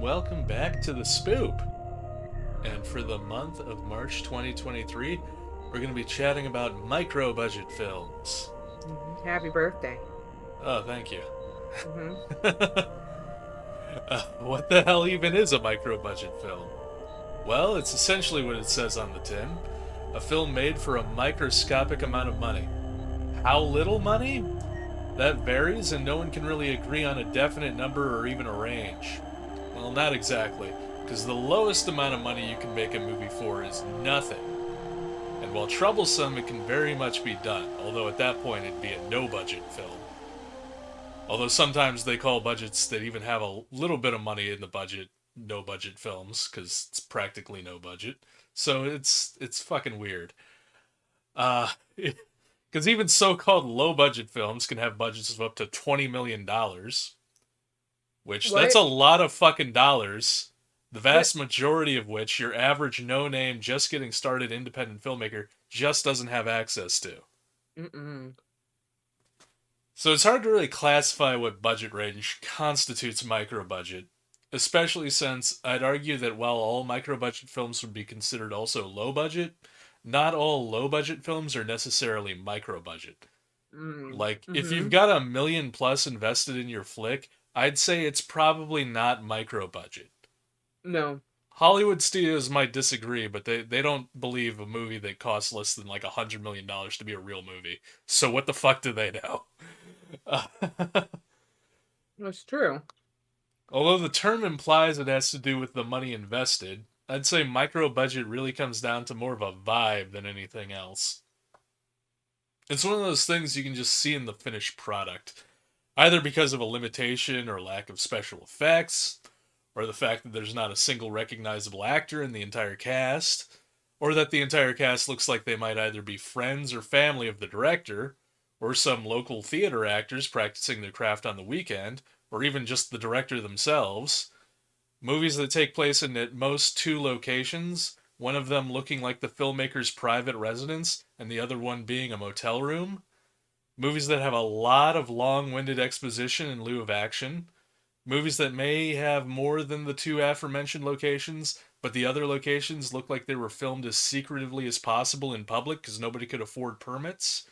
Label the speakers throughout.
Speaker 1: welcome back to the Spoop. And for the month of March 2023, we're going to be chatting about micro budget films.
Speaker 2: Happy birthday.
Speaker 1: Oh, thank you.
Speaker 2: hmm
Speaker 1: What the hell even is a micro budget film? Well, it's essentially what it says on the tin, a film made for a microscopic amount of money. How little money? That varies, and no one can really agree on a definite number or even a range. Well, not exactly, because the lowest amount of money you can make a movie for is nothing. And while troublesome, it can very much be done, although at that point it'd be a no budget film. Although sometimes they call budgets that even have a little bit of money in the budget no budget films, because it's practically no budget. So it's fucking weird. Uh, because even so-called low-budget films can have budgets of up to $20 million, which that's
Speaker 2: What?
Speaker 1: a lot of fucking dollars. The
Speaker 2: What?
Speaker 1: vast majority of which your average no-name, just getting started independent filmmaker just doesn't have access to.
Speaker 2: Mm-mm.
Speaker 1: So it's hard to really classify what budget range constitutes micro-budget, especially since I'd argue that while all micro-budget films would be considered also low-budget, not all low-budget films are necessarily micro-budget.
Speaker 2: Mm.
Speaker 1: Like, if you've
Speaker 2: Mm-hmm.
Speaker 1: got a million plus invested in your flick, I'd say it's probably not micro budget.
Speaker 2: No.
Speaker 1: Hollywood studios might disagree, but they don't believe a movie that costs less than like $100 million to be a real movie. So what the fuck do they know?
Speaker 2: That's true.
Speaker 1: Although the term implies it has to do with the money invested, I'd say micro budget really comes down to more of a vibe than anything else. It's one of those things you can just see in the finished product, either because of a limitation or lack of special effects, or the fact that there's not a single recognizable actor in the entire cast, or that the entire cast looks like they might either be friends or family of the director, or some local theater actors practicing their craft on the weekend, or even just the director themselves. Movies that take place in at most two locations, one of them looking like the filmmaker's private residence and the other one being a motel room. Movies that have a lot of long winded exposition in lieu of action. Movies that may have more than the two aforementioned locations, but the other locations look like they were filmed as secretively as possible in public because nobody could afford permits.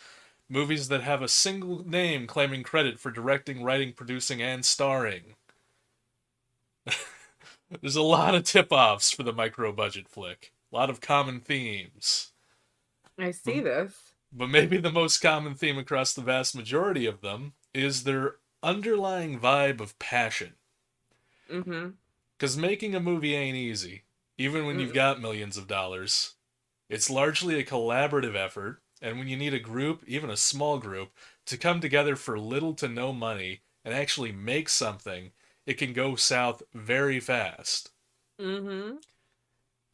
Speaker 1: Movies that have a single name claiming credit for directing, writing, producing, and starring. There's a lot of tip offs for the micro budget flick. A lot of common themes.
Speaker 2: I
Speaker 1: But,
Speaker 2: see this.
Speaker 1: but maybe the most common theme across the vast majority of them is their underlying vibe of passion.
Speaker 2: Mm-hmm.
Speaker 1: Because making a movie ain't easy, even when you've
Speaker 2: Mm-mm.
Speaker 1: got millions of dollars. It's largely a collaborative effort, and when you need a group, even a small group, to come together for little to no money and actually make something, it can go south very fast.
Speaker 2: Mm-hmm.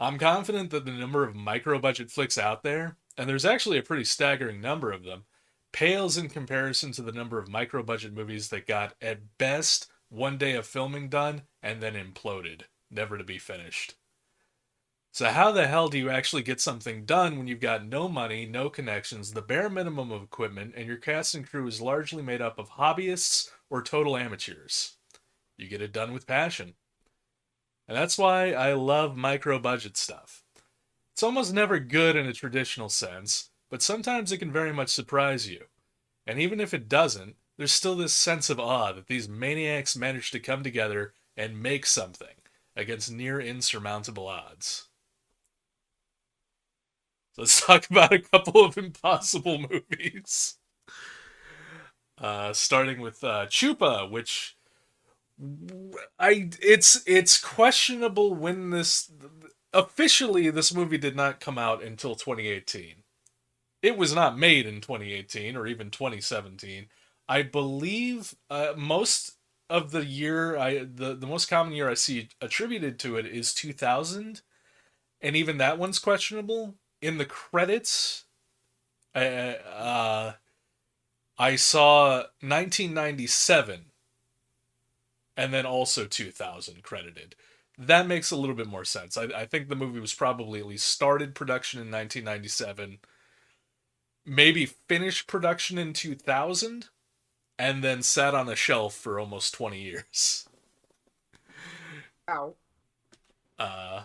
Speaker 1: I'm confident that the number of micro budget flicks out there, and there's actually a pretty staggering number of them, pales in comparison to the number of micro budget movies that got, at best, one day of filming done and then imploded, never to be finished. So, how the hell do you actually get something done when you've got no money, no connections, the bare minimum of equipment, and your cast and crew is largely made up of hobbyists or total amateurs? You get it done with passion. And that's why I love micro budget stuff. It's almost never good in a traditional sense, but sometimes it can very much surprise you. And even if it doesn't, there's still this sense of awe that these maniacs managed to come together and make something against near insurmountable odds. So let's talk about a couple of impossible movies. Starting with Chupa, which it's questionable when this officially this movie did not come out until 2018. It was not made in 2018 or even 2017. I believe most of the year the most common year I see attributed to it is 2000, and even that one's questionable. In the credits, I saw 1997 and then also 2000 credited. That makes a little bit more sense. I think the movie was probably at least started production in 1997, maybe finished production in 2000, and then sat on a shelf for almost 20 years.
Speaker 2: Wow.
Speaker 1: Uh,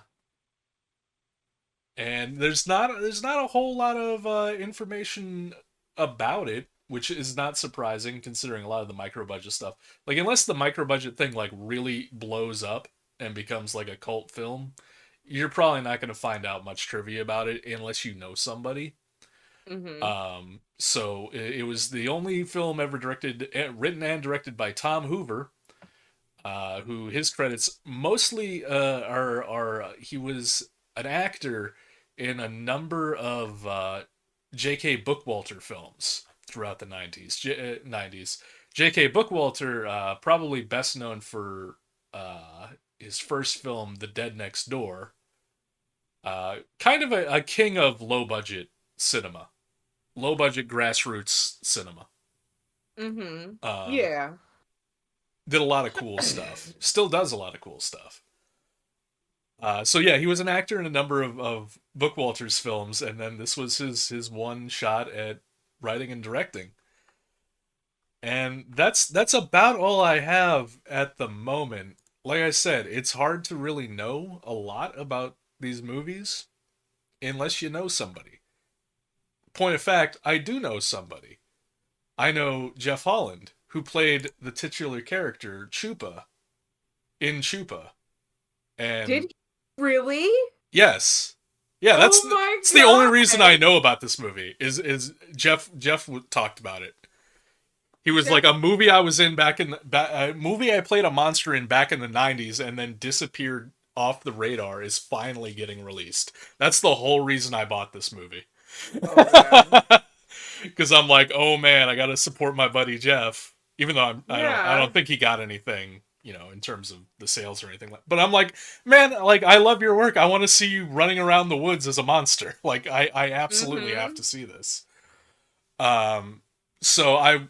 Speaker 1: and there's not a whole lot of information about it, which is not surprising considering a lot of the micro budget stuff. Like unless the micro budget thing like really blows up and becomes like a cult film, you're probably not going to find out much trivia about it unless you know somebody.
Speaker 2: Mm-hmm.
Speaker 1: So it was the only film ever directed, written and directed by Tom Hoover, who his credits mostly are he was an actor in a number of J.K. Bookwalter films throughout the 90s. J.K. Bookwalter, probably best known for his first film, The Dead Next Door, kind of a king of low budget cinema, low budget grassroots cinema.
Speaker 2: Mm-hmm.
Speaker 1: Um,
Speaker 2: Yeah.
Speaker 1: did a lot of cool stuff. Still does a lot of cool stuff. So yeah, he was an actor in a number of Bookwalter's films, and then this was his one shot at writing and directing. And that's about all I have at the moment. Like I said, it's hard to really know a lot about these movies unless you know somebody. Point of fact, I do know somebody. I know Jeff Holland, who played the titular character Chupa in Chupa.
Speaker 2: Did
Speaker 1: And
Speaker 2: he really?
Speaker 1: yes, yeah,
Speaker 2: Oh
Speaker 1: that's
Speaker 2: my
Speaker 1: the only reason I
Speaker 2: god.
Speaker 1: know about this movie is Jeff talked about it. He was like
Speaker 2: That
Speaker 1: a movie I was in back in a movie I played a monster in back in the 90s and then disappeared off the radar is finally getting released. That's the whole reason I bought this movie.
Speaker 2: oh man.
Speaker 1: Because I'm like, oh man, I got to support my buddy Jeff, even though I
Speaker 2: Yeah.
Speaker 1: don't think he got anything, in terms of the sales or anything. But I'm like, man, like I love your work. I want to see you running around the woods as a monster. Like I absolutely have
Speaker 2: Mm-hmm.
Speaker 1: to see this. Um, so I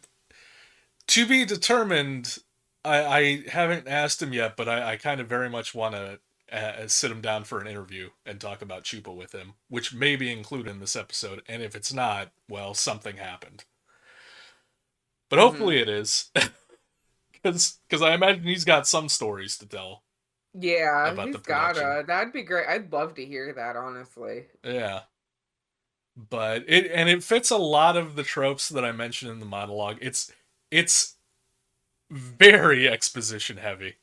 Speaker 1: to be determined. I haven't asked him yet, but I kind of very much want to sit him down for an interview and talk about Chupa with him, which may be included in this episode. And if it's not, well, something happened. But
Speaker 2: Mm-hmm.
Speaker 1: hopefully it is, because I imagine he's got some stories to tell
Speaker 2: Yeah,
Speaker 1: about the
Speaker 2: he's
Speaker 1: production.
Speaker 2: gotta. That'd be great. I'd love to hear that, honestly.
Speaker 1: Yeah, but it fits a lot of the tropes that I mentioned in the monologue. It's very exposition heavy.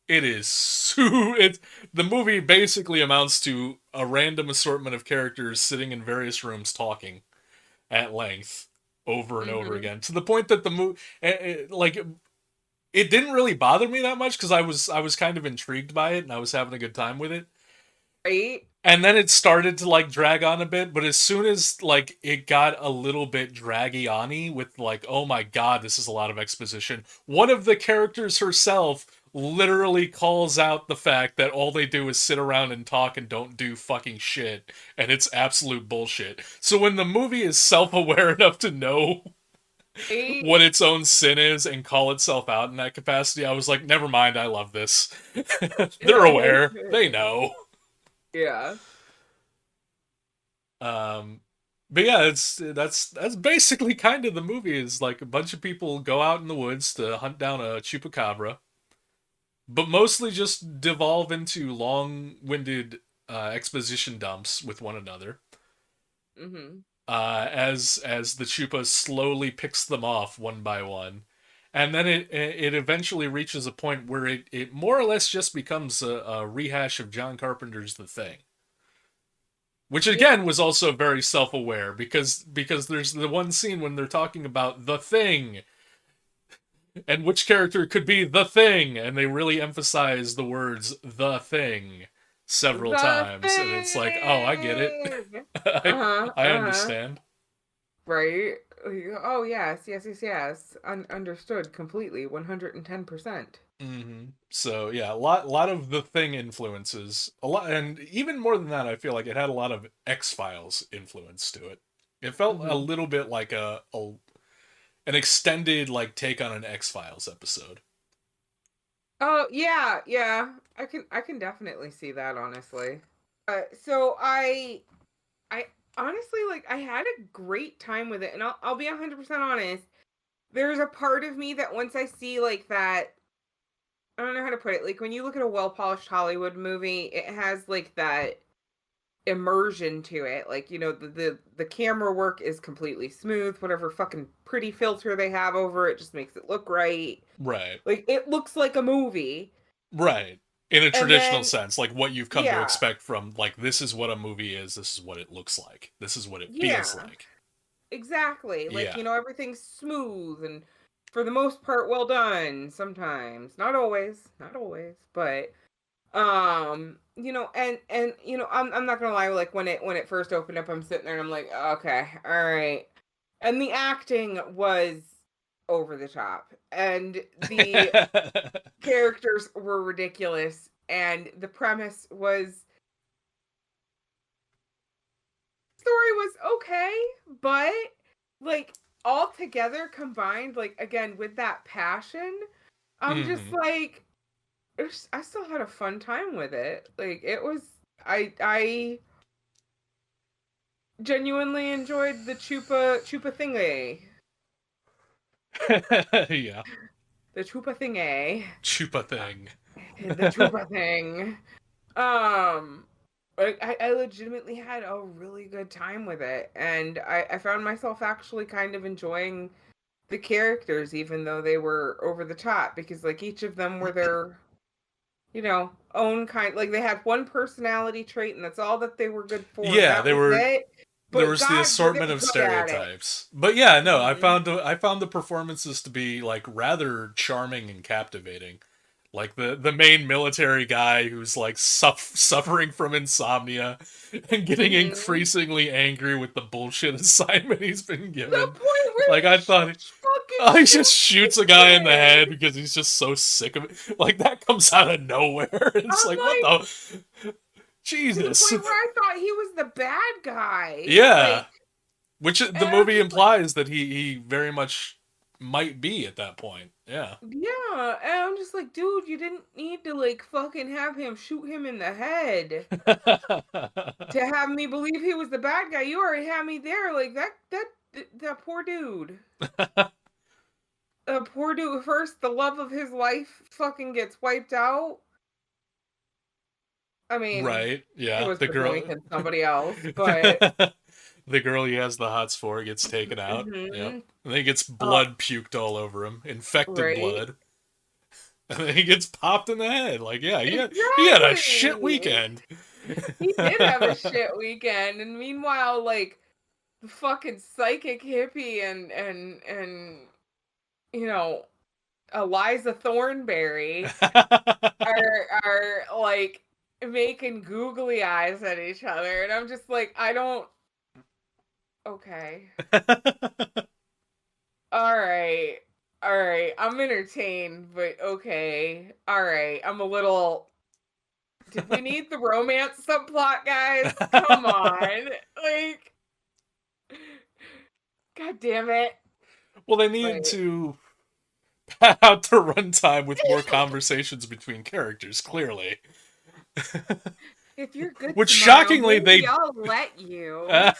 Speaker 1: It is it the movie basically amounts to a random assortment of characters sitting in various rooms talking at length over and over
Speaker 2: Mm-hmm.
Speaker 1: again to the point that the movie like it didn't really bother me that much because I was kind of intrigued by it and I was having a good time with it.
Speaker 2: Right?
Speaker 1: And then it started to like drag on a bit, but as soon as like it got a little bit draggy on-y with like, oh my god, this is a lot of exposition. One of the characters herself literally calls out the fact that all they do is sit around and talk and don't do fucking shit, and it's absolute bullshit. So when the movie is self-aware enough to know
Speaker 2: Right?
Speaker 1: what its own sin is and call itself out in that capacity, I was like, never mind, I love this. They're aware. They know.
Speaker 2: Yeah.
Speaker 1: Um, but yeah, that's basically kind of the movie. Is like a bunch of people go out in the woods to hunt down a chupacabra, but mostly just devolve into long-winded exposition dumps with one another.
Speaker 2: Mm-hmm.
Speaker 1: As the chupa slowly picks them off one by one, and then it eventually reaches a point where it more or less just becomes a rehash of John Carpenter's The Thing, which
Speaker 2: Yeah.
Speaker 1: again was also very self-aware because there's the one scene when they're talking about the thing and which character could be the thing, and they really emphasize the words the thing several
Speaker 2: The
Speaker 1: times, and it's like, oh, I get it.
Speaker 2: thing.
Speaker 1: i
Speaker 2: Uh-huh.
Speaker 1: I
Speaker 2: Uh-huh.
Speaker 1: understand.
Speaker 2: Right? Oh yes, yes, yes, yes. Understood completely, 110%.
Speaker 1: So yeah, a lot of the thing influences a lot, and even more than that, I feel like it had a lot of X-Files influence to it. It felt a
Speaker 2: Mm-hmm.
Speaker 1: little bit like an extended like take on an X-Files episode.
Speaker 2: Oh yeah, yeah. I can definitely see that, honestly. So I honestly, like, I had a great time with it, and I'll be 100% honest. There's a part of me that once I see like that I don't know how to put it. Like when you look at a well-polished Hollywood movie, it has like that immersion to it. Like, you know, the camera work is completely smooth. Whatever fucking pretty filter they have over it just makes it look right.
Speaker 1: Right.
Speaker 2: Like it looks like a movie.
Speaker 1: Right. In a
Speaker 2: And
Speaker 1: traditional
Speaker 2: then
Speaker 1: sense, like what you've come to
Speaker 2: yeah,
Speaker 1: expect from, like, this is what a movie is, this is what it looks like, this is what it feels
Speaker 2: yeah,
Speaker 1: like.
Speaker 2: exactly. Like,
Speaker 1: Yeah.
Speaker 2: you know, everything's smooth and for the most part well done sometimes. Not always, not always, but you know, and you know, I'm not gonna lie, like when it first opened up, I'm sitting there and I'm like, okay, all right. And the acting was over the top. And the characters were ridiculous. And the premise was story was okay, but like all together combined, like again with that passion, I'm just
Speaker 1: hmm
Speaker 2: like I still had a fun time with it. Like it was I genuinely enjoyed the Chupa thingy.
Speaker 1: Yeah.
Speaker 2: The Chupa thingy.
Speaker 1: Chupa thing.
Speaker 2: The Chupa thing. Um like I legitimately had a really good time with it. And I found myself actually kind of enjoying the characters even though they were over the top because like each of them were their you know, own kind like they had one personality trait and that's all that they were good for.
Speaker 1: Yeah,
Speaker 2: That
Speaker 1: they
Speaker 2: was
Speaker 1: were.
Speaker 2: it.
Speaker 1: There
Speaker 2: But
Speaker 1: was the
Speaker 2: God, were
Speaker 1: assortment
Speaker 2: they
Speaker 1: of
Speaker 2: good at it.
Speaker 1: stereotypes, but yeah, no,
Speaker 2: Mhm.
Speaker 1: I found the performances to be like rather charming and captivating. Like the main military guy who's like suffering from insomnia and getting
Speaker 2: Mhm.
Speaker 1: increasingly angry with the bullshit assignment he's been
Speaker 2: To the
Speaker 1: given.
Speaker 2: point where
Speaker 1: Like I thought,
Speaker 2: fucking
Speaker 1: oh, he just
Speaker 2: shoots
Speaker 1: shoots
Speaker 2: the
Speaker 1: a guy in the
Speaker 2: kid.
Speaker 1: head because he's just so sick of it. Like that comes out of nowhere. It's
Speaker 2: I'm
Speaker 1: like what
Speaker 2: like
Speaker 1: the
Speaker 2: to the
Speaker 1: Jesus.
Speaker 2: point where I thought he was the bad guy.
Speaker 1: Yeah,
Speaker 2: Like,
Speaker 1: which the
Speaker 2: and I'm
Speaker 1: movie
Speaker 2: just like,
Speaker 1: implies that he very much might be at that point. Yeah.
Speaker 2: yeah. And I'm just like, dude, you didn't need to like fucking have him shoot him in the head to have me believe he was the bad guy. You already had me there. Like that poor dude. Poor dude. First, the love of his life fucking gets wiped out. I mean,
Speaker 1: Right.
Speaker 2: it
Speaker 1: Yeah.
Speaker 2: was
Speaker 1: The
Speaker 2: for doing
Speaker 1: girl
Speaker 2: to somebody else, but
Speaker 1: the girl he has the hots for gets taken out. Yep.
Speaker 2: mhm.
Speaker 1: And then he gets
Speaker 2: Uh,
Speaker 1: blood puked all over him, infected
Speaker 2: right.
Speaker 1: blood. And then he gets popped in the head. Like, yeah, he had a shit
Speaker 2: Exactly.
Speaker 1: weekend.
Speaker 2: He did have a shit weekend, and meanwhile, like the fucking psychic hippie and you know Eliza Thornberry are like making googly eyes at each other, and I'm just like, I don't. Okay, all right, all right. I'm entertained, but okay, all right. I'm a little. Did we need the romance subplot, guys? Come on, like, god damn it!
Speaker 1: Well, they
Speaker 2: But
Speaker 1: needed to pad out the runtime with more conversations between characters, clearly.
Speaker 2: if you're good
Speaker 1: Which
Speaker 2: tomorrow,
Speaker 1: shockingly
Speaker 2: maybe
Speaker 1: they
Speaker 2: I'll let you.
Speaker 1: uh,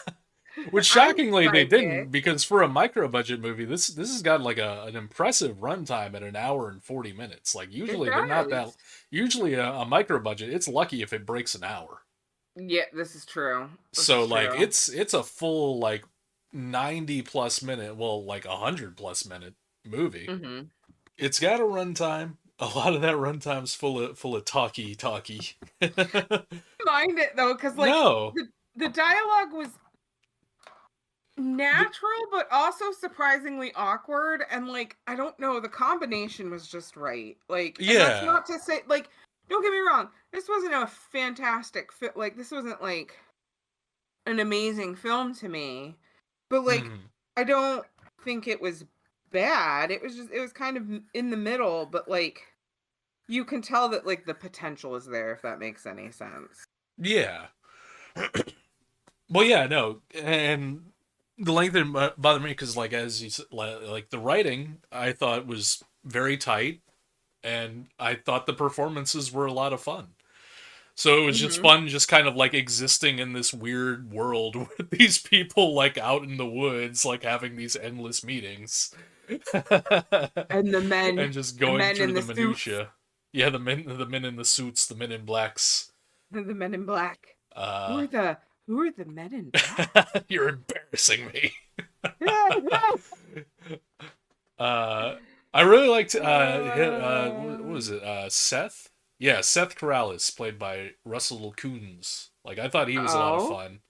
Speaker 1: which
Speaker 2: I'm
Speaker 1: shockingly they didn't,
Speaker 2: psychic.
Speaker 1: because for a micro budget movie, this has got like an impressive runtime at an hour and 40 minutes. Like
Speaker 2: It
Speaker 1: usually they're not that.
Speaker 2: does.
Speaker 1: Usually a micro budget, it's lucky if it breaks an hour.
Speaker 2: Yeah, this is true. This
Speaker 1: So
Speaker 2: is
Speaker 1: like
Speaker 2: true.
Speaker 1: it's a full like 90 plus minute, well like 100 plus minute movie.
Speaker 2: Mhm.
Speaker 1: It's got a runtime. A lot of that runtime's full of talky.
Speaker 2: Mind it though, because like
Speaker 1: No.
Speaker 2: the dialogue was natural, but also surprisingly awkward, and like I don't know, the combination was just right. Like, and that's
Speaker 1: Yeah.
Speaker 2: not to say like, don't get me wrong, this wasn't a fantastic fit. Like, this wasn't like an amazing film to me, but like
Speaker 1: Mm.
Speaker 2: I don't think it was bad. It was just it was kind of in the middle, but like you can tell that like the potential is there if that makes any sense.
Speaker 1: Yeah. Well, yeah, no, and the length didn't bother me because, like, as you said, like the writing, I thought was very tight, and I thought the performances were a lot of fun. So it was just
Speaker 2: Mhm.
Speaker 1: fun, just kind of like existing in this weird world with these people, like out in the woods, like having these endless meetings,
Speaker 2: And
Speaker 1: and just
Speaker 2: the
Speaker 1: going
Speaker 2: men
Speaker 1: through
Speaker 2: in
Speaker 1: the
Speaker 2: the suits,
Speaker 1: minutia. Yeah, the men in the suits, the men in blacks.
Speaker 2: The Men in Black. Who
Speaker 1: Uh,
Speaker 2: are the Who are the Men in Black?
Speaker 1: you're embarrassing me. Uh, I really liked what was it? Seth? Yeah, Seth Corrales, played by Russell Coons. Like I thought he was a lot of
Speaker 2: Oh,
Speaker 1: fun.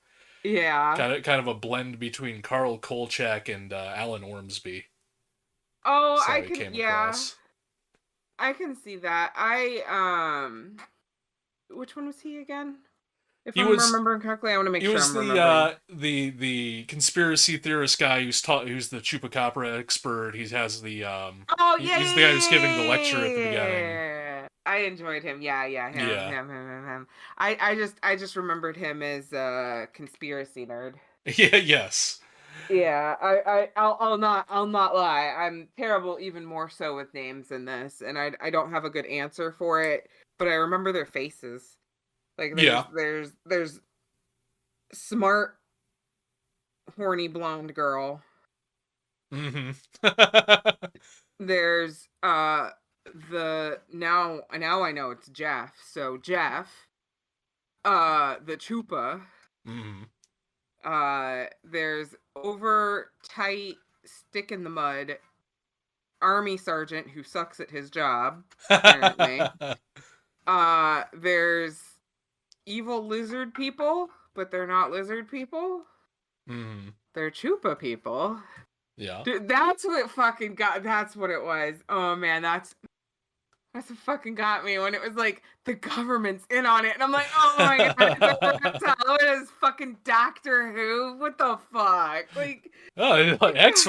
Speaker 2: yeah.
Speaker 1: Kind of a blend between Carl Kolchak and Alan Ormsby.
Speaker 2: Oh,
Speaker 1: That's how he came
Speaker 2: yeah,
Speaker 1: across.
Speaker 2: I can see that. Which one was he again? If
Speaker 1: He
Speaker 2: I'm
Speaker 1: was
Speaker 2: remembering correctly, I want to make
Speaker 1: he
Speaker 2: sure
Speaker 1: was
Speaker 2: I'm remembering.
Speaker 1: the conspiracy theorist guy who's the chupacabra expert. He has the
Speaker 2: Oh, yeah,
Speaker 1: he's
Speaker 2: yeah,
Speaker 1: the guy
Speaker 2: yeah,
Speaker 1: who's giving the lecture at the beginning.
Speaker 2: yeah, yeah. I enjoyed him. Yeah, yeah,
Speaker 1: Yeah.
Speaker 2: him. I just remembered him as a conspiracy nerd.
Speaker 1: Yeah, yes.
Speaker 2: Yeah, I'll not lie. I'm terrible, even more so with names in this, and I don't have a good answer for it, but I remember their faces. Like
Speaker 1: Yeah.
Speaker 2: there's smart, horny blonde girl.
Speaker 1: Mhm.
Speaker 2: There's the now I know it's Jeff. So Jeff, the Chupa.
Speaker 1: Mhm.
Speaker 2: There's over tight stick in the mud army sergeant who sucks at his job, apparently. There's evil lizard people, but they're not lizard people.
Speaker 1: Mhm.
Speaker 2: They're Chupa people.
Speaker 1: Yeah.
Speaker 2: Dude, that's what fucking got. That's what it was. Oh man, that's what fucking got me when it was like the government's in on it, and I'm like, oh my god, it's a reptile. It is fucking Doctor Who. What the fuck? Like,
Speaker 1: Oh, like X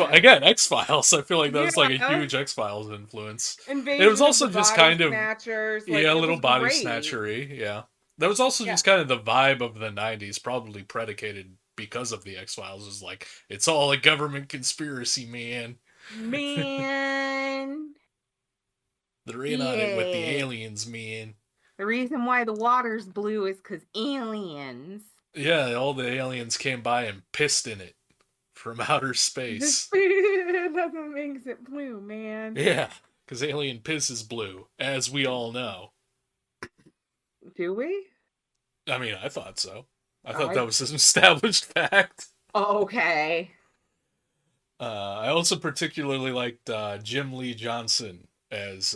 Speaker 1: Files. I feel like that was like a
Speaker 2: yeah,
Speaker 1: huge X Files influence. It was
Speaker 2: Invasion of the
Speaker 1: also just
Speaker 2: Body
Speaker 1: kind of
Speaker 2: Snatchers. Like,
Speaker 1: yeah, a
Speaker 2: it
Speaker 1: little
Speaker 2: was
Speaker 1: body
Speaker 2: great.
Speaker 1: snatchery. Yeah, that was also
Speaker 2: Yeah,
Speaker 1: just kind of the vibe of the '90s, probably predicated because of the X Files. Is like it's all a government conspiracy, man.
Speaker 2: man.
Speaker 1: They're in on it with the
Speaker 2: Yeah.
Speaker 1: aliens, man.
Speaker 2: The reason why the water's blue is because aliens.
Speaker 1: Yeah, all the aliens came by and pissed in it from outer space.
Speaker 2: That's what makes it blue, man.
Speaker 1: Yeah, because alien piss is blue, as we all know.
Speaker 2: Do we?
Speaker 1: I mean, I thought so. I thought
Speaker 2: I
Speaker 1: that was an established fact.
Speaker 2: Okay.
Speaker 1: I also particularly liked Jim Lee Johnson as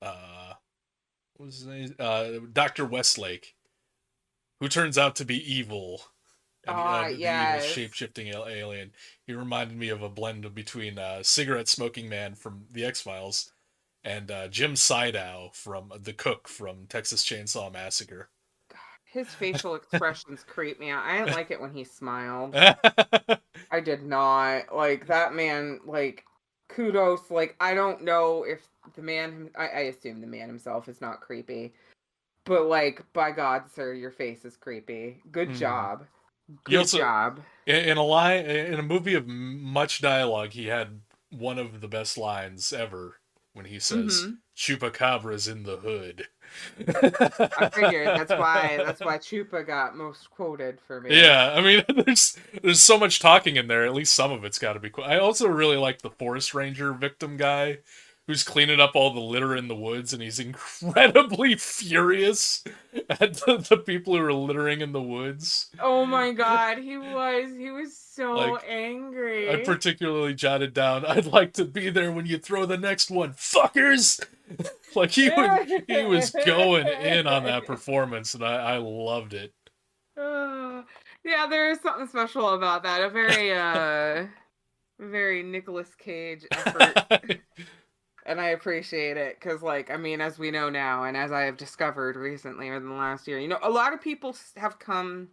Speaker 1: what was his name? Dr. Westlake, who turns out to be evil, and the evil
Speaker 2: Yes.
Speaker 1: shape shifting alien. He reminded me of a blend between cigarette smoking man from the X Files and Jim Sydow from the cook from Texas Chainsaw Massacre.
Speaker 2: His facial expressions creep me out. I didn't like it when he smiled. I did not. Like, that man, like, kudos. Like, I don't know if I assume the man himself is not creepy. But, like, by God, sir, your face is creepy. Good
Speaker 1: Mhm.
Speaker 2: job.
Speaker 1: He
Speaker 2: Good
Speaker 1: also
Speaker 2: job.
Speaker 1: in a line in a movie of much dialogue, he had one of the best lines ever when he says,
Speaker 2: Mm-hmm.
Speaker 1: "Chupacabra's in the hood."
Speaker 2: I figured that's why Chupa got most quoted for me.
Speaker 1: Yeah, I mean, there's so much talking in there. At least some of it's got to be cool. I also really like the forest ranger victim guy, who's cleaning up all the litter in the woods, and he's incredibly furious at the people who are littering in the woods.
Speaker 2: Oh my God, he was so
Speaker 1: Like, I
Speaker 2: angry.
Speaker 1: particularly jotted down, "I'd like to be there when you throw the next one, fuckers." Like he was going in on that performance, and I loved it.
Speaker 2: Uh, yeah, there is something special about that. A very Nicolas Cage effort. And I appreciate it because, like, I mean, as we know now, and as I have discovered recently within the last year, a lot of people have come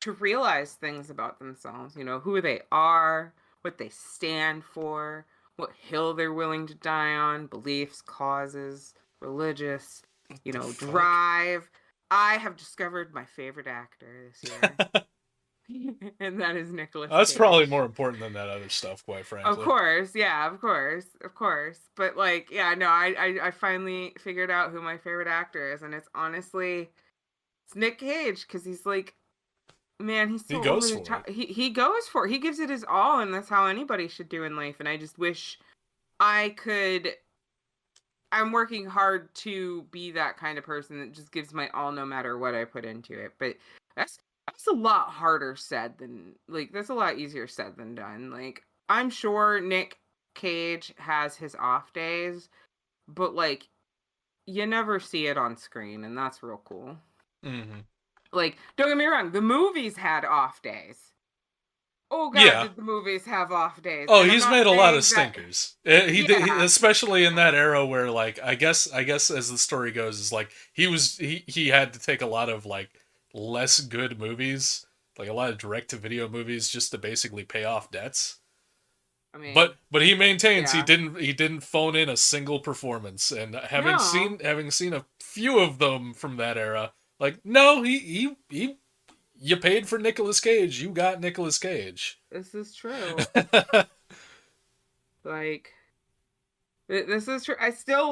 Speaker 2: to realize things about themselves, who they are, what they stand for, what hill they're willing to die on, beliefs, causes, religious,
Speaker 1: The fuck?
Speaker 2: drive. I have discovered my favorite actor this year, and that is Nicolas
Speaker 1: That's probably
Speaker 2: Cage.
Speaker 1: more important than that other stuff, quite
Speaker 2: Of
Speaker 1: frankly.
Speaker 2: course, yeah, of course. But like, yeah, no, I finally figured out who my favorite actor is, and it's Nick Cage because he's like, man, he's
Speaker 1: He
Speaker 2: so over
Speaker 1: goes
Speaker 2: the
Speaker 1: for it.
Speaker 2: top. He goes for it. He gives it his all, and that's how anybody should do in life. And I just wish I could I'm working hard to be that kind of person that just gives my all no matter what I put into it. But that's that's a lot harder said than like that's a lot easier said than done. Like I'm sure Nick Cage has his off days, but like you never see it on screen, and that's real cool.
Speaker 1: Hmm.
Speaker 2: Like, don't get me wrong, the movies had off days. Oh god,
Speaker 1: Yeah.
Speaker 2: did the movies have off days?
Speaker 1: Oh,
Speaker 2: And I'm
Speaker 1: he's
Speaker 2: not
Speaker 1: made a lot of
Speaker 2: saying that.
Speaker 1: stinkers. He did,
Speaker 2: Yeah,
Speaker 1: especially in that era where, like, I guess, as the story goes, is like he had to take a lot of like less good movies, like a lot of direct to video movies, just to basically pay off debts.
Speaker 2: I
Speaker 1: But
Speaker 2: mean,
Speaker 1: he maintains
Speaker 2: yeah,
Speaker 1: he didn't phone in a single performance, and
Speaker 2: no,
Speaker 1: having seen a few of them from that era, like, no, he you paid for Nicolas Cage, you got Nicolas Cage.
Speaker 2: this is true. Like, this is true. I still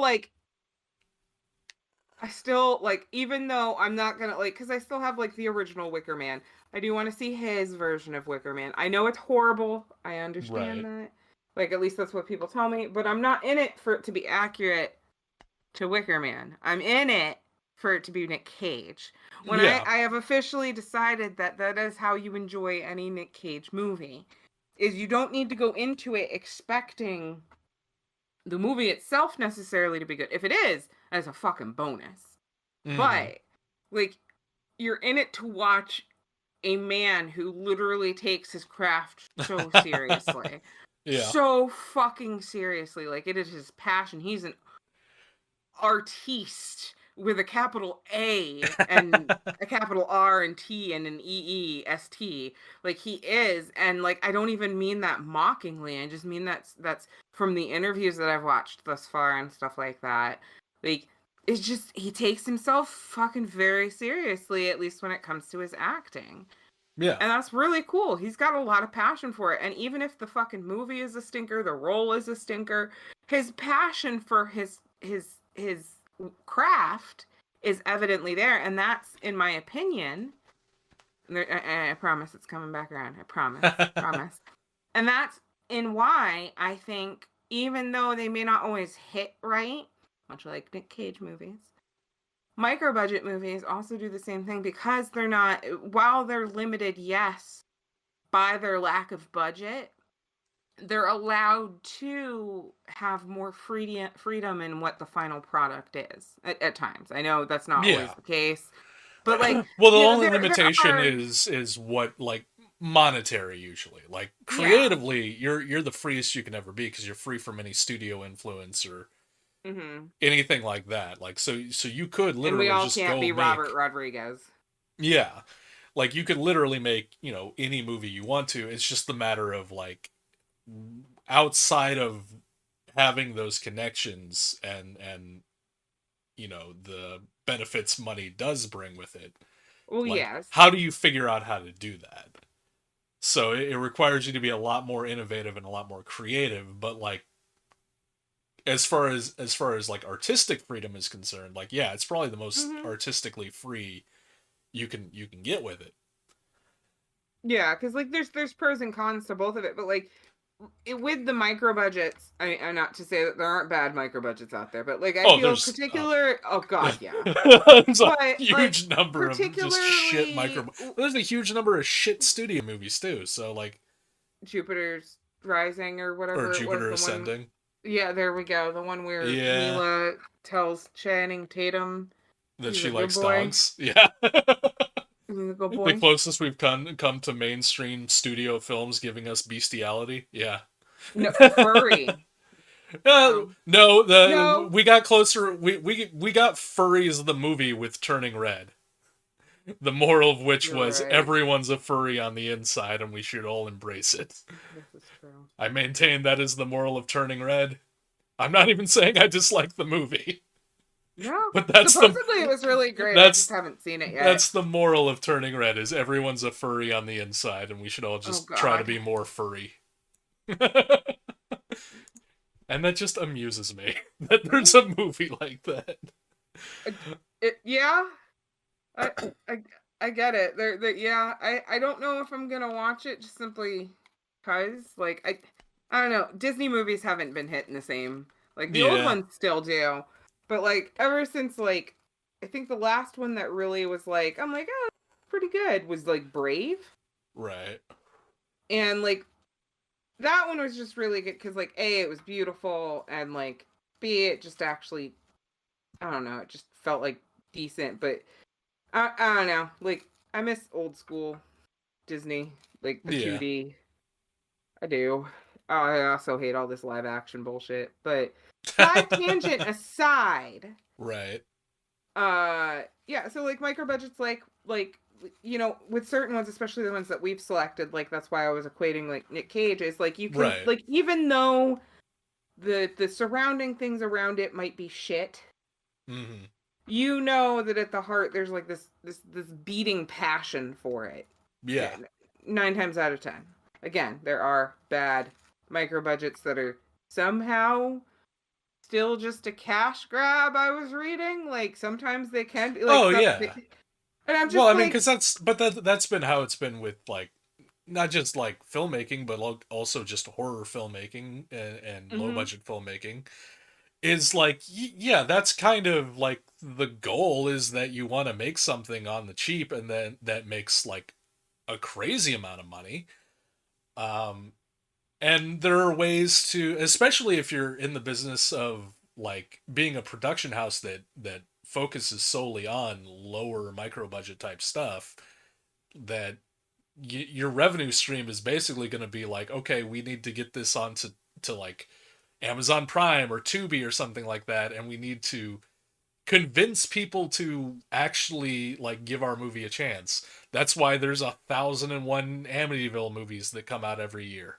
Speaker 2: like, even though I'm not gonna like, because I still have like the original Wicker Man. I do want to see his version of Wicker Man. I know it's horrible. I understand
Speaker 1: Right.
Speaker 2: that. Like, at least that's what people tell me. But I'm not in it for it to be accurate to Wicker Man. I'm in it for it to be Nick Cage. When
Speaker 1: Yeah.
Speaker 2: I have officially decided that that is how you enjoy any Nick Cage movie, is you don't need to go into it expecting the movie itself necessarily to be good. If it is, that's a fucking bonus.
Speaker 1: Hmm.
Speaker 2: But like you're in it to watch a man who literally takes his craft so seriously.
Speaker 1: Yeah.
Speaker 2: So fucking seriously. Like it is his passion. He's an artiste with a capital A and a capital R and T and an EEST. Like he is, and like I don't even mean that mockingly. I just mean that's from the interviews that I've watched thus far and stuff like that. Like it's just he takes himself fucking very seriously, at least when it comes to his acting.
Speaker 1: Yeah.
Speaker 2: And that's really cool. He's got a lot of passion for it. And even if the fucking movie is a stinker, the role is a stinker, his passion for his craft is evidently there. And that's, in my opinion, I promise it's coming back around. I promise. Promise. And that's in why I think, even though they may not always hit right, much like Nick Cage movies, micro budget movies also do the same thing because they're not, while they're limited, yes, by their lack of budget, they're allowed to have more freedom in what the final product is at times. I know that's not always
Speaker 1: Yeah.
Speaker 2: the case, but like,
Speaker 1: Well, the
Speaker 2: you know,
Speaker 1: only
Speaker 2: there
Speaker 1: limitation
Speaker 2: are,
Speaker 1: is what, like, monetary usually. Like,
Speaker 2: yeah.
Speaker 1: creatively, you're the freest you can ever be because you're free from any studio influence or
Speaker 2: Hmm.
Speaker 1: anything like that. Like, so you could
Speaker 2: And we
Speaker 1: literally
Speaker 2: all
Speaker 1: just
Speaker 2: can't
Speaker 1: go
Speaker 2: be Robert
Speaker 1: make,
Speaker 2: Rodriguez.
Speaker 1: yeah, like you could literally make, any movie you want to. It's just the matter of, like, outside of having those connections and the benefits money does bring with it.
Speaker 2: Well,
Speaker 1: Like,
Speaker 2: yes.
Speaker 1: how do you figure out how to do that? So it requires you to be a lot more innovative and a lot more creative. But, like, as far as like artistic freedom is concerned, like, yeah, it's probably the most
Speaker 2: Hmm.
Speaker 1: artistically free you can get with it.
Speaker 2: Yeah, because like there's pros and cons to both of it, but like with the micro budgets, I not to say that there aren't bad micro budgets out there, but like I
Speaker 1: Oh,
Speaker 2: feel
Speaker 1: there's
Speaker 2: particular. Oh God, yeah.
Speaker 1: there's a
Speaker 2: But like
Speaker 1: huge number of just shit
Speaker 2: particularly
Speaker 1: micro. There's a huge number of shit studio movies too. So, like,
Speaker 2: Jupiter's Rising or
Speaker 1: or
Speaker 2: whatever it was,
Speaker 1: Jupiter
Speaker 2: the one.
Speaker 1: Ascending.
Speaker 2: Yeah, there we go. The one where
Speaker 1: Yeah,
Speaker 2: Mila tells Channing Tatum
Speaker 1: that
Speaker 2: he's
Speaker 1: she
Speaker 2: a good
Speaker 1: likes
Speaker 2: boy.
Speaker 1: dogs. Yeah.
Speaker 2: He's a good
Speaker 1: The
Speaker 2: boy.
Speaker 1: closest we've come to mainstream studio films giving us bestiality. Yeah.
Speaker 2: No, furry. No,
Speaker 1: No, the
Speaker 2: no.
Speaker 1: we got closer. We got Furries the movie with Turning Red. The moral of which
Speaker 2: You're
Speaker 1: was
Speaker 2: right.
Speaker 1: everyone's a furry on the inside, and we should all embrace it.
Speaker 2: This is true.
Speaker 1: I maintain that is the moral of Turning Red. I'm not even saying I dislike the movie,
Speaker 2: No.
Speaker 1: but that's the
Speaker 2: Supposedly it was really great. I just
Speaker 1: that's
Speaker 2: haven't seen it yet.
Speaker 1: that's the moral of Turning Red is everyone's a furry on the inside, and we should all
Speaker 2: Oh
Speaker 1: just try to
Speaker 2: God.
Speaker 1: be more furry. And that just amuses me that there's a movie like that.
Speaker 2: Uh, yeah. I, I I get it. Yeah. I don't know if I'm gonna watch it just simply cause like I don't know. Disney movies haven't been hitting the same. Like the old
Speaker 1: Yeah.
Speaker 2: ones still do, but like ever since like I think the last one that really was like I'm like oh pretty good was like Brave,
Speaker 1: Right.
Speaker 2: and like that one was just really good because like a it was beautiful and like b it just actually I don't know it just felt like decent, but I don't know like I miss old school Disney like the
Speaker 1: Yeah.
Speaker 2: 2D. I do. Oh, I also hate all this live action bullshit. But side tangent aside,
Speaker 1: Right.
Speaker 2: yeah, so like micro budgets like you know, with certain ones, especially the ones that we've selected, like that's why I was equating like Nick Cage is like you can
Speaker 1: Right.
Speaker 2: like even though the surrounding things around it might be shit,
Speaker 1: Mm-hmm.
Speaker 2: you know that at the heart there's like this beating passion for it.
Speaker 1: Yeah.
Speaker 2: And 9 times out of 10. Again, there are bad micro budgets that are somehow still just a cash grab. I was reading like sometimes they can be like
Speaker 1: Oh
Speaker 2: some,
Speaker 1: yeah.
Speaker 2: and I'm
Speaker 1: Well,
Speaker 2: just
Speaker 1: I mean,
Speaker 2: like,
Speaker 1: because that's been how it's been with like not just like filmmaking, but also just horror filmmaking and low
Speaker 2: mm-hmm,
Speaker 1: budget filmmaking. Is like yeah, that's kind of like the goal is that you want to make something on the cheap and then that makes like a crazy amount of money. Um, and there are ways to, especially if you're in the business of like being a production house that focuses solely on lower micro budget type stuff, that your revenue stream is basically going to be like, okay, we need to get this onto to like Amazon Prime or Tubi or something like that, and we need to convince people to actually like give our movie a chance. That's why there's 1,001 Amityville movies that come out every year.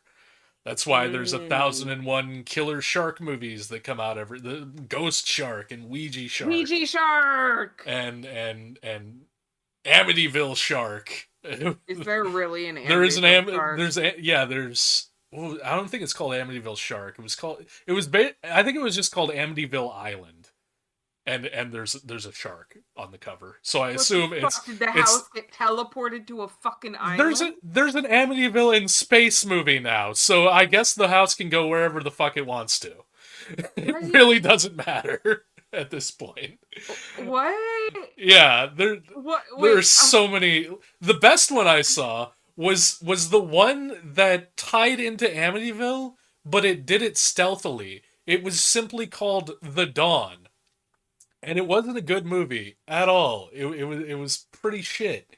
Speaker 1: That's why there's
Speaker 2: mm,
Speaker 1: 1,001 killer shark movies that come out every the Ghost Shark and Ouija Shark
Speaker 2: Ouija shark.
Speaker 1: and Amityville Shark.
Speaker 2: Is there really an
Speaker 1: There is
Speaker 2: Amityville shark?
Speaker 1: yeah, there's well, I don't think it's called Amityville Shark. I think it was just called Amityville Island. And there's a shark on the cover. So I
Speaker 2: What the
Speaker 1: assume
Speaker 2: fuck did the
Speaker 1: it's
Speaker 2: house get teleported to a fucking island?
Speaker 1: there's an Amityville in space movie now. So I guess the house can go wherever the fuck it wants to. It
Speaker 2: What?
Speaker 1: really doesn't matter at this point.
Speaker 2: What?
Speaker 1: Yeah,
Speaker 2: What?
Speaker 1: there are
Speaker 2: Wait.
Speaker 1: so many. The best one I saw was the one that tied into Amityville, but it did it stealthily. It was simply called The Dawn, and it wasn't a good movie at all. It was pretty shit.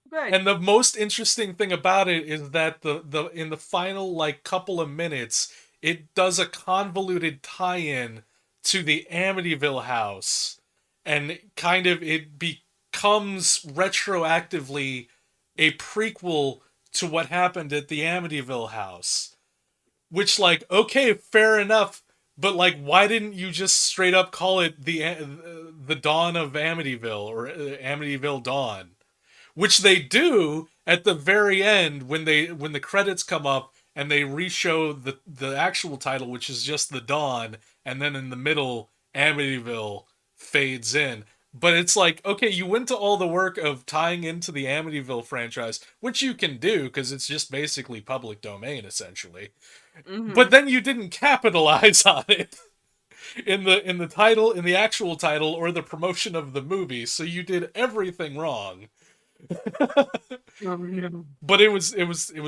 Speaker 2: Good.
Speaker 1: And the most interesting thing about it is that the in the final like couple of minutes, it does a convoluted tie-in to the Amityville house, and kind of it becomes retroactively a prequel to what happened at the Amityville house. Which like okay, fair enough, but like why didn't you just straight up call it the Dawn of Amityville or Amityville Dawn? Which they do at the very end when the credits come up and they re-show the actual title, which is just The Dawn, and then in the middle Amityville fades in. But it's like, okay, you went to all the work of tying into the Amityville franchise, which you can do because it's just basically public domain essentially.
Speaker 2: Mm-hmm.
Speaker 1: But then you didn't capitalize on it in the title, in the actual title, or the promotion of the movie. So you did everything wrong.
Speaker 2: Oh no.
Speaker 1: But it was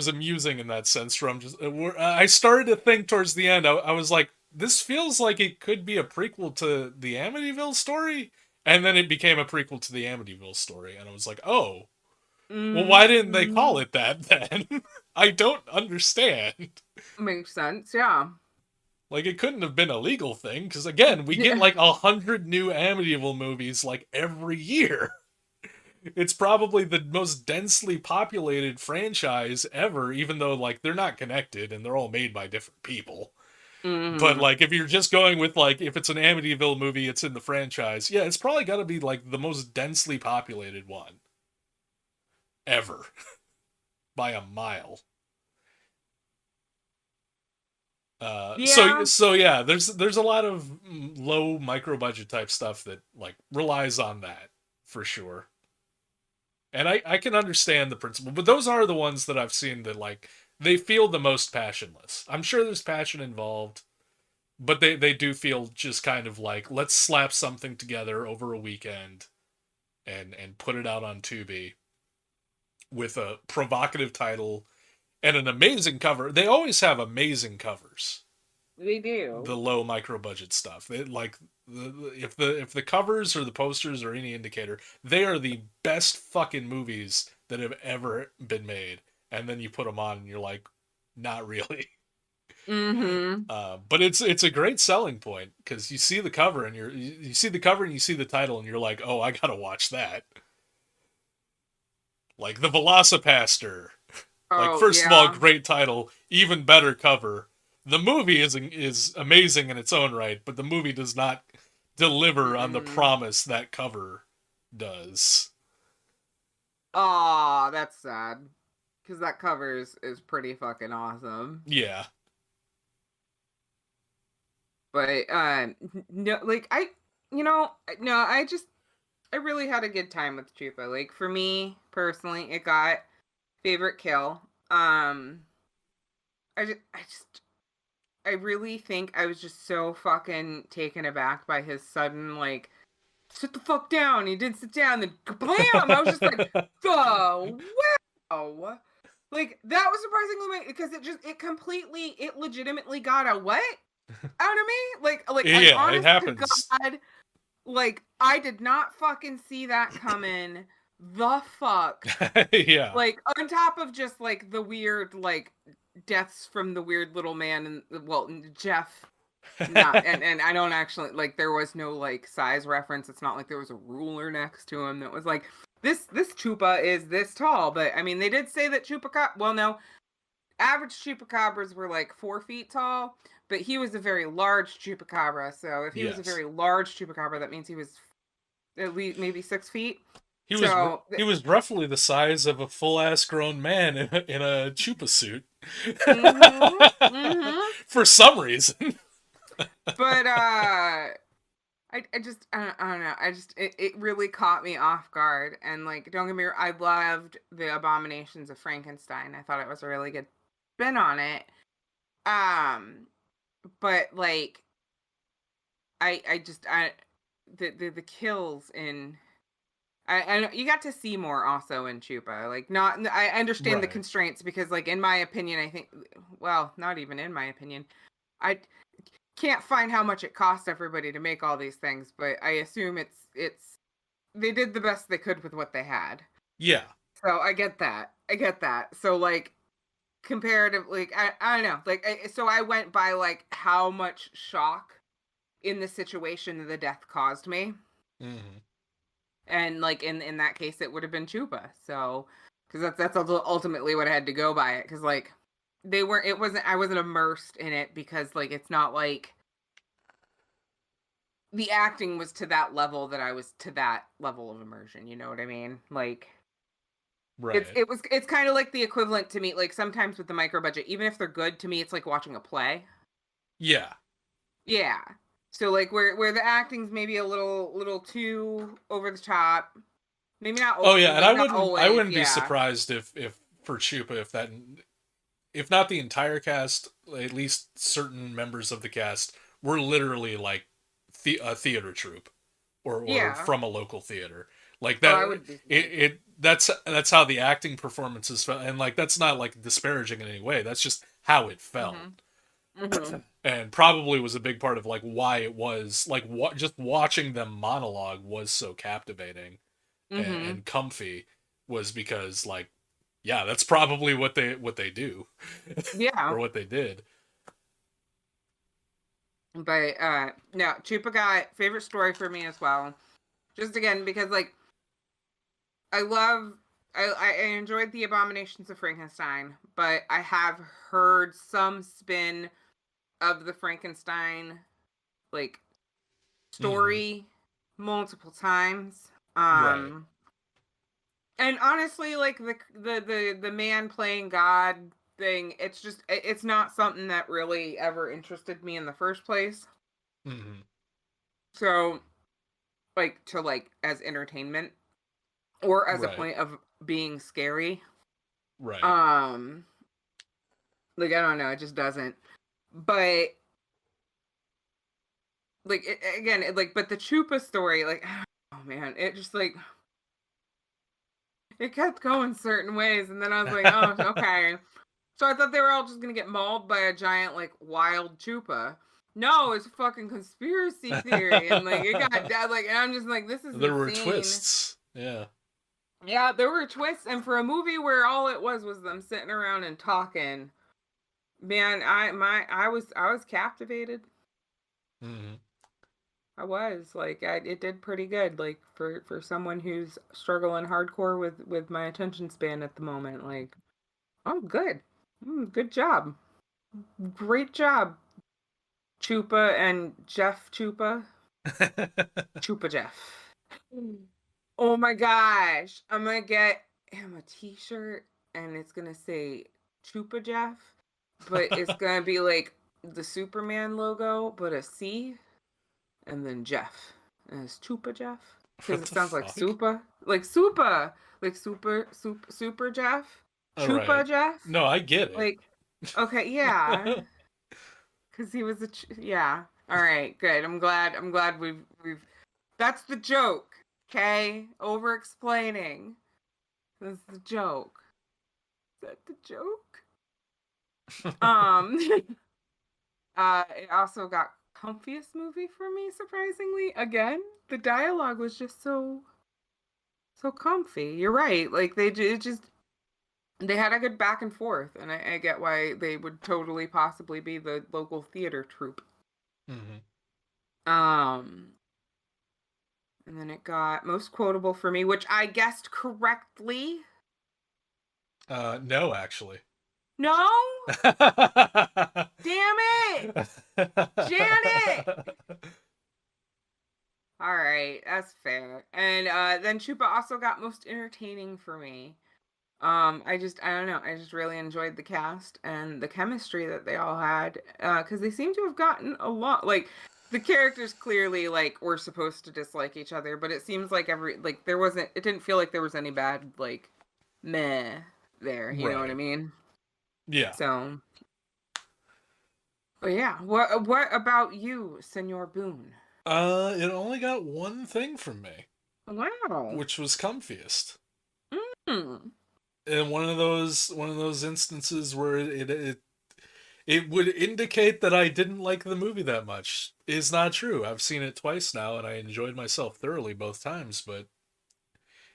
Speaker 1: amusing in that sense. From just I started to think towards the end. I was like, this feels like it could be a prequel to the Amityville story, and then it became a prequel to the Amityville story, and I was like, oh, well, why didn't they call
Speaker 2: Mm-hmm.
Speaker 1: it that then? I don't understand.
Speaker 2: Makes sense. Yeah.
Speaker 1: Like it couldn't have been a legal thing because again, we get like 100 new Amityville movies like every year. It's probably the most densely populated franchise ever, even though like they're not connected and they're all made by different people. But
Speaker 2: Mm-hmm.
Speaker 1: like if you're just going with like if it's an Amityville movie, it's in the franchise. Yeah, it's probably got to be like the most densely populated one ever by a mile. So
Speaker 2: Yeah.
Speaker 1: so yeah, there's a lot of low micro budget type stuff that like relies on that for sure. And I can understand the principle, but those are the ones that I've seen that like they feel the most passionless. I'm sure there's passion involved, but they do feel just kind of like, let's slap something together over a weekend and put it out on Tubi with a provocative title and an amazing cover. They always have amazing covers.
Speaker 2: They do.
Speaker 1: The low micro budget stuff. They like if the covers or the posters are any indicator, they are the best fucking movies that have ever been made. And then you put them on and you're like, not really.
Speaker 2: Mm-hmm.
Speaker 1: But it's a great selling point because you see the cover and you see the cover and you see the title and you're like, oh, I gotta watch that. Like the Velocipaster. Like,
Speaker 2: Oh
Speaker 1: first of all,
Speaker 2: yeah.
Speaker 1: great title, even better cover. The movie is amazing in its own right, but the movie does not deliver on the
Speaker 2: Mm-mm.
Speaker 1: promise that cover does.
Speaker 2: Aw, that's sad. Because that cover is pretty fucking awesome.
Speaker 1: Yeah.
Speaker 2: But no, like you know, no, I really had a good time with Chupa. Like for me personally, it got favorite kill. I just I really think I was just so fucking taken aback by his sudden like sit the fuck down. He didn't sit down, then bam! I was just like, oh wow. Like that was surprisingly because it legitimately got a what out of me? Like an
Speaker 1: Yeah, it
Speaker 2: honest to
Speaker 1: happens.
Speaker 2: God, like I did not fucking see that coming. The fuck.
Speaker 1: Yeah.
Speaker 2: Like on top of just like the weird like deaths from the weird little man and well Jeff not and I don't actually like there was no like size reference. It's not like there was a ruler next to him that was like this chupa is this tall, but I mean they did say that chupacabra well no average chupacabras were like 4 feet tall, but he was a very large chupacabra. So if he was a
Speaker 1: Yes.
Speaker 2: very large chupacabra, that means he was at least maybe 6 feet.
Speaker 1: He
Speaker 2: So
Speaker 1: he was roughly the size of a full ass grown man in a chupa suit.
Speaker 2: mm-hmm, mm-hmm.
Speaker 1: For some reason.
Speaker 2: But I just I don't know. It really caught me off guard and like don't get me wrong, I loved the Abominations of Frankenstein. I thought it was a really good spin on it. Um but like I just I the kills in I know you got to see more also in Chupa. Like not I understand the
Speaker 1: Right.
Speaker 2: constraints because like in my opinion I think well, not even in my opinion. I can't find how much it cost everybody to make all these things, but I assume it's they did the best they could with what they had.
Speaker 1: Yeah.
Speaker 2: So I get that. I get that. So like comparatively, like, I don't know. Like so I went by like how much shock in the situation that the death caused me.
Speaker 1: Hmm.
Speaker 2: And like in that case it would have been Chupa. So cuz that's ultimately what I had to go by it cuz like they weren't it wasn't I wasn't immersed in it because like it's not like the acting was to that level that I was to that level of immersion, you know what I mean? Like
Speaker 1: Right.
Speaker 2: it's kind of like the equivalent to me like sometimes with the micro budget even if they're good to me it's like watching a play.
Speaker 1: Yeah.
Speaker 2: Yeah. So like where the acting's maybe a little too over the top. Maybe not
Speaker 1: Oh yeah, and
Speaker 2: like not
Speaker 1: I
Speaker 2: always,
Speaker 1: wouldn't be
Speaker 2: yeah.
Speaker 1: surprised if for Chupa if that if not the entire cast, at least certain members of the cast were literally like a theater troupe or
Speaker 2: Yeah.
Speaker 1: from a local theater. Like
Speaker 2: Oh, I
Speaker 1: that
Speaker 2: would be
Speaker 1: it that's how the acting performances felt and like that's not like disparaging in any way. That's just how it felt.
Speaker 2: mhm. Mhm.
Speaker 1: And probably was a big part of like why it was like just watching them monologue was so captivating
Speaker 2: Mhm.
Speaker 1: and comfy was because like yeah that's probably what they do
Speaker 2: Yeah.
Speaker 1: or what they did.
Speaker 2: But no, Chupa got favorite story for me as well. Just again because like I love I enjoyed the Abominations of Frankenstein, but I have heard some spin of the Frankenstein like
Speaker 1: Hmm.
Speaker 2: story multiple times.
Speaker 1: Right.
Speaker 2: And honestly, like the man playing God thing, it's just it's not something that really ever interested me in the first place.
Speaker 1: Hmm.
Speaker 2: So like to like as entertainment or as a
Speaker 1: Right.
Speaker 2: point of being scary.
Speaker 1: Right.
Speaker 2: Um like I don't know, it just doesn't. But like again, like, but the Chupa story, like, oh man, it just like it kept going certain ways, and then I was like, oh, okay. So I thought they were all just gonna get mauled by a giant, like, wild Chupa. No, it's a fucking conspiracy theory, and like it got like, and I'm just like, this is
Speaker 1: There were
Speaker 2: insane.
Speaker 1: twists. Yeah.
Speaker 2: Yeah, there were twists, and for a movie where all it was them sitting around and talking, man, I was captivated.
Speaker 1: Hmm.
Speaker 2: I was like, it did pretty good, like for someone who's struggling hardcore with my attention span at the moment. Like, oh, good, good job, great job, Chupa and Jeff Chupa, Chupa Jeff. Oh my gosh, I'm gonna get him a T-shirt, and it's gonna say Chupa Jeff, but it's gonna be like the Superman logo, but a C, and then Jeff, and it's Chupa Jeff because
Speaker 1: What
Speaker 2: it
Speaker 1: the
Speaker 2: sounds like
Speaker 1: fuck?
Speaker 2: Supa, like super Jeff,
Speaker 1: All right.
Speaker 2: Chupa Jeff.
Speaker 1: No, I get
Speaker 2: Like, okay, yeah,
Speaker 1: it.
Speaker 2: because he was yeah. All right, good. I'm glad we've. That's the joke. Okay, over explaining. That's the joke. Is that the joke? Um, it also got comfiest movie for me, surprisingly. Again, the dialogue was just so comfy. You're right. Like it just they had a good back and forth, and I get why they would totally possibly be the local theater troupe.
Speaker 1: Hmm.
Speaker 2: Um, and then it got most quotable for me, which I guessed correctly.
Speaker 1: No, actually.
Speaker 2: No, damn it, Janet. All right, that's fair. And then Chupa also got most entertaining for me. I don't know. I just really enjoyed the cast and the chemistry that they all had. Because they seem to have gotten a lot. Like the characters clearly like were supposed to dislike each other, but it seems like there wasn't. It didn't feel like there was any bad like meh there. You know what I
Speaker 1: Right.
Speaker 2: mean?
Speaker 1: Yeah.
Speaker 2: So, but yeah. What about you, Senor Boone?
Speaker 1: It only got one thing from me,
Speaker 2: Wow.
Speaker 1: which was comfiest.
Speaker 2: Hmm.
Speaker 1: And one of those instances where it would indicate that I didn't like the movie that much is not true. I've seen it twice now and I enjoyed myself thoroughly both times, but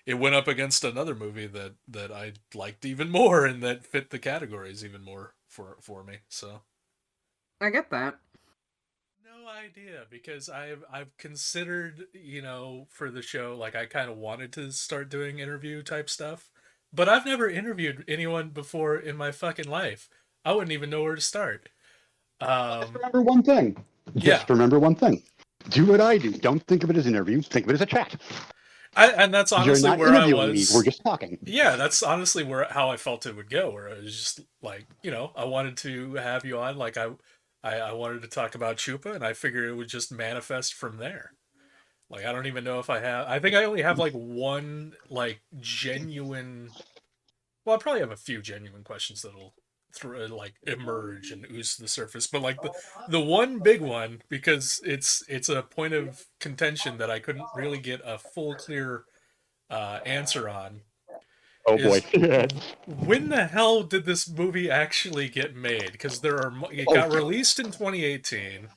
Speaker 1: it went up against another movie that I liked even more and that fit the categories even more for me. So
Speaker 2: I get that.
Speaker 1: no idea because I've considered, for the show, like I kind of wanted to start doing interview type stuff, but I've never interviewed anyone before in my fucking life. I wouldn't even know where to start.
Speaker 3: Just
Speaker 1: Um,
Speaker 3: remember one thing.
Speaker 1: yeah,
Speaker 3: Just remember one thing. Do what I do. Don't think of it as an interview. Think of it as a chat.
Speaker 1: and that's
Speaker 3: You're
Speaker 1: honestly
Speaker 3: not
Speaker 1: where I
Speaker 3: interviewing me. We're
Speaker 1: was.
Speaker 3: just talking.
Speaker 1: Yeah, that's honestly where how I felt it would go. Where I was just like, I wanted to have you on. Like I wanted to talk about Chupa, and I figured it would just manifest from there. Like I don't even know if I have. I think I only have like one like genuine. Well, I probably have a few genuine questions that'll like emerge and ooze to the surface. But like the one big one, because it's a point of contention that I couldn't really get a full clear answer on,
Speaker 3: Oh boy.
Speaker 1: is when the hell did this movie actually get made? Because it
Speaker 3: Oh
Speaker 1: got released in 2018,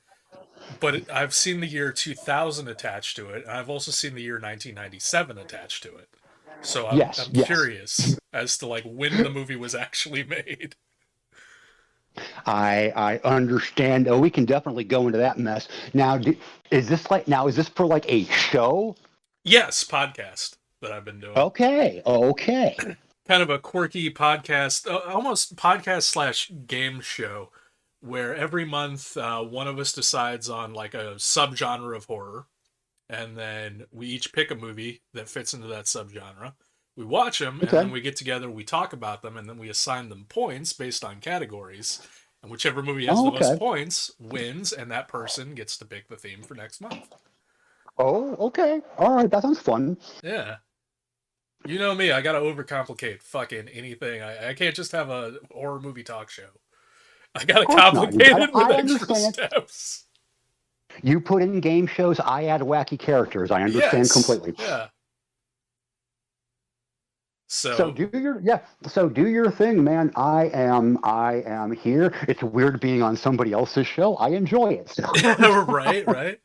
Speaker 1: but I've seen the year 2000 attached to it, and I've also seen the year 1997 attached to it. So I'm
Speaker 3: yes,
Speaker 1: I'm
Speaker 3: yes.
Speaker 1: curious as to like when the movie was actually made.
Speaker 3: I understand. Oh, we can definitely go into that mess. Now, is this for like a show?
Speaker 1: Yes, podcast that I've been doing.
Speaker 3: Okay. Okay.
Speaker 1: Kind of a quirky podcast, almost podcast slash game show, where every month one of us decides on like a subgenre of horror, and then we each pick a movie that fits into that subgenre. We watch them, and then
Speaker 3: Okay.
Speaker 1: we get together, we talk about them, and then we assign them points based on categories. And whichever movie has
Speaker 3: Oh,
Speaker 1: the most
Speaker 3: okay.
Speaker 1: points wins, and that person gets to pick the theme for next month.
Speaker 3: Oh, okay. All right. That sounds fun.
Speaker 1: Yeah. You know me, I gotta overcomplicate fucking anything. I can't just have a horror movie talk show. I
Speaker 3: Of
Speaker 1: gotta
Speaker 3: course not. You
Speaker 1: complicate
Speaker 3: got it.
Speaker 1: it with
Speaker 3: I
Speaker 1: extra
Speaker 3: understand.
Speaker 1: steps.
Speaker 3: You put in game shows, I add wacky characters. I understand
Speaker 1: Yes.
Speaker 3: completely.
Speaker 1: Yeah.
Speaker 3: So
Speaker 1: So
Speaker 3: do your thing, man. I am here. It's weird being on somebody else's show. I enjoy it.
Speaker 1: right, right.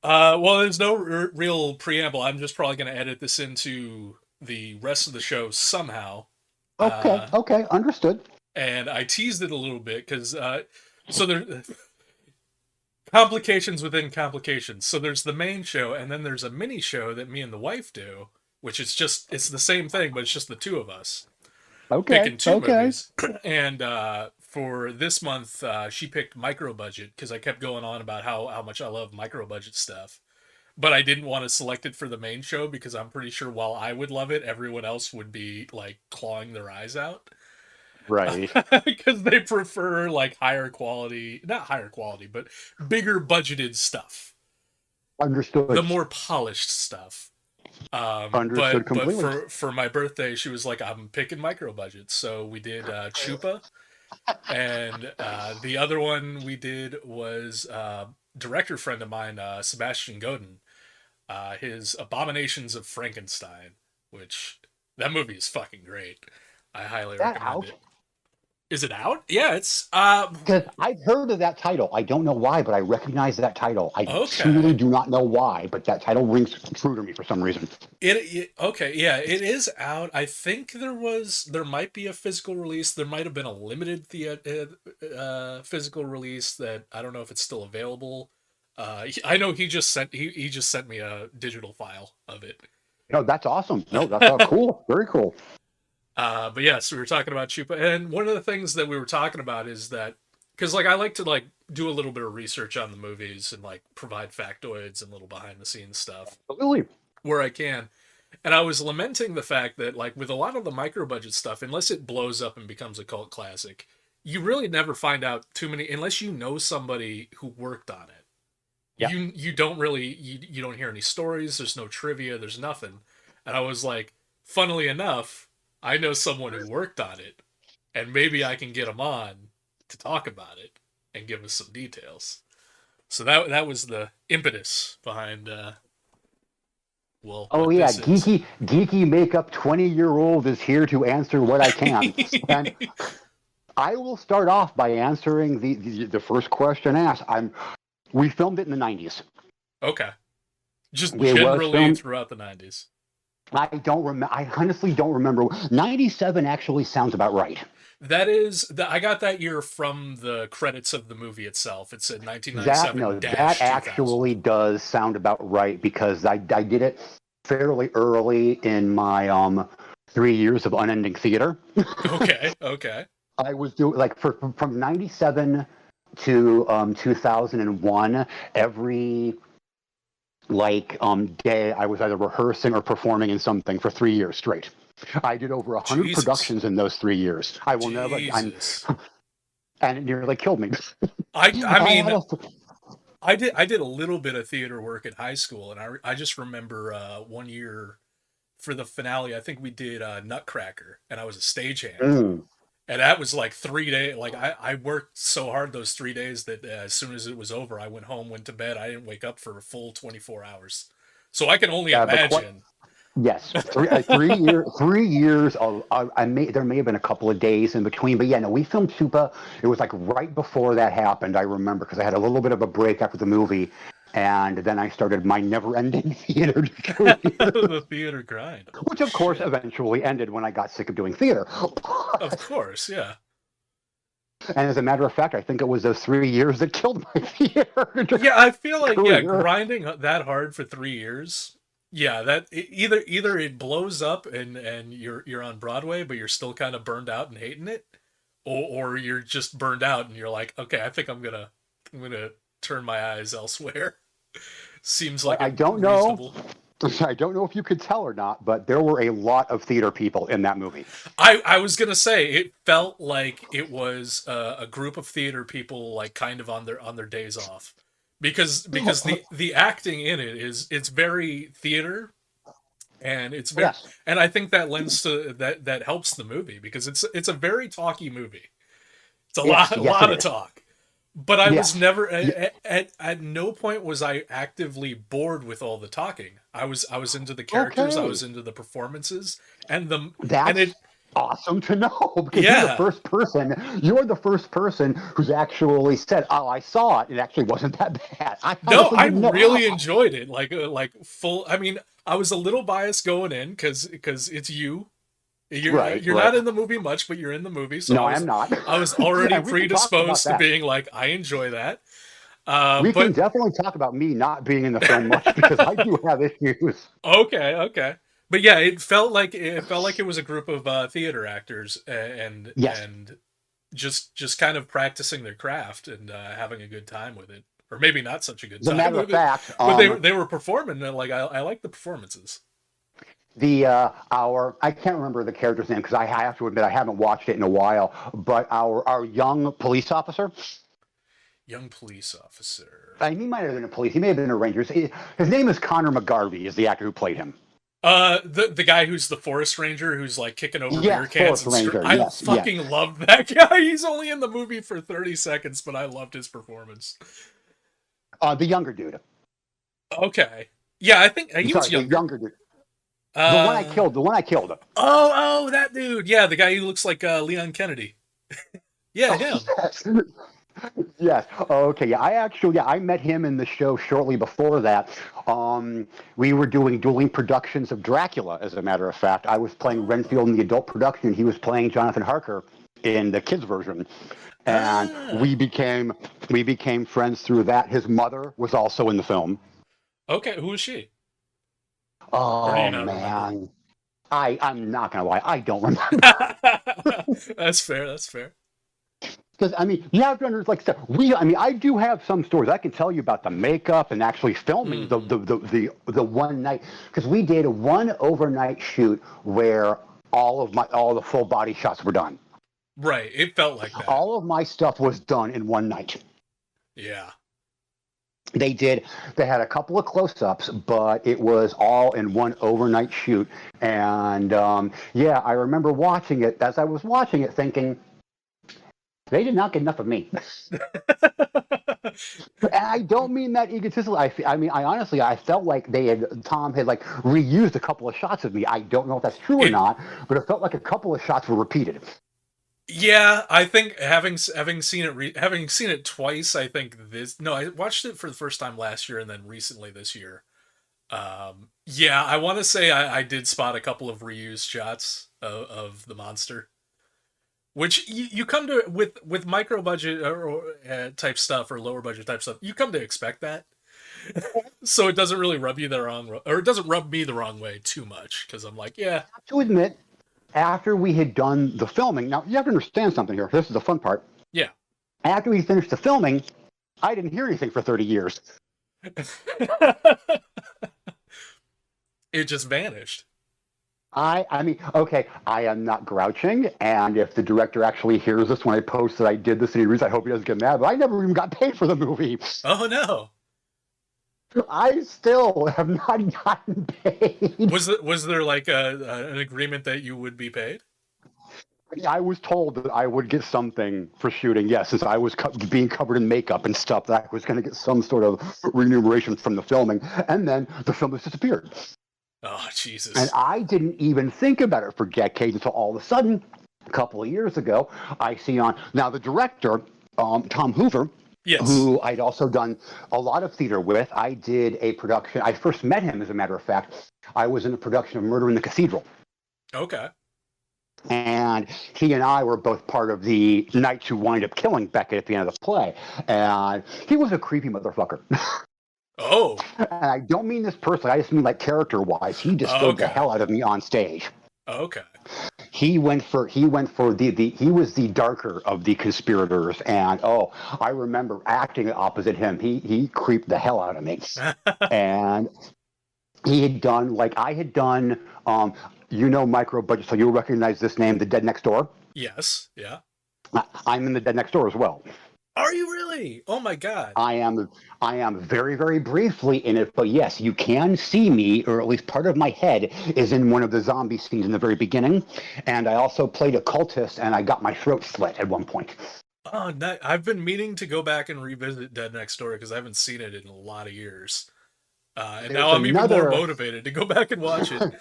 Speaker 1: Well, there's no real preamble. I'm just probably going to edit this into the rest of the show somehow.
Speaker 3: Okay,
Speaker 1: Uh,
Speaker 3: okay, understood.
Speaker 1: and I teased it a little bit because so there complications within complications. So there's the main show, and then there's a mini show that me and the wife do, which is just it's the same thing, but it's just the two of us
Speaker 3: Okay,
Speaker 1: picking two
Speaker 3: okay.
Speaker 1: movies. And for this month, she picked micro budget because I kept going on about how much I love micro budget stuff. But I didn't want to select it for the main show because I'm pretty sure while I would love it, everyone else would be like clawing their eyes out.
Speaker 3: Right.
Speaker 1: Because they prefer like higher quality, not higher quality, but bigger budgeted stuff, the
Speaker 3: Understood.
Speaker 1: more polished stuff.
Speaker 3: Understood
Speaker 1: But
Speaker 3: completely.
Speaker 1: for my birthday, she was like, "I'm picking micro budgets," so we did Chupa, and the other one we did was director friend of mine, Sebastian Godin, his Abominations of Frankenstein, which that movie is fucking great. I highly
Speaker 3: Is that
Speaker 1: recommend
Speaker 3: out?
Speaker 1: it. Is it out? Yeah, it's
Speaker 3: Because I've heard of that title. I don't know why, but I recognize that title. I truly
Speaker 1: okay.
Speaker 3: do not know why, but that title rings true to me for some reason.
Speaker 1: It okay, yeah, it is out. I think there might be a physical release. There might have been a limited physical release that I don't know if it's still available. I know he just sent me a digital file of it.
Speaker 3: No, that's awesome. No, that's cool. Very cool.
Speaker 1: But yes, we were talking about Chupa, and one of the things that we were talking about is that because like I like to like do a little bit of research on the movies and like provide factoids and little behind the scenes stuff
Speaker 3: Absolutely.
Speaker 1: where I can. And I was lamenting the fact that like with a lot of the micro budget stuff, unless it blows up and becomes a cult classic, you really never find out too many unless you know somebody who worked on it.
Speaker 3: Yeah.
Speaker 1: You don't really you don't hear any stories, there's no trivia, there's nothing. And I was like, funnily enough, I know someone who worked on it, and maybe I can get him on to talk about it and give us some details. So that was the impetus behind well,
Speaker 3: Oh
Speaker 1: what
Speaker 3: yeah,
Speaker 1: this is.
Speaker 3: geeky makeup 20-year-old is here to answer what I can. And I will start off by answering the first question asked. We filmed it in the 90s.
Speaker 1: Okay. Just
Speaker 3: It was
Speaker 1: generally
Speaker 3: filmed.
Speaker 1: throughout the 90s.
Speaker 3: I don't remember. I honestly don't remember. 97 actually sounds about right.
Speaker 1: I got that year from the credits of the movie itself. It said
Speaker 3: That no, that
Speaker 1: 1997-2000.
Speaker 3: actually does sound about right because I did it fairly early in my 3 years of unending theater.
Speaker 1: Okay, okay.
Speaker 3: I was doing like from 97 to 2001. Every day I was either rehearsing or performing in something for 3 years straight. I did over 100
Speaker 1: Jesus.
Speaker 3: productions in those 3 years. I will never.
Speaker 1: Jesus.
Speaker 3: And it nearly killed me.
Speaker 1: I
Speaker 3: I
Speaker 1: mean,
Speaker 3: had a,
Speaker 1: I did a little bit of theater work in high school, and I just remember one year for the finale. I think we did Nutcracker, and I was a stagehand,
Speaker 3: mm,
Speaker 1: and that was like 3 days. Like I worked so hard those 3 days that as soon as it was over, I went home, went to bed. I didn't wake up for a full 24 hours. So I can only
Speaker 3: the
Speaker 1: imagine.
Speaker 3: yes, 3 years. 3 years. There may have been a couple of days in between, but yeah, no, we filmed Chupa. It was like right before that happened. I remember because I had a little bit of a break after the movie, and then I started my never-ending theater career,
Speaker 1: The theater grind.
Speaker 3: which
Speaker 1: Holy
Speaker 3: of course
Speaker 1: shit.
Speaker 3: eventually ended when I got sick of doing theater.
Speaker 1: Of course, yeah.
Speaker 3: And as a matter of fact, I think it was those 3 years that killed my theater
Speaker 1: Yeah, I feel like
Speaker 3: career.
Speaker 1: grinding that hard for 3 years. Yeah, either it blows up and you're on Broadway, but you're still kind of burned out and hating it, or you're just burned out and you're like, okay, I think I'm gonna turn my eyes elsewhere. Seems like
Speaker 3: I
Speaker 1: a
Speaker 3: don't know.
Speaker 1: reasonable.
Speaker 3: I don't know if you could tell or not, but there were a lot of theater people in that movie.
Speaker 1: I was gonna say it felt like it was a group of theater people like kind of on their days off because the acting in it is it's very theater and it's very
Speaker 3: Yes,
Speaker 1: and I think that lends to that helps the movie because it's a very talky movie. It's
Speaker 3: yes,
Speaker 1: a
Speaker 3: yes, it
Speaker 1: lot of
Speaker 3: is.
Speaker 1: talk. But I was
Speaker 3: Yes.
Speaker 1: never
Speaker 3: Yeah.
Speaker 1: at no point was I actively bored with all the talking. I was into the characters, I
Speaker 3: Okay.
Speaker 1: was into the performances, and the and
Speaker 3: That's
Speaker 1: it
Speaker 3: awesome to know because
Speaker 1: yeah.
Speaker 3: you're the first person who's actually said, "Oh, I saw it. It actually wasn't that bad." I
Speaker 1: No,
Speaker 3: honestly
Speaker 1: I
Speaker 3: didn't know.
Speaker 1: really enjoyed it. Like full. I mean, I was a little biased going in because it's you.
Speaker 3: Right,
Speaker 1: You're
Speaker 3: right.
Speaker 1: not in the movie much, but you're in the movie. So
Speaker 3: No, I am not.
Speaker 1: I was already
Speaker 3: And we can talk about
Speaker 1: predisposed to
Speaker 3: that.
Speaker 1: being like I enjoy that.
Speaker 3: We can
Speaker 1: But
Speaker 3: definitely talk about me not being in the film much because I do have issues.
Speaker 1: okay. But yeah, it felt like it was a group of theater actors
Speaker 3: Yes.
Speaker 1: and just kind of practicing their craft and having a good time with it, or maybe not such a good
Speaker 3: As a
Speaker 1: time
Speaker 3: matter of
Speaker 1: with it,
Speaker 3: fact,
Speaker 1: but they were performing and like I like the performances.
Speaker 3: the our I can't remember the character's name because I have to admit I haven't watched it in a while. But our young police officer,
Speaker 1: Young police officer.
Speaker 3: I mean, he might have been a police. He may have been a ranger. His name is Connor McGarvey. Is the actor who played him?
Speaker 1: The guy who's the forest ranger who's like kicking over beer
Speaker 3: Yes,
Speaker 1: cans
Speaker 3: Forest
Speaker 1: and
Speaker 3: Ranger.
Speaker 1: I
Speaker 3: Yes, yes.
Speaker 1: fucking loved that guy. He's only in the movie for 30 seconds, but I loved his performance.
Speaker 3: The younger dude.
Speaker 1: Okay. Yeah, I think he was
Speaker 3: Sorry, the
Speaker 1: younger.
Speaker 3: younger dude. The one I
Speaker 1: Uh
Speaker 3: killed. The one I killed.
Speaker 1: oh, that dude. Yeah, the guy who looks like Leon Kennedy. Yeah, him.
Speaker 3: Yes. Yes. Okay. Yeah. I met him in the show shortly before that. We were doing dueling productions of Dracula. As a matter of fact, I was playing Renfield in the adult production. He was playing Jonathan Harker in the kids version, and
Speaker 1: Ah.
Speaker 3: we became friends through that. His mother was also in the film.
Speaker 1: Okay, who is she? Or do you
Speaker 3: Oh
Speaker 1: not remember?
Speaker 3: man, I'm not gonna lie, I don't remember.
Speaker 1: That's fair. That's fair.
Speaker 3: Because I mean, you have to understand, like stuff. I mean, I do have some stories I can tell you about the makeup and actually filming
Speaker 1: Mhm.
Speaker 3: the one night because we did a one overnight shoot where all the full body shots were done.
Speaker 1: Right. It felt like that.
Speaker 3: All of my stuff was done in one night.
Speaker 1: Yeah.
Speaker 3: They did. They had a couple of close-ups, but it was all in one overnight shoot. And yeah, I remember watching it. As I was watching it, thinking they did not get enough of me. And I don't mean that egotistically. I mean, I honestly, I felt like Tom had like reused a couple of shots of me. I don't know if that's true or
Speaker 1: It
Speaker 3: not, but it felt like a couple of shots were repeated.
Speaker 1: Yeah, I think having seen having seen it twice, I think this no, I watched it for the first time last year and then recently this year. Yeah, I want to say I did spot a couple of reused shots of the monster, which you come to with micro budget or type stuff or lower budget type stuff. You come to expect that, so it doesn't really rub you the wrong or it doesn't rub me the wrong way too much because I'm like, yeah,
Speaker 3: To admit, after we had done the filming, now you have to understand something here. This is the fun part.
Speaker 1: yeah.
Speaker 3: After we finished the filming, I didn't hear anything for 30 years.
Speaker 1: It just vanished.
Speaker 3: I mean, okay, I am not grouching, and if the director actually hears this when I post that I did this and he reads, I hope he doesn't get mad, but I never even got paid for the movie.
Speaker 1: Oh no.
Speaker 3: I still have not gotten paid.
Speaker 1: Was there like an agreement that you would be paid?
Speaker 3: I was told that I would get something for shooting, yes, since I was being covered in makeup and stuff, that I was going to get some sort of remuneration from the filming, and then the film just disappeared.
Speaker 1: Oh
Speaker 3: And
Speaker 1: Jesus.
Speaker 3: I didn't even think about it for decades until all of a sudden, a couple of years ago, I see on now the director, Tom Hoover,
Speaker 1: Yes.
Speaker 3: who I'd also done a lot of theater with. I did a production. I first met him, as a matter of fact. I was in a production of Murder in the Cathedral.
Speaker 1: Okay.
Speaker 3: And he and I were both part of the knights who wind up killing Beckett at the end of the play. And he was a creepy motherfucker.
Speaker 1: Oh.
Speaker 3: And I don't mean this personally. I just mean like character-wise. He disturbed the
Speaker 1: Okay.
Speaker 3: hell out of me on stage.
Speaker 1: Okay.
Speaker 3: He was the darker of the conspirators, and oh, I remember acting opposite him. He creeped the hell out of me, and he had done like I had done. Micro budget, so you'll recognize this name, The Dead Next Door.
Speaker 1: Yes. Yeah.
Speaker 3: I'm in The Dead Next Door as well.
Speaker 1: Are you really? Oh my God.
Speaker 3: I am very, very briefly in it, but yes, you can see me, or at least part of my head is in one of the zombie scenes in the very beginning. And I also played a cultist, and I got my throat slit at one point.
Speaker 1: Oh, I've been meaning to go back and revisit Dead Next Door because I haven't seen it in a lot of years. And now
Speaker 3: There's
Speaker 1: I'm even more
Speaker 3: another.
Speaker 1: motivated to go back and watch it.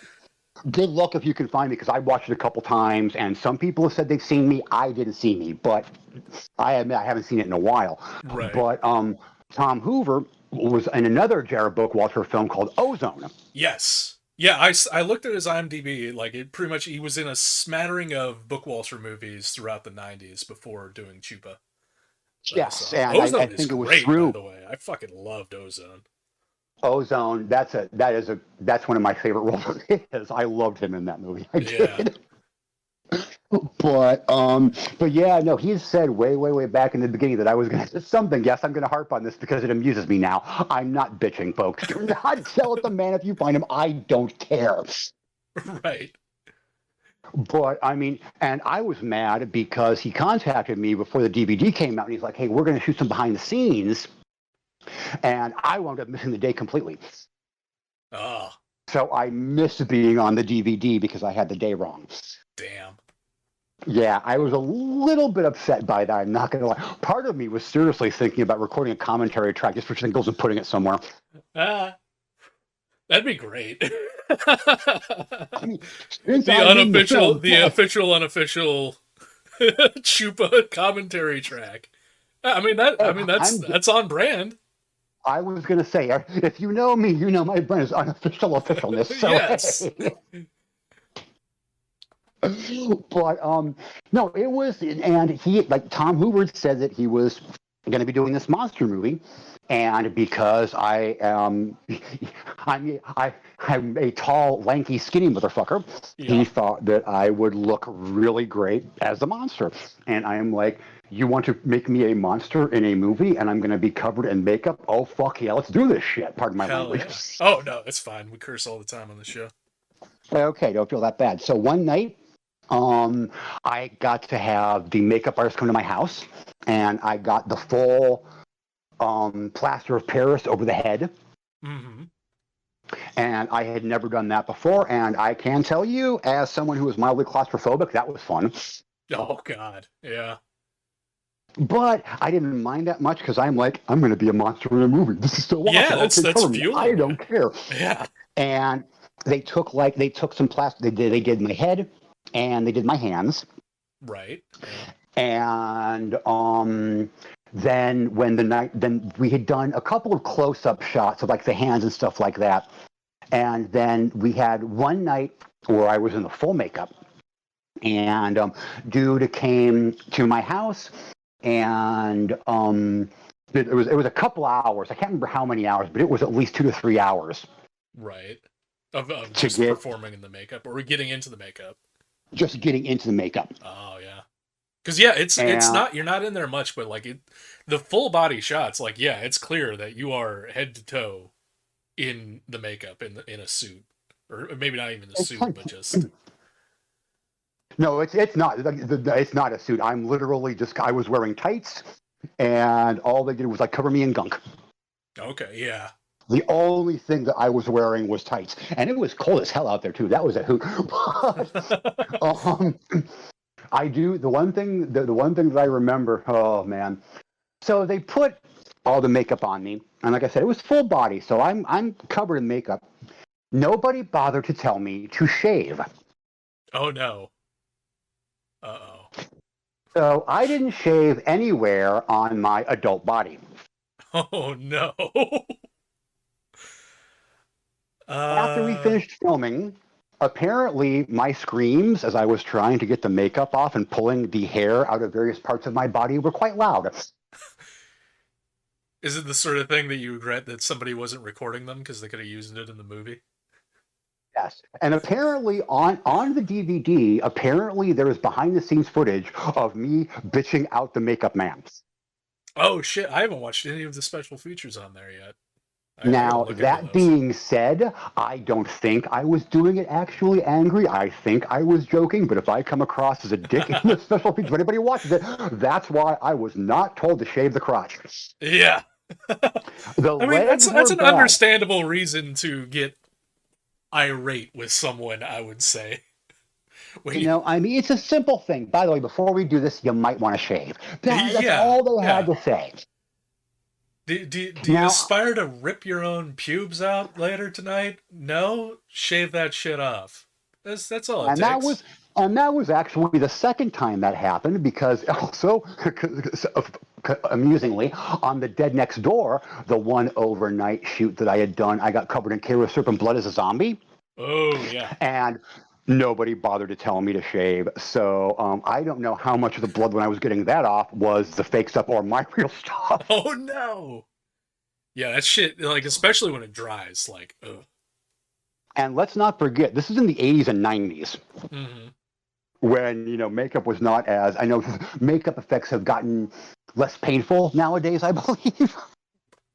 Speaker 3: Good luck if you can find me because I watched it a couple times, and some people have said they've seen me. I didn't see me, but I admit I haven't seen it in a while.
Speaker 1: Right.
Speaker 3: But Tom Hoover was in another Jared Bookwalter film called Ozone.
Speaker 1: Yes. Yeah, I looked at his IMDb. Like, it pretty much, he was in a smattering of Bookwalter movies throughout the 90s before doing Chupa. That I
Speaker 3: Yes,
Speaker 1: saw.
Speaker 3: and I
Speaker 1: Ozone is
Speaker 3: think it was
Speaker 1: great, by
Speaker 3: through
Speaker 1: the way. I fucking loved Ozone.
Speaker 3: Ozone. That's one of my favorite roles of his. I loved him in that movie. I
Speaker 1: Yeah.
Speaker 3: did. But yeah, no, he said way back in the beginning that I was gonna something. Yes, I'm gonna harp on this because it amuses me now. I'm not bitching, folks. Do not tell it the man if you find him. I don't care.
Speaker 1: Right.
Speaker 3: But I mean, and I was mad because he contacted me before the DVD came out, and he's like, "Hey, we're gonna shoot some behind the scenes," and I wound up missing the day completely.
Speaker 1: Oh,
Speaker 3: So I missed being on the DVD because I had the day wrong.
Speaker 1: damn.
Speaker 3: Yeah, I was a little bit upset by that. I'm not going to lie. Part of me was seriously thinking about recording a commentary track just for singles and putting it somewhere.
Speaker 1: That'd be great.
Speaker 3: I mean, since
Speaker 1: The
Speaker 3: I'm in the
Speaker 1: unofficial,
Speaker 3: film,
Speaker 1: the official, unofficial Chupa commentary track. That's on brand.
Speaker 3: I was going to say, if you know me, you know my brand is unofficial officialness. So,
Speaker 1: Yes.
Speaker 3: hey. But no, it was, and he like Tom Hoover said that he was going to be doing this monster movie, and because I am, I'm a tall, lanky, skinny motherfucker,
Speaker 1: Yeah.
Speaker 3: he thought that I would look really great as the monster, and I am like, you want to make me a monster in a movie, and I'm going to be covered in makeup? Oh fuck yeah, let's do this shit. Pardon my
Speaker 1: Hell
Speaker 3: language.
Speaker 1: yeah. Oh no, it's fine. We curse all the time on the show.
Speaker 3: Okay, don't feel that bad. So one night. Um, I got to have the makeup artist come to my house, and I got the full plaster of Paris over the head.
Speaker 1: Mm-hmm.
Speaker 3: And I had never done that before. And I can tell you, as someone who was mildly claustrophobic, that was fun.
Speaker 1: Oh God, yeah.
Speaker 3: But I didn't mind that much because I'm like, I'm going to be a monster in a movie. This is so awesome.
Speaker 1: Yeah, that's
Speaker 3: cover me.
Speaker 1: fueling.
Speaker 3: I don't care.
Speaker 1: Yeah.
Speaker 3: And they took some plaster. They did my head, and they did my hands.
Speaker 1: Right. Yeah.
Speaker 3: And then we had done a couple of close-up shots of like the hands and stuff like that. And then we had one night where I was in the full makeup, and dude came to my house, and it was a couple hours. I can't remember how many hours, but it was at least 2 to 3 hours.
Speaker 1: Right. Of just performing in the makeup or getting into the makeup.
Speaker 3: Just getting into the makeup.
Speaker 1: Oh yeah. Because yeah, it's not, you're not in there much, but like the full body shots, like yeah, it's clear that you are head to toe in the makeup in a suit, or maybe not even a suit, but just.
Speaker 3: No, it's not. It's not a suit. I'm literally I was wearing tights, and all they did was like cover me in gunk.
Speaker 1: Okay, yeah.
Speaker 3: The only thing that I was wearing was tights, and it was cold as hell out there too. That was a hoot. But, I do the one thing that I remember. Oh man! So they put all the makeup on me, and like I said, it was full body, so I'm covered in makeup. Nobody bothered to tell me to shave.
Speaker 1: Oh no. Uh-oh.
Speaker 3: So I didn't shave anywhere on my adult body.
Speaker 1: Oh no.
Speaker 3: After we finished filming, apparently my screams as I was trying to get the makeup off and pulling the hair out of various parts of my body were quite loud.
Speaker 1: Is it the sort of thing that you regret that somebody wasn't recording them because they could have used it in the movie?
Speaker 3: Yes. And apparently on the DVD, apparently there is behind the scenes footage of me bitching out the makeup man.
Speaker 1: Oh shit, I haven't watched any of the special features on there yet.
Speaker 3: Now, that being said, I don't think I was doing it actually angry. I think I was joking, but if I come across as a dick in the special features, if anybody watches it, that's why I was not told to shave the crotch.
Speaker 1: Yeah.
Speaker 3: The
Speaker 1: I mean, that's an
Speaker 3: bad.
Speaker 1: understandable reason to get irate with someone, I would say. When
Speaker 3: You know, I mean, it's a simple thing. By the way, before we do this, you might want to shave. That's
Speaker 1: yeah,
Speaker 3: all they had
Speaker 1: yeah.
Speaker 3: to say.
Speaker 1: Do you
Speaker 3: Now,
Speaker 1: aspire to rip your own pubes out later tonight? No, shave that shit off. That's all it
Speaker 3: and that
Speaker 1: takes.
Speaker 3: was and that was actually the second time that happened because also amusingly on the Dead Next Door, the one overnight shoot that I had done, I got covered in Kara serpent blood as a zombie,
Speaker 1: Oh yeah.
Speaker 3: and nobody bothered to tell me to shave. So I don't know how much of the blood when I was getting that off was the fake stuff or my real stuff.
Speaker 1: Oh no. Yeah, that shit. Like especially when it dries. Like, ugh.
Speaker 3: And let's not forget, this is in the 80s and 90s.
Speaker 1: Mm-hmm.
Speaker 3: When makeup was not as I know makeup effects have gotten less painful nowadays, I believe.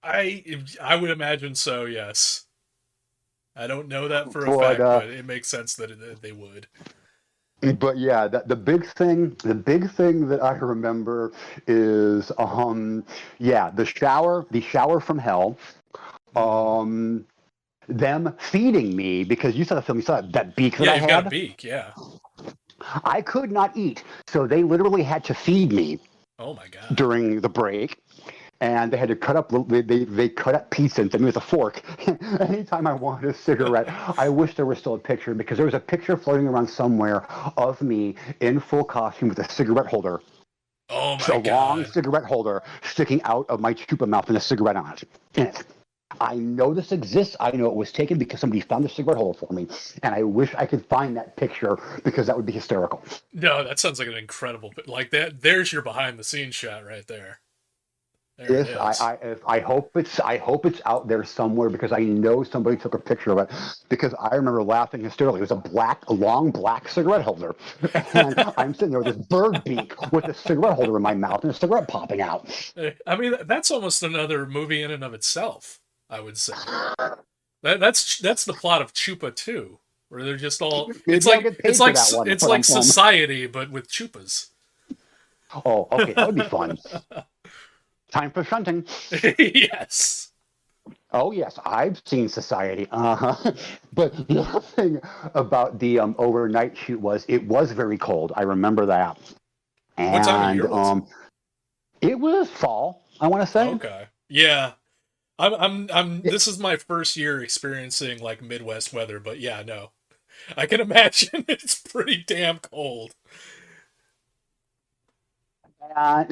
Speaker 1: I would imagine so. Yes. I don't know that for a
Speaker 3: but
Speaker 1: fact, but it makes sense that they would.
Speaker 3: but yeah, the big thing that I remember is the shower from hell, um them feeding me because you saw the film, you saw that beak that
Speaker 1: Yeah,
Speaker 3: I
Speaker 1: you've got a
Speaker 3: had.
Speaker 1: beak. Yeah.
Speaker 3: I could not eat, so they literally had to feed me
Speaker 1: Oh my god.
Speaker 3: during the break, and they had to cut up. They cut up pizza and fed me with a fork. Anytime I wanted a cigarette, I wish there was still a picture because there was a picture floating around somewhere of me in full costume with a cigarette holder,
Speaker 1: Oh
Speaker 3: a
Speaker 1: my
Speaker 3: long
Speaker 1: god.
Speaker 3: cigarette holder sticking out of my Chupa mouth and a cigarette on it. In it. I know this exists. I know it was taken because somebody found the cigarette holder for me, and I wish I could find that picture because that would be hysterical.
Speaker 1: No, that sounds like an incredible. Like that. There's your behind the scenes shot right there. There it
Speaker 3: Yes,
Speaker 1: is.
Speaker 3: I hope it's out there somewhere because I know somebody took a picture of it because I remember laughing hysterically. It was a long black cigarette holder, and I'm sitting there with this bird beak with a cigarette holder in my mouth and a cigarette popping out.
Speaker 1: I mean, that's almost another movie in and of itself. I would say that's the plot of Chupa 2, where they're just all. It's
Speaker 3: Maybe I'll
Speaker 1: like
Speaker 3: get paid for that one.
Speaker 1: it's
Speaker 3: But
Speaker 1: like Society, but with chupas.
Speaker 3: oh, okay, that would be fun. Time for shunting.
Speaker 1: Yes.
Speaker 3: Oh yes, I've seen Society. Uh-huh. But the other thing about the overnight shoot was it was very cold. I remember that,
Speaker 1: What time of
Speaker 3: and
Speaker 1: year was it?
Speaker 3: it was fall. I want to say.
Speaker 1: Okay. Yeah. I'm.
Speaker 3: Yeah,
Speaker 1: This is my first year experiencing like Midwest weather, but yeah, no, I can imagine it's pretty damn cold.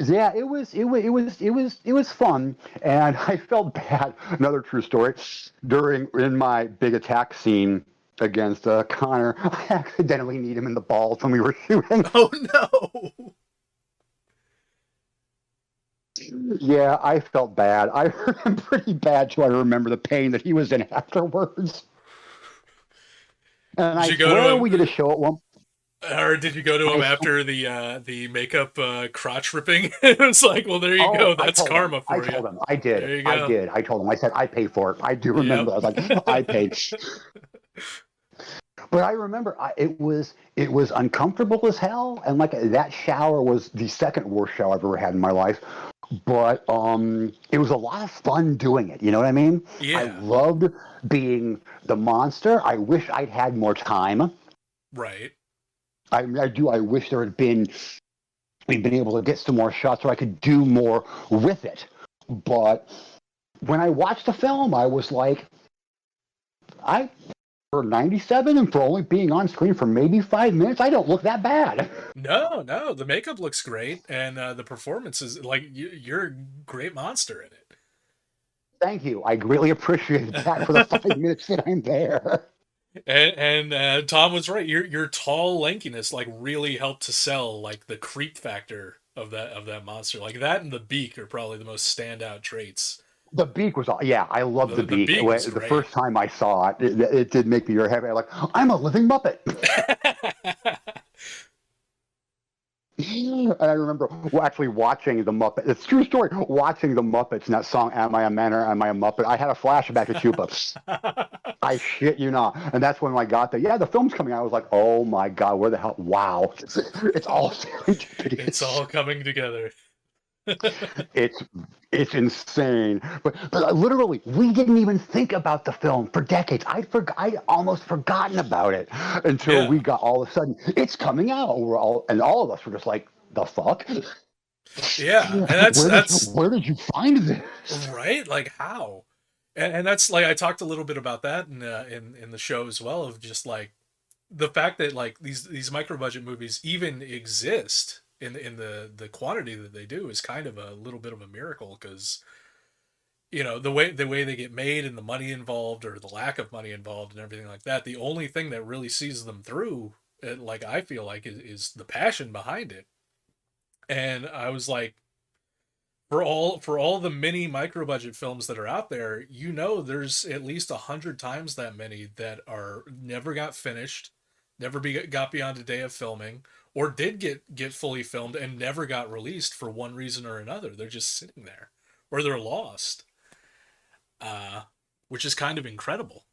Speaker 3: yeah, it was fun, and I felt bad. Another true story. In my big attack scene against Connor, I accidentally kneed him in the balls when we were shooting.
Speaker 1: Oh no.
Speaker 3: Yeah, I felt bad. I hurt him pretty bad too. I remember the pain that he was in afterwards. And
Speaker 1: Did
Speaker 3: I
Speaker 1: you go to
Speaker 3: swear we did a
Speaker 1: him,
Speaker 3: show at one.
Speaker 1: or did you go to him
Speaker 3: I
Speaker 1: after the makeup crotch ripping? It was like, well, there you
Speaker 3: Oh,
Speaker 1: go. That's karma
Speaker 3: I
Speaker 1: for you.
Speaker 3: told him. I did.
Speaker 1: There you
Speaker 3: I
Speaker 1: go.
Speaker 3: did. I told him. I said I pay for it. I do
Speaker 1: Yep.
Speaker 3: remember. I was like, I paid. But I remember it was uncomfortable as hell, and like that shower was the second worst shower I've ever had in my life. But it was a lot of fun doing it. You know what I mean? I
Speaker 1: Yeah.
Speaker 3: loved being the monster. I wish I'd had more time.
Speaker 1: Right.
Speaker 3: I do. I wish there had been we'd been able to get some more shots so I could do more with it. But when I watched the film, I was like, I for 97 and for only being on screen for maybe 5 minutes, I don't look that bad.
Speaker 1: No, no, the makeup looks great, and the performance is like you're a great monster in
Speaker 3: Thank you. I greatly appreciate that for the 5 minutes that I'm there.
Speaker 1: it. And Tom was right. Your tall lankiness like really helped to sell like the creep factor of that monster. Like that and the beak are probably the most standout traits.
Speaker 3: The beak was all, yeah, I love the
Speaker 1: The
Speaker 3: beak.
Speaker 1: beak is
Speaker 3: The
Speaker 1: great.
Speaker 3: first time I saw it did make me very happy. I'm like, I'm a living Muppet. And I remember actually watching the Muppet. It's a true story. Watching the Muppets and that song "Am I a Man or Am I a Muppet?" I had a flashback to Chupa. I shit you not. And that's when I got there. Yeah, the film's coming out. I was like, oh my god, where the hell? Wow, it's all serendipity.
Speaker 1: It's all coming together.
Speaker 3: It's it's insane. But literally, we didn't even think about the film for decades. I'd almost forgotten about it until
Speaker 1: Yeah.
Speaker 3: we got all of a sudden it's coming out. And all of us were just like, the fuck?
Speaker 1: Yeah, and that's
Speaker 3: Where did you find this?
Speaker 1: right. Like how, and that's like I talked a little bit about that in the show as well, of just like the fact that like these micro budget movies even exist in the quantity that they do is kind of a little bit of a miracle, because the way they get made and the money involved or the lack of money involved and everything like that. The only thing that really sees them through, like I feel like, is the passion behind it. And I was like, for all the mini micro budget films that are out there, there's at least 100 times that many that are never got finished, got beyond a day of filming, or did get fully filmed and never got released for one reason or another. They're just sitting there, or they're lost, uh, which is kind of incredible.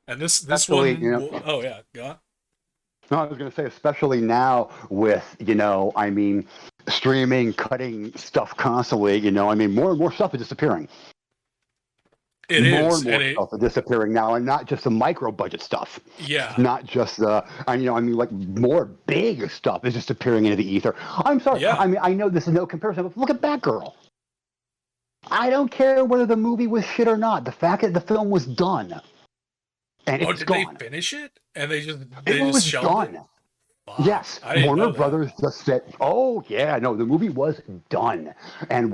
Speaker 1: And this
Speaker 3: Especially,
Speaker 1: one, oh yeah, go on.
Speaker 3: no, I was going to say, especially now with, streaming, cutting stuff constantly, more and more stuff is disappearing.
Speaker 1: It
Speaker 3: More
Speaker 1: is,
Speaker 3: and more stuff is disappearing now, and not just the micro budget stuff.
Speaker 1: yeah,
Speaker 3: Not just like more big stuff is disappearing into the ether. I'm sorry.
Speaker 1: yeah.
Speaker 3: I know this is no comparison, but look at Batgirl. I don't care whether the movie was shit or not. The fact that the film was done and
Speaker 1: Oh,
Speaker 3: it's
Speaker 1: did
Speaker 3: gone.
Speaker 1: they finish it? And they
Speaker 3: It
Speaker 1: just
Speaker 3: was
Speaker 1: shelved
Speaker 3: done.
Speaker 1: it? Fuck,
Speaker 3: Yes,
Speaker 1: I didn't
Speaker 3: Warner
Speaker 1: know that.
Speaker 3: Brothers just said, "Oh yeah, no, the movie was done," and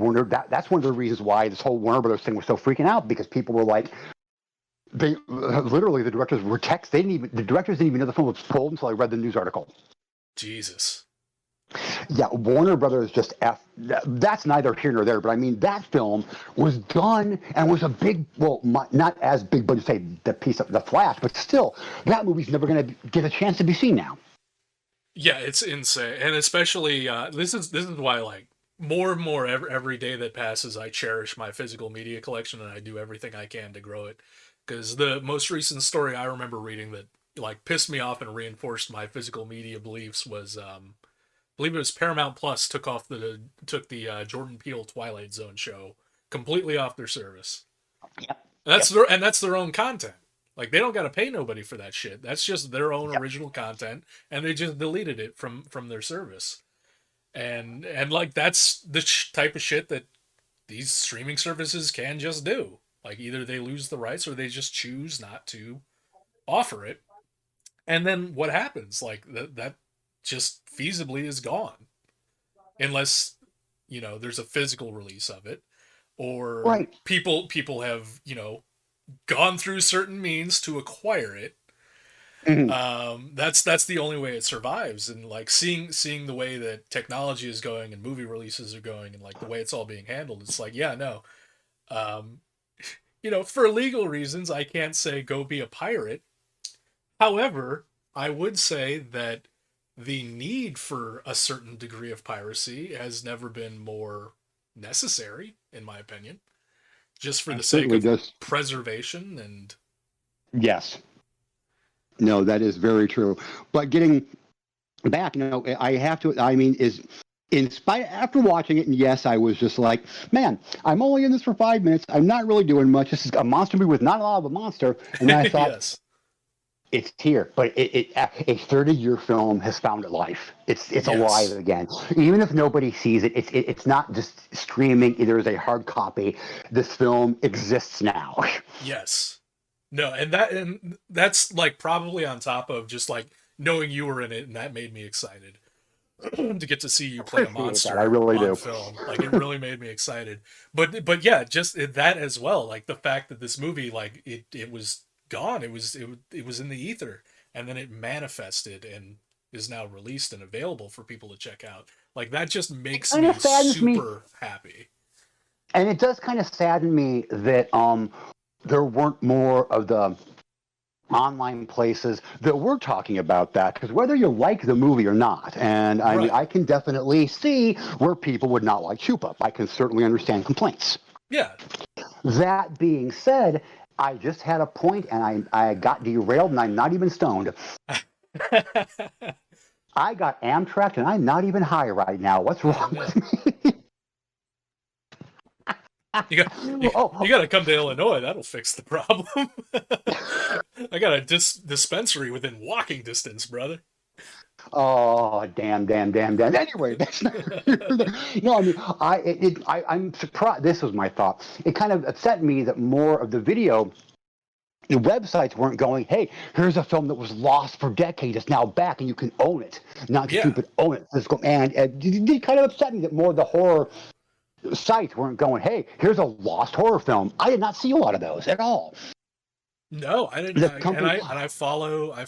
Speaker 3: that's one of the reasons why this whole Warner Brothers thing was so freaking out, because people were like, they literally, the directors were text. The directors didn't even know the film was pulled until I read the news article.
Speaker 1: Jesus.
Speaker 3: Yeah, Warner Brothers just that's neither here nor there, but I mean that film was done and was a big, well, not as big, but say the piece of the Flash, but still, that movie's never going to get a chance to be seen now.
Speaker 1: Yeah, it's insane, and especially this is why, like, more and more every day that passes, I cherish my physical media collection, and I do everything I can to grow it. Because the most recent story I remember reading that like pissed me off and reinforced my physical media beliefs was I believe it was Paramount Plus took the Jordan Peele Twilight Zone show completely off their service.
Speaker 3: Yep.
Speaker 1: That's their own content. Like, they don't got to pay nobody for that shit. That's just their own original content, and they just deleted it from their service. And like, that's the type of shit that these streaming services can just do. Like, either they lose the rights or they just choose not to offer it. And then what happens? Like, that just feasibly is gone, unless there's a physical release of it, or
Speaker 3: Right.
Speaker 1: people have gone through certain means to acquire it. That's the only way it survives. And like, seeing the way that technology is going and movie releases are going, and like the way it's all being handled, it's like, yeah, no, um for legal reasons I can't say go be a pirate. However, I would say that the need for a certain degree of piracy has never been more necessary, in my opinion, just for the sake of preservation. And
Speaker 3: yes, no, that is very true. But getting back, I have to. I mean, in spite, after watching it, and yes, I was just like, man, I'm only in this for 5 minutes. I'm not really doing much. This is a monster movie with not a lot of a monster. And then I thought,
Speaker 1: yes,
Speaker 3: it's here, but a 30-year film has found a life. It's
Speaker 1: yes,
Speaker 3: alive again. Even if nobody sees it, it's not just streaming. There is a hard copy. This film exists now.
Speaker 1: yes, no, and that's like probably on top of just like knowing you were in it, and that made me excited to get to see you play a monster
Speaker 3: I really
Speaker 1: on
Speaker 3: do.
Speaker 1: film. Like, it really made me excited. But yeah, just that as well. Like, the fact that this movie, like, it was gone. It was in the ether, and then it manifested and is now released and available for people to check out. Like, that just makes me super happy.
Speaker 3: And it does kind of sadden me that there weren't more of the online places that we're talking about that, because whether you like the movie or not, and I mean, I can definitely see where people would not like Chupa. I can certainly understand complaints.
Speaker 1: Yeah.
Speaker 3: That being said, I just had a point and I got derailed, and I'm not even stoned. I got Amtrak and I'm not even high right now. What's wrong with me?
Speaker 1: You got you got to come to Illinois. That'll fix the problem. I got a dispensary within walking distance, brother.
Speaker 3: Oh, damn. Anyway, that's not. No, I mean, I'm surprised. This was my thought. It kind of upset me that more of the websites weren't going, hey, here's a film that was lost for decades. It's now back and you can own it. Not just stupid own it. And it kind of upset me that more of the horror sites weren't going, hey, here's a lost horror film. I did not see a lot of those at all.
Speaker 1: No, I didn't. I follow. I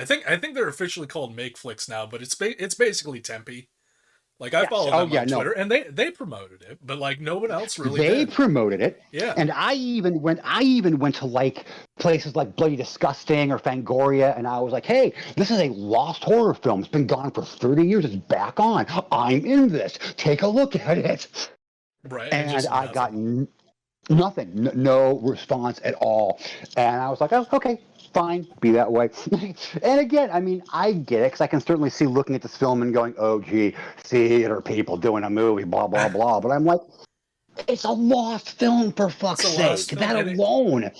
Speaker 1: think they're officially called Make Flicks now, but it's basically Tempe. Like I follow them on Twitter, and they promoted it, but like no one else really did.
Speaker 3: They promoted it,
Speaker 1: yeah.
Speaker 3: And I even went to like places like Bloody Disgusting or Fangoria, and I was like, hey, this is a lost horror film. It's been gone for 30 years. It's back on. I'm in this. Take a look at it.
Speaker 1: Right.
Speaker 3: And I got nothing, no response at all, and I was like, oh, okay. Fine, be that way. And again, I mean, I get it, because I can certainly see looking at this film and going, oh, gee, theater people doing a movie, blah, blah, blah. But I'm like, it's a lost film, for fuck's sake. That alone,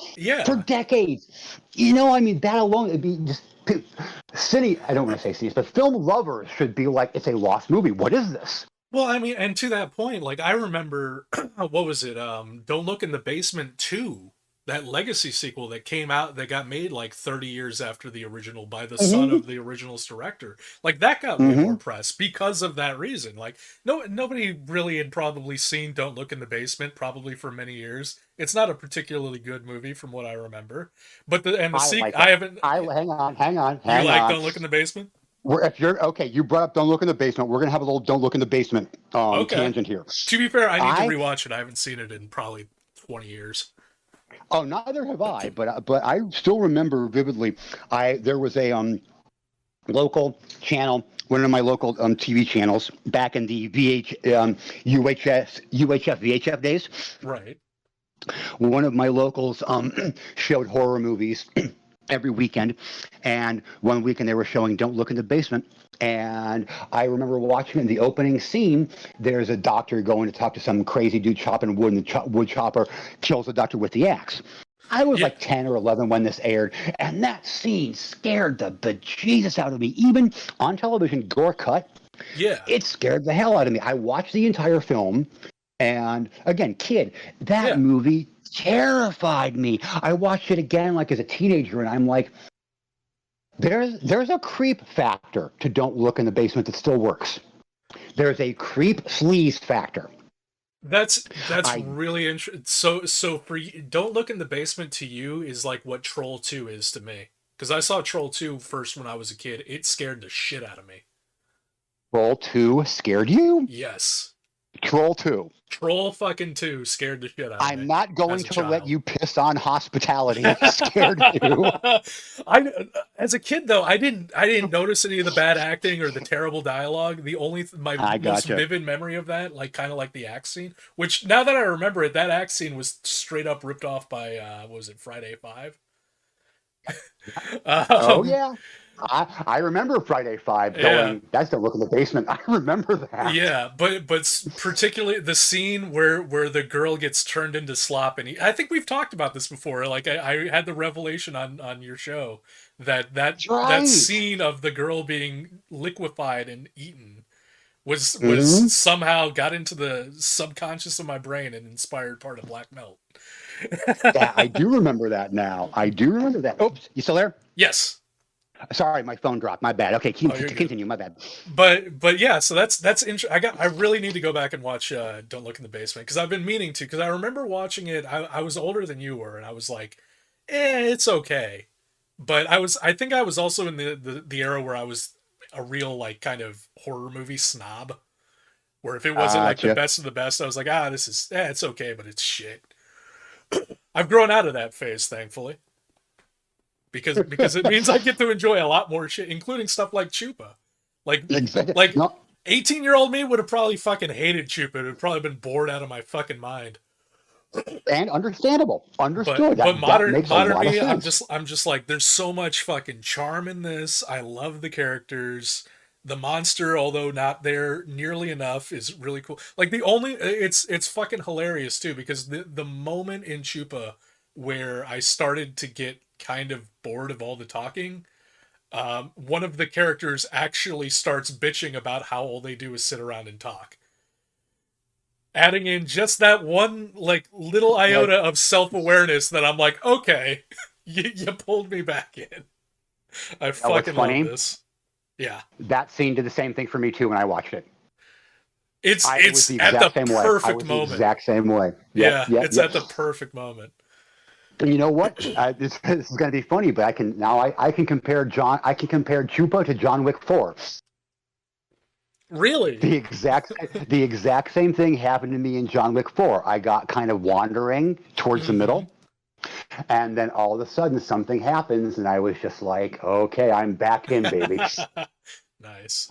Speaker 3: for decades. You know, I mean, that alone, it'd be just, I don't want to say cinemas, but film lovers should be like, it's a lost movie. What is this?
Speaker 1: Well, I mean, and to that point, like, I remember, what was it? Don't Look in the Basement 2. That legacy sequel that came out, that got made like 30 years after the original by the son of the original's director. Like that got way more press because of that reason. Like nobody really had probably seen Don't Look in the Basement probably for many years. It's not a particularly good movie from what I remember. But the sequel, I haven't.
Speaker 3: Hang on.
Speaker 1: You like Don't Look in the Basement?
Speaker 3: If you're okay, you brought up Don't Look in the Basement. We're gonna have a little Don't Look in the Basement tangent here.
Speaker 1: To be fair, I need to rewatch it. I haven't seen it in probably 20 years.
Speaker 3: Oh, neither have I, but I still remember vividly. There was a local channel, one of my local TV channels back in the UHF VHF days.
Speaker 1: Right.
Speaker 3: One of my locals showed horror movies every weekend, and one weekend they were showing Don't Look in the Basement. And I remember watching in the opening scene, there's a doctor going to talk to some crazy dude chopping wood, and the wood chopper kills the doctor with the axe. I was like 10 or 11 when this aired, and that scene scared the bejesus out of me. Even on television, gore cut, it scared the hell out of me. I watched the entire film, and again, kid, that movie terrified me. I watched it again like as a teenager, and I'm like, there's a creep factor to Don't Look in the Basement that still works. There's a creep sleaze factor.
Speaker 1: That's really interesting. So for you, Don't Look in the Basement to you is like what Troll 2 is to me. Because I saw Troll 2 first when I was a kid. It scared the shit out of me.
Speaker 3: Troll 2 scared you?
Speaker 1: Yes.
Speaker 3: Troll 2.
Speaker 1: Troll fucking 2 scared the shit out of me.
Speaker 3: I'm not going to let you piss on hospitality. It scared you.
Speaker 1: As a kid though, I didn't notice any of the bad acting or the terrible dialogue. The only my most vivid memory of that, like kind of like the axe scene, which now that I remember it, that axe scene was straight up ripped off by what was it, Friday 5?
Speaker 3: Oh yeah. I remember Friday 5 going, that's Don't Look in the Basement. I remember that.
Speaker 1: Yeah, but particularly the scene where the girl gets turned into slop, and I think we've talked about this before. Like I had the revelation on your show that scene of the girl being liquefied and eaten was somehow got into the subconscious of my brain and inspired part of Black Melt.
Speaker 3: Yeah, I do remember that now. I do remember that. Oops, you still there?
Speaker 1: Yes.
Speaker 3: Sorry, my phone dropped. My bad. Okay, continue. My bad.
Speaker 1: But yeah, so that's interesting. I really need to go back and watch Don't Look in the Basement, because I've been meaning to. Because I remember watching it. I was older than you were, and I was like, it's okay. But I think I was also in the era where I was a real like kind of horror movie snob, where if it wasn't like the best of the best, I was like, this is it's okay, but it's shit. I've grown out of that phase, thankfully. Because it means I get to enjoy a lot more shit, including stuff like Chupa. Like 18-year-old me would have probably fucking hated Chupa. It would have probably been bored out of my fucking mind.
Speaker 3: And understandable, understood.
Speaker 1: But
Speaker 3: That
Speaker 1: modern
Speaker 3: makes a lot of
Speaker 1: me,
Speaker 3: sense.
Speaker 1: I'm just like, there's so much fucking charm in this. I love the characters. The monster, although not there nearly enough, is really cool. Like the only it's fucking hilarious too, because the moment in Chupa where I started to get kind of bored of all the talking, one of the characters actually starts bitching about how all they do is sit around and talk, adding in just that one like little
Speaker 3: Like,
Speaker 1: iota of self-awareness that I'm like, okay, you pulled me back in. I
Speaker 3: you know what's
Speaker 1: fucking love
Speaker 3: funny?
Speaker 1: this. Yeah.
Speaker 3: That scene did the same thing for me too when I watched it. I was
Speaker 1: It's
Speaker 3: the
Speaker 1: at the
Speaker 3: exact same way. I
Speaker 1: perfect
Speaker 3: was the
Speaker 1: moment.
Speaker 3: exact same way. Yep,
Speaker 1: Yeah,
Speaker 3: yep,
Speaker 1: it's
Speaker 3: yep.
Speaker 1: at the perfect moment.
Speaker 3: And you know what? This is going to be funny, but I can now I can compare Chupa to John Wick 4.
Speaker 1: Really?
Speaker 3: The exact same thing happened to me in John Wick 4. I got kind of wandering towards the
Speaker 1: Mm-hmm.
Speaker 3: middle, and then all of a sudden something happens, and I was just like, okay, I'm back in, baby.
Speaker 1: Nice.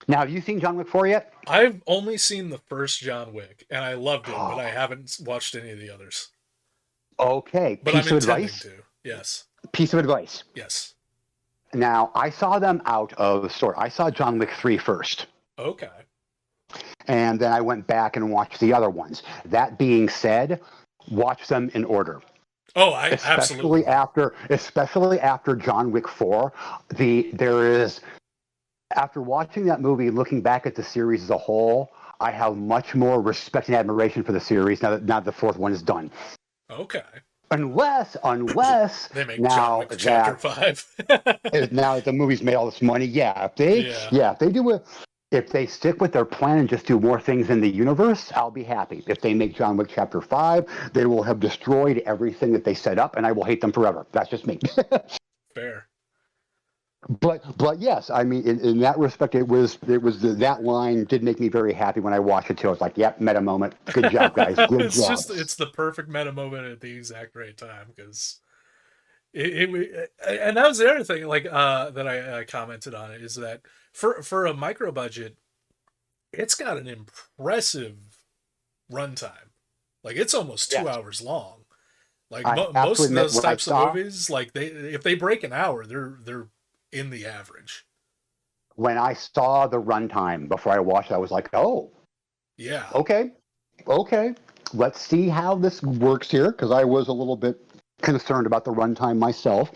Speaker 3: Now, have you seen John Wick 4 yet?
Speaker 1: I've only seen the first John Wick, and I loved it, but I haven't watched any of the others.
Speaker 3: Okay,
Speaker 1: But I'm
Speaker 3: piece of
Speaker 1: intending
Speaker 3: advice.
Speaker 1: to. Yes.
Speaker 3: Piece of advice.
Speaker 1: Yes.
Speaker 3: Now, I saw them out of the store. I saw John Wick 3 first.
Speaker 1: Okay.
Speaker 3: And then I went back and watched the other ones. That being said, watch them in order.
Speaker 1: Oh, I absolutely.
Speaker 3: Especially after John Wick 4, there is after watching that movie, looking back at the series as a whole, I have much more respect and admiration for the series now that the fourth one is done.
Speaker 1: Okay.
Speaker 3: Unless
Speaker 1: they make John
Speaker 3: now
Speaker 1: Wick Chapter 5.
Speaker 3: now that the movie's made all this money,
Speaker 1: Yeah.
Speaker 3: if they stick with their plan and just do more things in the universe, I'll be happy. If they make John Wick Chapter 5, they will have destroyed everything that they set up, and I will hate them forever. That's just me.
Speaker 1: Fair.
Speaker 3: But yes, I mean, in that respect, that line did make me very happy when I watched it too. I was like, yep, meta moment. Good job, guys. Good job.
Speaker 1: It's the perfect meta moment at the exact right time, because and that was the other thing, like that I commented on it, is that for a micro budget, it's got an impressive runtime. Like it's almost 2 hours long. Like
Speaker 3: I have to
Speaker 1: most of
Speaker 3: admit,
Speaker 1: those types of movies, like if they break an hour, they're in the average.
Speaker 3: when I saw the runtime before I watched it, I was like, oh,
Speaker 1: Yeah.
Speaker 3: okay, let's see how this works here, because I was a little bit concerned about the runtime myself,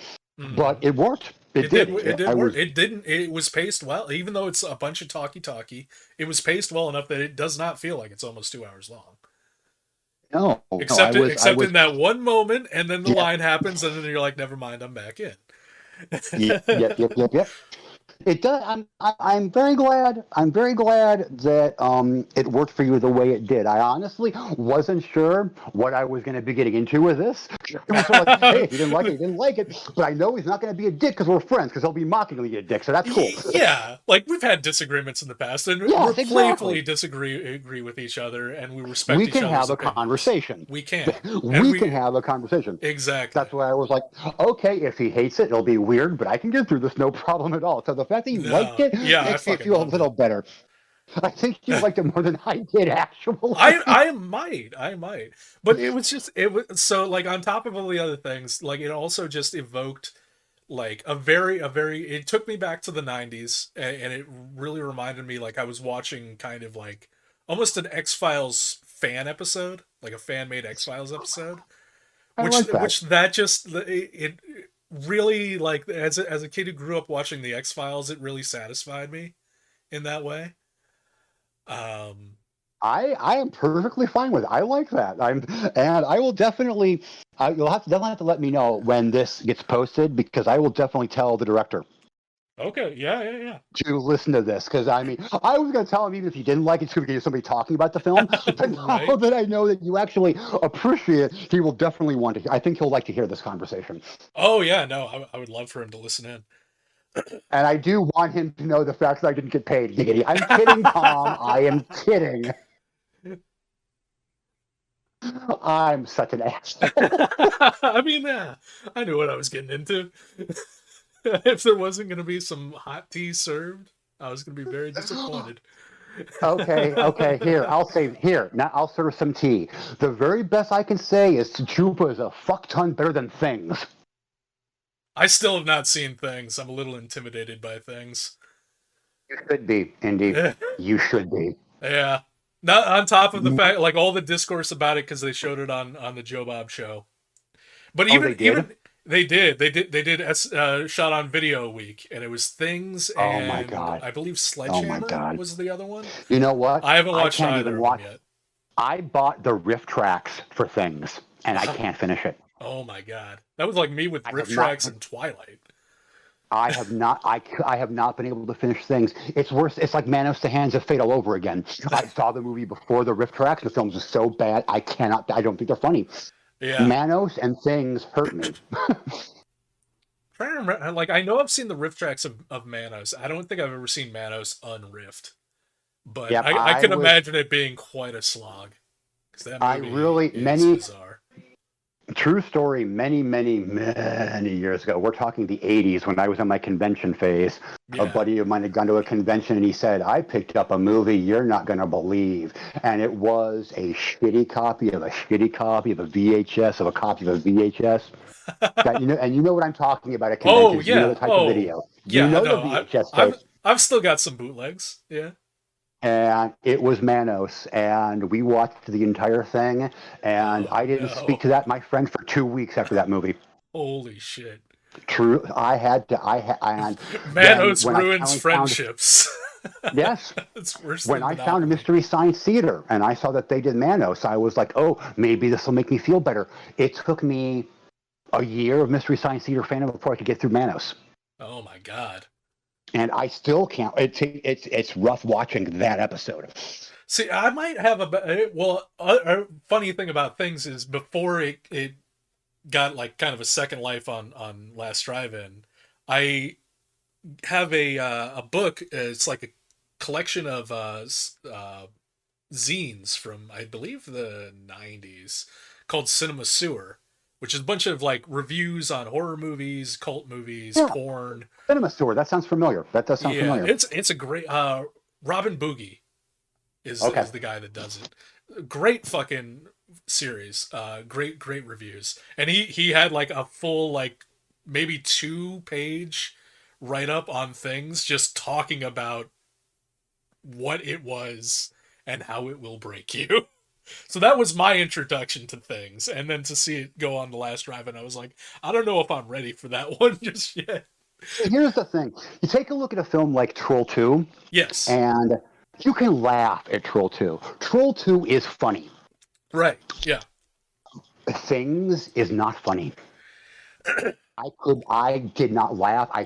Speaker 3: but it worked. It did.
Speaker 1: It did work. It didn't. It was paced well, even though it's a bunch of talky. It was paced well enough that it does not feel like it's almost 2 hours long.
Speaker 3: No,
Speaker 1: Except
Speaker 3: I was,
Speaker 1: in that one moment, and then the line happens, and then you're like, never mind, I'm back in.
Speaker 3: Yep. It does. I'm very glad. I'm very glad that it worked for you the way it did. I honestly wasn't sure what I was going to be getting into with this. It was sort of like, hey, if you didn't like it, you didn't like it. But I know he's not going to be a dick because we're friends, because he'll be mockingly a dick. So that's cool.
Speaker 1: Yeah, like we've had disagreements in the past, and
Speaker 3: Yes,
Speaker 1: we're playfully agree with each other, and we respect
Speaker 3: we
Speaker 1: each
Speaker 3: can
Speaker 1: other's
Speaker 3: have a
Speaker 1: opinions.
Speaker 3: conversation.
Speaker 1: We can.
Speaker 3: We can have a conversation.
Speaker 1: Exactly.
Speaker 3: That's why I was like, okay, if he hates it, it'll be weird, but I can get through this no problem at all. So the fact that you liked it makes me feel a little better. I think you liked it more than I did, actually.
Speaker 1: I might, but it was so, like, on top of all the other things, like, it also just evoked like a very it took me back to the 90s, and it really reminded me, like, I was watching kind of like almost an X-Files fan episode, like a fan-made X-Files episode, which that just it really, like, as a kid who grew up watching the X-Files, it really satisfied me in that way.
Speaker 3: I am perfectly fine with it. I like that. And I will definitely you'll definitely have to let me know when this gets posted, because I will definitely tell the director.
Speaker 1: Okay, yeah.
Speaker 3: To listen to this, because I mean, I was going to tell him even if you didn't like it, to get somebody talking about the film. But now that I know that you actually appreciate it, he will definitely want to. I think he'll like to hear this conversation.
Speaker 1: Oh yeah, no, I would love for him to listen in.
Speaker 3: And I do want him to know the fact that I didn't get paid. Giggity. I'm kidding, Tom. I am kidding. I'm such an asshole.
Speaker 1: I mean, I knew what I was getting into. If there wasn't going to be some hot tea served, I was going to be very disappointed.
Speaker 3: Okay. Here, I'll say here. Now I'll serve some tea. The very best I can say is Chupa is a fuck ton better than Things.
Speaker 1: I still have not seen Things. I'm a little intimidated by Things.
Speaker 3: You should be, Indy. You should be.
Speaker 1: Yeah. Not on top of the fact, like all the discourse about it because they showed it on the Joe Bob show. But
Speaker 3: Oh, they did?
Speaker 1: even they did shot on video week, and it was Things,
Speaker 3: Oh my
Speaker 1: and
Speaker 3: god.
Speaker 1: I believe
Speaker 3: Oh my
Speaker 1: Sledgehammer
Speaker 3: god.
Speaker 1: was the other one.
Speaker 3: You know what?
Speaker 1: I haven't
Speaker 3: I
Speaker 1: watched
Speaker 3: can't
Speaker 1: either
Speaker 3: even
Speaker 1: of them
Speaker 3: watch.
Speaker 1: yet.
Speaker 3: I bought the riff tracks for Things, and I can't finish it.
Speaker 1: Oh my god, that was like me with
Speaker 3: I
Speaker 1: riff
Speaker 3: have not.
Speaker 1: tracks and Twilight.
Speaker 3: I have not. I have not been able to finish Things. It's worse. It's like Manos: The Hands of Fate all over again. I saw the movie before the riff tracks. The films are so bad. I cannot. I don't think they're funny.
Speaker 1: Yeah,
Speaker 3: Manos and Things hurt me.
Speaker 1: trying to remember. Like I know I've seen the riff tracks of Manos. I don't think I've ever seen Manos unriffed, but
Speaker 3: Yep.
Speaker 1: I can imagine it being quite a slog because that
Speaker 3: I
Speaker 1: movie
Speaker 3: really
Speaker 1: is
Speaker 3: many.
Speaker 1: bizarre.
Speaker 3: True story, many years ago. We're talking the 80s when I was in my convention phase. A
Speaker 1: Yeah.
Speaker 3: buddy of mine had gone to a convention and he said, I picked up a movie you're not going to believe. And it was a shitty copy of a shitty copy of a VHS of a copy of a VHS. That, and you know what I'm talking about at
Speaker 1: Oh
Speaker 3: conventions. You know
Speaker 1: yeah.
Speaker 3: the type of
Speaker 1: Oh
Speaker 3: video. You
Speaker 1: yeah.
Speaker 3: know the
Speaker 1: No,
Speaker 3: VHS
Speaker 1: I've
Speaker 3: tape.
Speaker 1: I've still got some bootlegs. Yeah.
Speaker 3: And it was Manos, and we watched the entire thing, and
Speaker 1: Oh
Speaker 3: I didn't speak
Speaker 1: no.
Speaker 3: to that my friend for 2 weeks after that movie.
Speaker 1: Holy shit.
Speaker 3: True, and then
Speaker 1: Manos
Speaker 3: when I
Speaker 1: ruins
Speaker 3: finally found,
Speaker 1: friendships.
Speaker 3: yes,
Speaker 1: It's worse
Speaker 3: when
Speaker 1: than
Speaker 3: I found
Speaker 1: Monopoly.
Speaker 3: Mystery Science Theater and I saw that they did Manos, I was like, oh, maybe this will make me feel better. It took me a year of Mystery Science Theater fandom before I could get through Manos,
Speaker 1: Oh my god.
Speaker 3: and I still can't. It's rough watching that episode.
Speaker 1: See, I might have a funny thing about Things is before it got like kind of a second life on Last Drive-In, I have a book. It's like a collection of zines from I believe the '90s called Cinema Sewer, which is a bunch of like reviews on horror movies, cult movies,
Speaker 3: Yeah,
Speaker 1: porn.
Speaker 3: Cinema Store. That sounds familiar. That does sound
Speaker 1: Yeah,
Speaker 3: familiar.
Speaker 1: it's a great Robin Boogie
Speaker 3: Okay.
Speaker 1: is the guy that does it. Great fucking series. Great reviews. And he had like a full like maybe 2-page write up on Things just talking about what it was and how it will break you. So that was my introduction to Things, and then to see it go on the Last Drive, and I was like, I don't know if I'm ready for that one just yet.
Speaker 3: Here's the thing: you take a look at a film like Troll 2,
Speaker 1: Yes,
Speaker 3: and you can laugh at Troll 2. Troll 2 is funny.
Speaker 1: right, yeah.
Speaker 3: Things is not funny. I did not laugh. I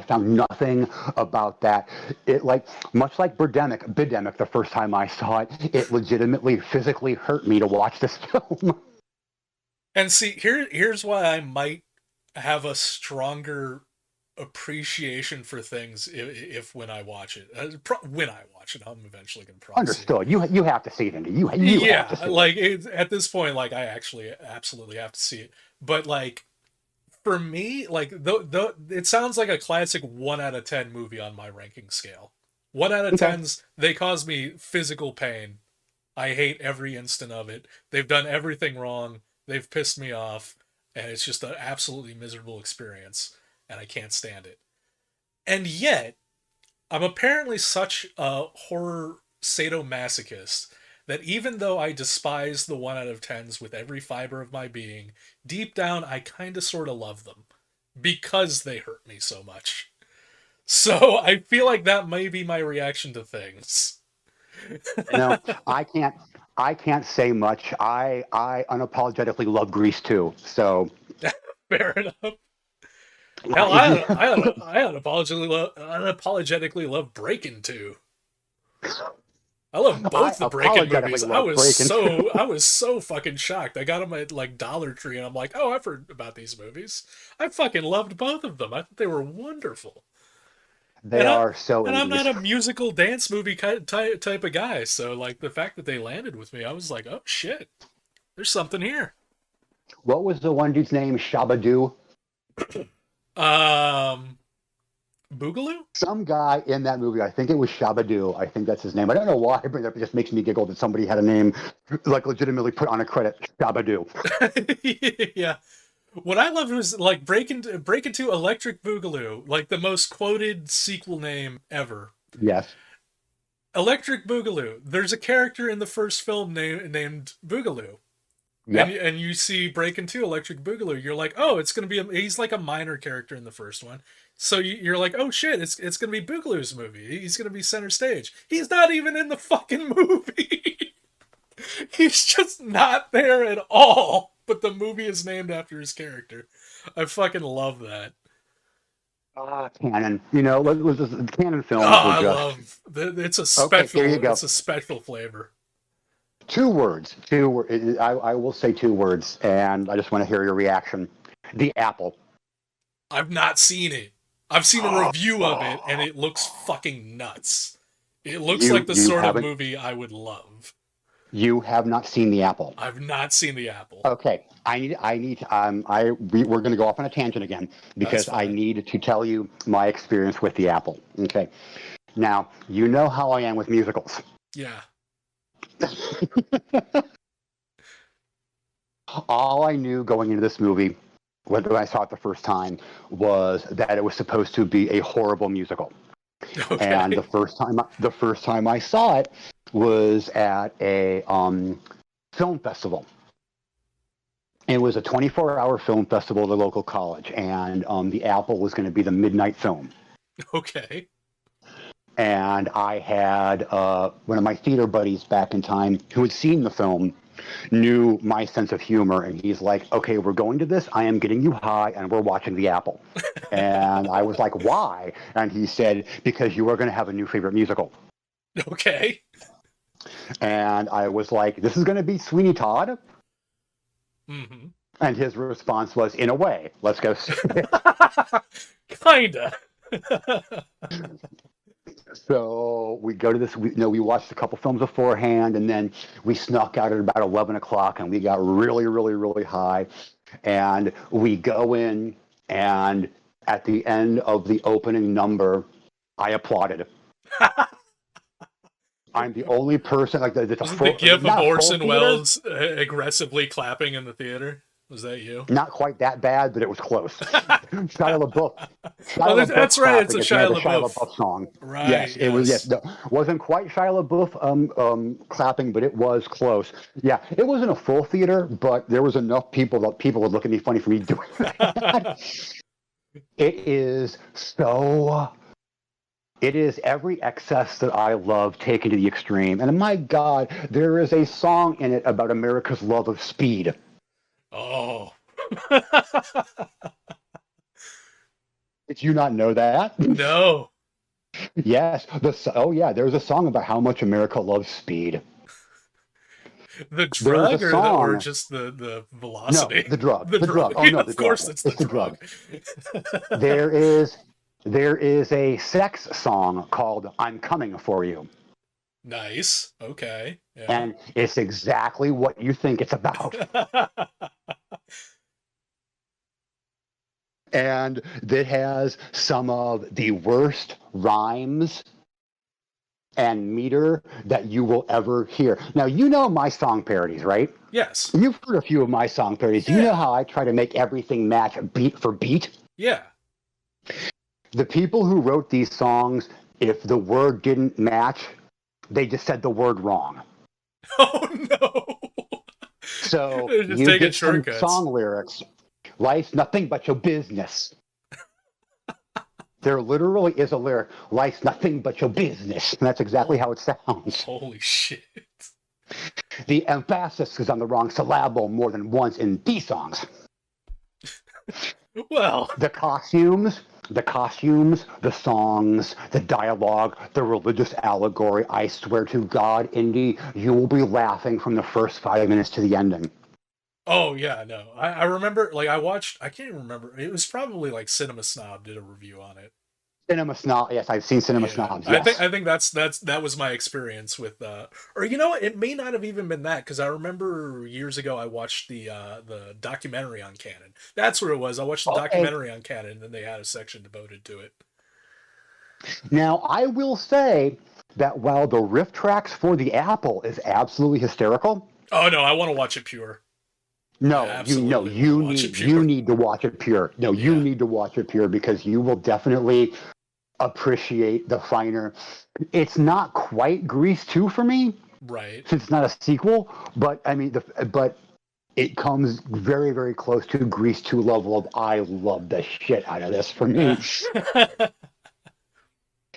Speaker 3: found nothing about that. It like, much like Birdemic the first time I saw it, it legitimately physically hurt me to watch this film.
Speaker 1: And see, here's why I might have a stronger appreciation for Things if when I watch it. When I watch it, I'm eventually gonna probably see it.
Speaker 3: Understood. You have to see it, Andy. You have to
Speaker 1: Yeah,
Speaker 3: see it.
Speaker 1: like at this point, like I actually absolutely have to see it. But like for me, like it sounds like a classic 1 out of 10 movie on my ranking scale. 1 out of 10s, they cause me physical pain. I hate every instant of it. They've done everything wrong. They've pissed me off, and it's just an absolutely miserable experience, and I can't stand it. And yet, I'm apparently such a horror sadomasochist that even though I despise the 1 out of 10s with every fiber of my being, deep down I kind of sort of love them because they hurt me so much. So I feel like that may be my reaction to Things.
Speaker 3: You know, I can't. I can't say much. I unapologetically love Grease too. So
Speaker 1: Fair enough. Hell, I unapologetically love Breaking' too. I love both the Breaking' movies.
Speaker 3: apologetically love Breaking'.
Speaker 1: I was so fucking shocked. I got them at like Dollar Tree, and I'm like, oh, I've heard about these movies. I fucking loved both of them. I thought they were wonderful.
Speaker 3: They
Speaker 1: And I
Speaker 3: are so
Speaker 1: and I'm not a
Speaker 3: 80s.
Speaker 1: musical dance movie type of guy, so like the fact that they landed with me, I was like, oh shit, there's something here.
Speaker 3: What was the one dude's name? Shabadoo.
Speaker 1: Um, Boogaloo?
Speaker 3: Some guy in that movie, I think it was Shabadoo, I think that's his name. I don't know why I bring it up. It just makes me giggle that somebody had a name like legitimately put on a credit, Shabadoo.
Speaker 1: Yeah. What I loved was like Break into Electric Boogaloo, like the most quoted sequel name ever.
Speaker 3: Yes.
Speaker 1: Electric Boogaloo. There's a character in the first film named Boogaloo.
Speaker 3: Yep.
Speaker 1: And you see Break into Electric Boogaloo, you're like, oh, it's gonna be he's like a minor character in the first one, so you're like, oh shit, it's gonna be Boogaloo's movie. He's gonna be center stage. He's not even in the fucking movie. He's just not there at all. But the movie is named after his character. I fucking love that.
Speaker 3: Canon. Canon
Speaker 1: Oh,
Speaker 3: films were
Speaker 1: I
Speaker 3: just
Speaker 1: love it's a
Speaker 3: okay. There you
Speaker 1: special.
Speaker 3: go.
Speaker 1: It's a special flavor.
Speaker 3: Two words. I will say two words, and I just want to hear your reaction. The apple.
Speaker 1: I've not seen it. I've seen a review of it, and it looks fucking nuts. It looks like the
Speaker 3: You
Speaker 1: sort of
Speaker 3: haven't.
Speaker 1: movie I would love.
Speaker 3: You have not seen the apple.
Speaker 1: I've not seen The Apple.
Speaker 3: Okay, we're going to go off on a tangent again because I need to tell you my experience with the apple. Okay, now you know how I am with musicals.
Speaker 1: Yeah.
Speaker 3: All I knew going into this movie, when I saw it the first time, was that it was supposed to be a horrible musical.
Speaker 1: Okay.
Speaker 3: And the first time I saw it was at a film festival. It was a 24-hour film festival at a local college, and The Apple was going to be the midnight film.
Speaker 1: Okay.
Speaker 3: And I had one of my theater buddies back in time who had seen the film, knew my sense of humor, and he's like, okay, we're going to this, I am getting you high, and we're watching The Apple. And I was like, why? And he said, because you are going to have a new favorite musical.
Speaker 1: Okay.
Speaker 3: And I was like, this is going to be Sweeney Todd?
Speaker 1: Mm-hmm.
Speaker 3: And his response was, in a way, let's go see it.
Speaker 1: Kinda.
Speaker 3: So we go to this, we watched a couple films beforehand, and then we snuck out at about 11 o'clock, and we got really, really, really high. And we go in, and at the end of the opening number, I applauded. I'm the only person, like, that's
Speaker 1: Was it the gif of
Speaker 3: not a full
Speaker 1: Orson
Speaker 3: theater.
Speaker 1: Welles aggressively clapping in the theater? Was that you?
Speaker 3: Not quite that bad, but it was close. Shia LaBeouf.
Speaker 1: That's right. It's a Shia
Speaker 3: Shia
Speaker 1: LaBeouf.
Speaker 3: LaBeouf song.
Speaker 1: Right.
Speaker 3: Yes, it was. Yes, no, wasn't quite Shia LaBeouf clapping, but it was close. Yeah, it wasn't a full theater, but there was enough people that people would look at me funny for me doing that. It is so. It is every excess that I love taken to the extreme. And my God, there is a song in it about America's love of speed.
Speaker 1: Oh.
Speaker 3: Did you not know that?
Speaker 1: No.
Speaker 3: Yes. There's a song about how much America loves speed.
Speaker 1: The drug or just the velocity?
Speaker 3: No, the drug.
Speaker 1: The drug.
Speaker 3: Oh, no,
Speaker 1: of course
Speaker 3: drug.
Speaker 1: it's the drug.
Speaker 3: There is a sex song called I'm Coming For You.
Speaker 1: Nice. Okay. Yeah.
Speaker 3: And it's exactly what you think it's about. And it has some of the worst rhymes and meter that you will ever hear. Now, you know my song parodies, right?
Speaker 1: Yes.
Speaker 3: You've heard a few of my song parodies.
Speaker 1: Yeah.
Speaker 3: You know how I try to make everything match beat for beat?
Speaker 1: Yeah.
Speaker 3: The people who wrote these songs, if the word didn't match, they just said the word wrong.
Speaker 1: Oh, no.
Speaker 3: So
Speaker 1: just
Speaker 3: you
Speaker 1: taking
Speaker 3: get some
Speaker 1: shortcuts.
Speaker 3: song lyrics. Life's nothing but your business. There literally is a lyric, life's nothing but your business. And that's exactly how it sounds.
Speaker 1: Holy shit.
Speaker 3: The emphasis is on the wrong syllable more than once in these songs.
Speaker 1: Well.
Speaker 3: The costumes, the songs, the dialogue, the religious allegory. I swear to God, Indy, you will be laughing from the first 5 minutes to the ending.
Speaker 1: Oh, yeah, no. I remember, like, I can't even remember. It was probably, like, Cinema Snob did a review on it.
Speaker 3: Cinema Snob, yes, I've seen Cinema Snobs, yes.
Speaker 1: I think that was my experience with, or you know what, it may not have even been that, because I remember years ago I watched the documentary on Canon. That's where it was. I watched the documentary on Canon, and they had a section devoted to it.
Speaker 3: Now, I will say that while the riff tracks for the Apple is absolutely hysterical,
Speaker 1: Oh no, I want to watch it pure. I
Speaker 3: no,
Speaker 1: absolutely want to watch it
Speaker 3: you
Speaker 1: pure.
Speaker 3: need to watch it pure. No, you
Speaker 1: Yeah.
Speaker 3: need to watch it pure because you will definitely appreciate the finer. It's not quite Grease 2 for me
Speaker 1: Right.
Speaker 3: since it's not a sequel, but I mean, but it comes very, very close to Grease 2 level of I love the shit out of this for me.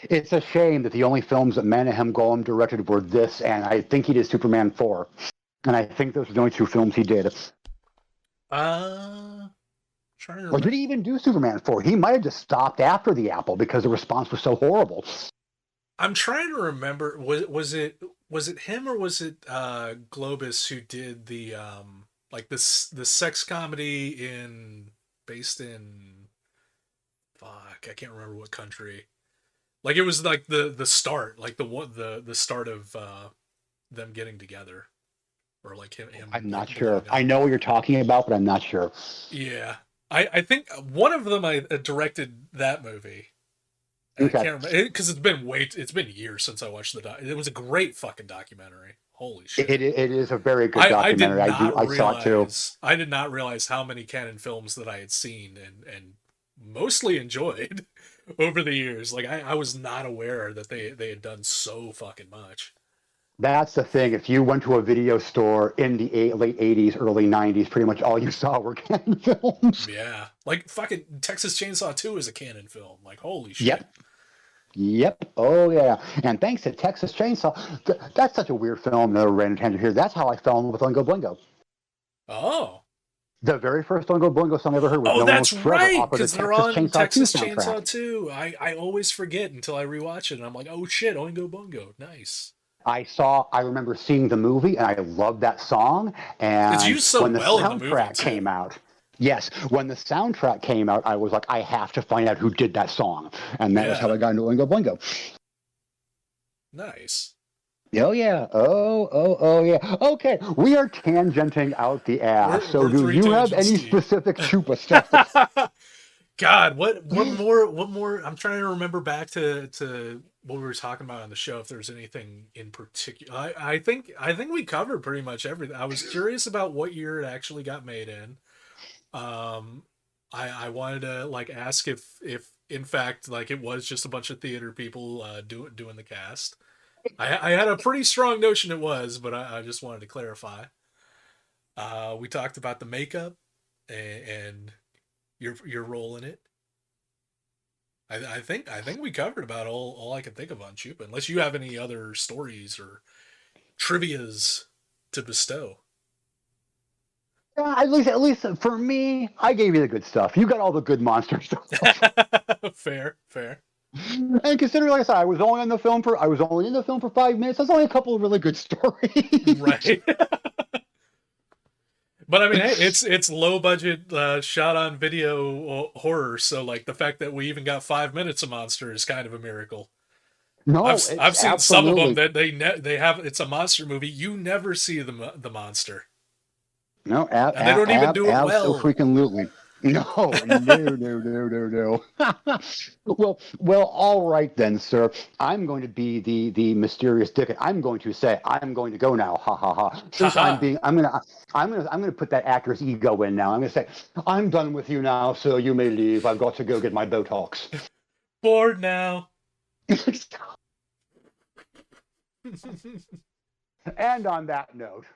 Speaker 3: It's a shame that the only films that Menahem Golan directed were this, and I think he did Superman 4. And I think those are the only two films he did.
Speaker 1: Trying to
Speaker 3: Or
Speaker 1: remember.
Speaker 3: did he even do Superman 4? He might have just stopped after the Apple because the response was so horrible.
Speaker 1: I'm trying to remember. Was it him or was it Globus who did the like the sex comedy based in fuck, I can't remember what country. Like it was like the start, like the start of them getting together, or like him
Speaker 3: I'm not
Speaker 1: like
Speaker 3: sure.
Speaker 1: blowing
Speaker 3: I
Speaker 1: up.
Speaker 3: know what you're talking about, but I'm not sure.
Speaker 1: Yeah, I think one of them I directed that movie. And I
Speaker 3: Okay.
Speaker 1: can't remember because it's been years since I watched it was a great fucking documentary. Holy shit.
Speaker 3: It is a very good
Speaker 1: I did
Speaker 3: documentary.
Speaker 1: not
Speaker 3: I saw it too.
Speaker 1: realize I did not realize how many canon films that I had seen and mostly enjoyed over the years. Like I was not aware that they had done so fucking much.
Speaker 3: That's the thing. If you went to a video store in the late 80s, early 90s, pretty much all you saw were canon films.
Speaker 1: Yeah. Like fucking Texas Chainsaw 2 is a canon film. Like holy shit.
Speaker 3: Yep. Yep. Oh, yeah. And thanks to Texas Chainsaw, that's such a weird film. Another random tangent here. That's how I fell in love with Oingo Boingo.
Speaker 1: Oh.
Speaker 3: The very first Oingo Boingo song I ever heard was
Speaker 1: Oh,
Speaker 3: No One
Speaker 1: that's
Speaker 3: Lives Forever
Speaker 1: right,
Speaker 3: off of the
Speaker 1: because they're
Speaker 3: Texas
Speaker 1: on
Speaker 3: Chainsaw 2
Speaker 1: Texas Chainsaw
Speaker 3: soundtrack.
Speaker 1: 2. I always forget until I rewatch it, and I'm like, oh shit, Oingo Boingo, nice.
Speaker 3: I remember seeing the movie and I loved that song.
Speaker 1: It's
Speaker 3: And
Speaker 1: used so
Speaker 3: when the
Speaker 1: well in the movie
Speaker 3: soundtrack
Speaker 1: too.
Speaker 3: came out, yes, when the soundtrack came out, I was like, I have to find out who did that song. And that was how
Speaker 1: Yeah,
Speaker 3: I got into Oingo Boingo.
Speaker 1: nice.
Speaker 3: Oh yeah. Oh yeah. Okay, we are tangenting out the ass. So
Speaker 1: We're
Speaker 3: do
Speaker 1: three
Speaker 3: you have
Speaker 1: tangents
Speaker 3: any
Speaker 1: deep.
Speaker 3: specific Chupa stuff?
Speaker 1: God, what more? I'm trying to remember back to what we were talking about on the show. If there's anything in particular, I think we covered pretty much everything. I was curious about what year it actually got made in. Um, I wanted to like ask if in fact like it was just a bunch of theater people doing the cast. I had a pretty strong notion it was, but I just wanted to clarify. We talked about the makeup and your role in it. I think we covered about all I can think of on Chupa, unless you have any other stories or trivia's to bestow.
Speaker 3: At least for me, I gave you the good stuff. You got all the good monster stuff.
Speaker 1: Fair, fair.
Speaker 3: And considering, like I said, I was only in the film for 5 minutes. That's only a couple of really good stories.
Speaker 1: Right. But I mean, hey, it's low budget, shot on video horror. So like the fact that we even got 5 minutes of monster is kind of a miracle.
Speaker 3: No,
Speaker 1: I've
Speaker 3: it's
Speaker 1: seen some of them
Speaker 3: absolutely
Speaker 1: that they have. It's a monster movie. You never see the monster,
Speaker 3: no,
Speaker 1: and they don't even do it well.
Speaker 3: freaking no, no. Well, all right then, sir. I'm going to be the mysterious dick. I'm going to say I'm going to go now. Ha ha ha. Since
Speaker 1: Haha.
Speaker 3: I'm gonna put that actor's ego in now. I'm gonna say I'm done with you now, so you may leave. I've got to go get my Botox.
Speaker 1: Bored now.
Speaker 3: And on that note.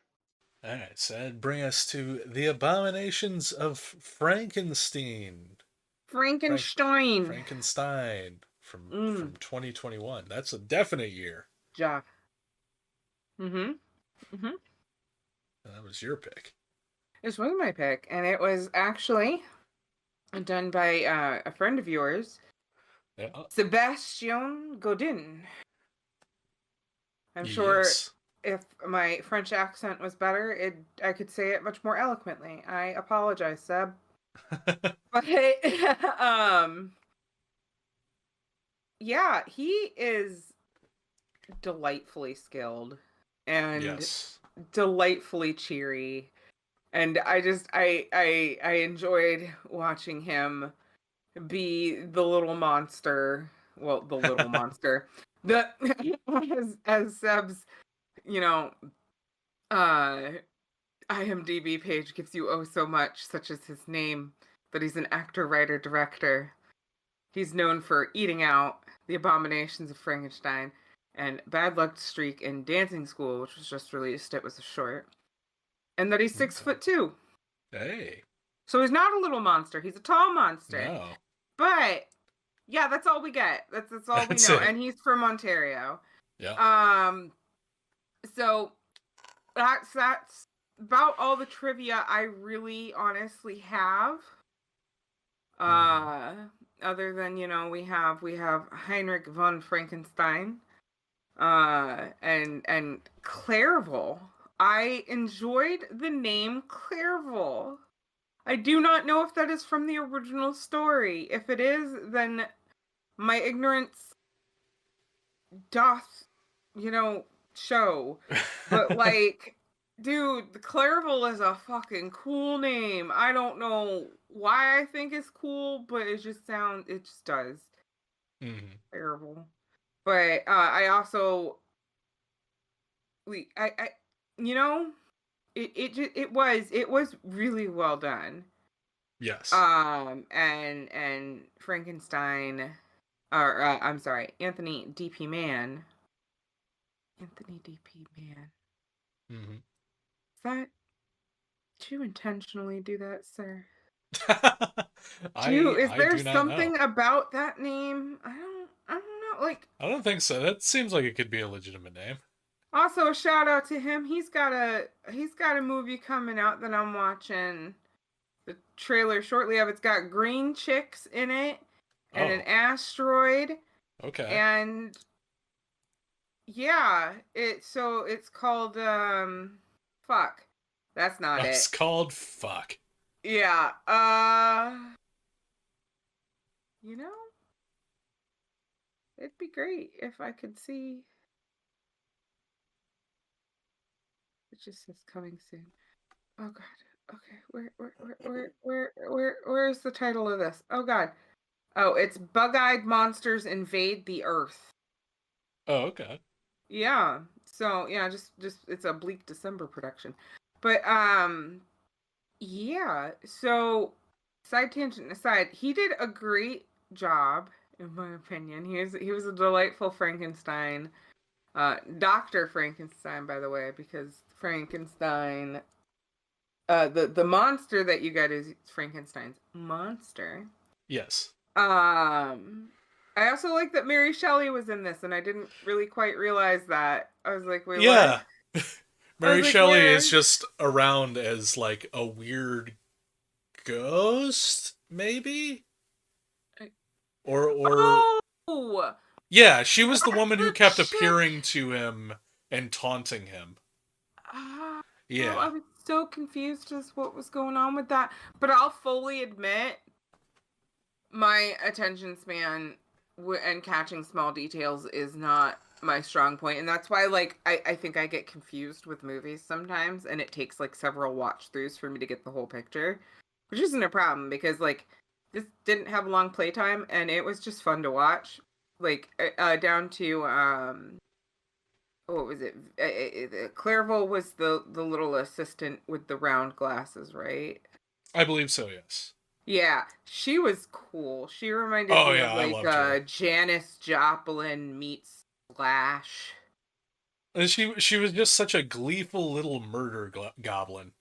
Speaker 1: All right, so that'd bring us to the Abominations of Frankenstein.
Speaker 2: Frankenstein.
Speaker 1: Frankenstein from 2021. That's a definite year.
Speaker 2: Ja. Mm-hmm.
Speaker 1: That was your pick.
Speaker 2: This was my pick, and it was actually done by a friend of yours,
Speaker 1: Yeah.
Speaker 2: Sebastian Godin. I'm sure
Speaker 1: Yes.
Speaker 2: if my French accent was better, I could say it much more eloquently. I apologize, Seb. But yeah, he is delightfully skilled and
Speaker 1: Yes.
Speaker 2: delightfully cheery. And I enjoyed watching him be the little monster well, the little monster. The as Seb's, you know, IMDb page gives you oh so much, such as his name, that he's an actor, writer, director. He's known for Eating Out, The Abominations of Frankenstein, and Bad Luck Streak in Dancing School, which was just released. It was a short. And that he's 6'2".
Speaker 1: Hey.
Speaker 2: So he's not a little monster. He's a tall monster.
Speaker 1: No.
Speaker 2: But yeah, that's all we get. That's all
Speaker 1: That's
Speaker 2: we know.
Speaker 1: it.
Speaker 2: And he's from Ontario.
Speaker 1: Yeah.
Speaker 2: So that's about all the trivia I really honestly have. Other than, you know, we have Heinrich von Frankenstein, and Clairville. I enjoyed the name Clairville. I do not know if that is from the original story. If it is, then my ignorance doth, you know, show. But like, dude, the Clairville is a fucking cool name. I don't know why I think it's cool, but it just does. Clairville. But I also, you know, it was really well done.
Speaker 1: Yes.
Speaker 2: And Frankenstein, or I'm sorry, Anthony D.P. Mann.
Speaker 1: Mm-hmm.
Speaker 2: Did you intentionally do that, sir?
Speaker 1: I
Speaker 2: there
Speaker 1: do not
Speaker 2: something
Speaker 1: know.
Speaker 2: about that name? I don't know. Like,
Speaker 1: I don't think so. That seems like it could be a legitimate name.
Speaker 2: also a shout out to him. He's got a movie coming out that I'm watching the trailer shortly of. It's got green chicks in it and an asteroid.
Speaker 1: Okay.
Speaker 2: And yeah, it's called fuck. That's not it.
Speaker 1: It's called fuck.
Speaker 2: Yeah. You know, it'd be great if I could see. It just says coming soon. Oh god. Okay. Where's the title of this? Oh god. Oh, it's Bug-Eyed Monsters Invade the Earth.
Speaker 1: Oh, okay.
Speaker 2: Yeah. So, yeah, just it's a bleak December production. But yeah. So, side tangent aside, he did a great job in my opinion. He was a delightful Frankenstein. Dr. Frankenstein, by the way, because Frankenstein, the monster that you get is Frankenstein's monster.
Speaker 1: Yes.
Speaker 2: I also like that Mary Shelley was in this, and I didn't really quite realize that. I was like, wait,
Speaker 1: yeah.
Speaker 2: what?
Speaker 1: Mary Shelley is just around as like a weird ghost, maybe? Or
Speaker 2: oh!
Speaker 1: Yeah, she was the woman who kept appearing to him and taunting him. Yeah.
Speaker 2: I was so confused as what was going on with that. But I'll fully admit my attention span and catching small details is not my strong point. And that's why, like, I think I get confused with movies sometimes. And it takes, like, several watch-throughs for me to get the whole picture. Which isn't a problem because, like, this didn't have a long playtime. And it was just fun to watch. Like, down to, what was it? Clairville was the little assistant with the round glasses, right?
Speaker 1: I believe so, yes.
Speaker 2: Yeah, she was cool. She reminded me of like Janis Joplin meets Slash.
Speaker 1: And she was just such a gleeful little murder goblin.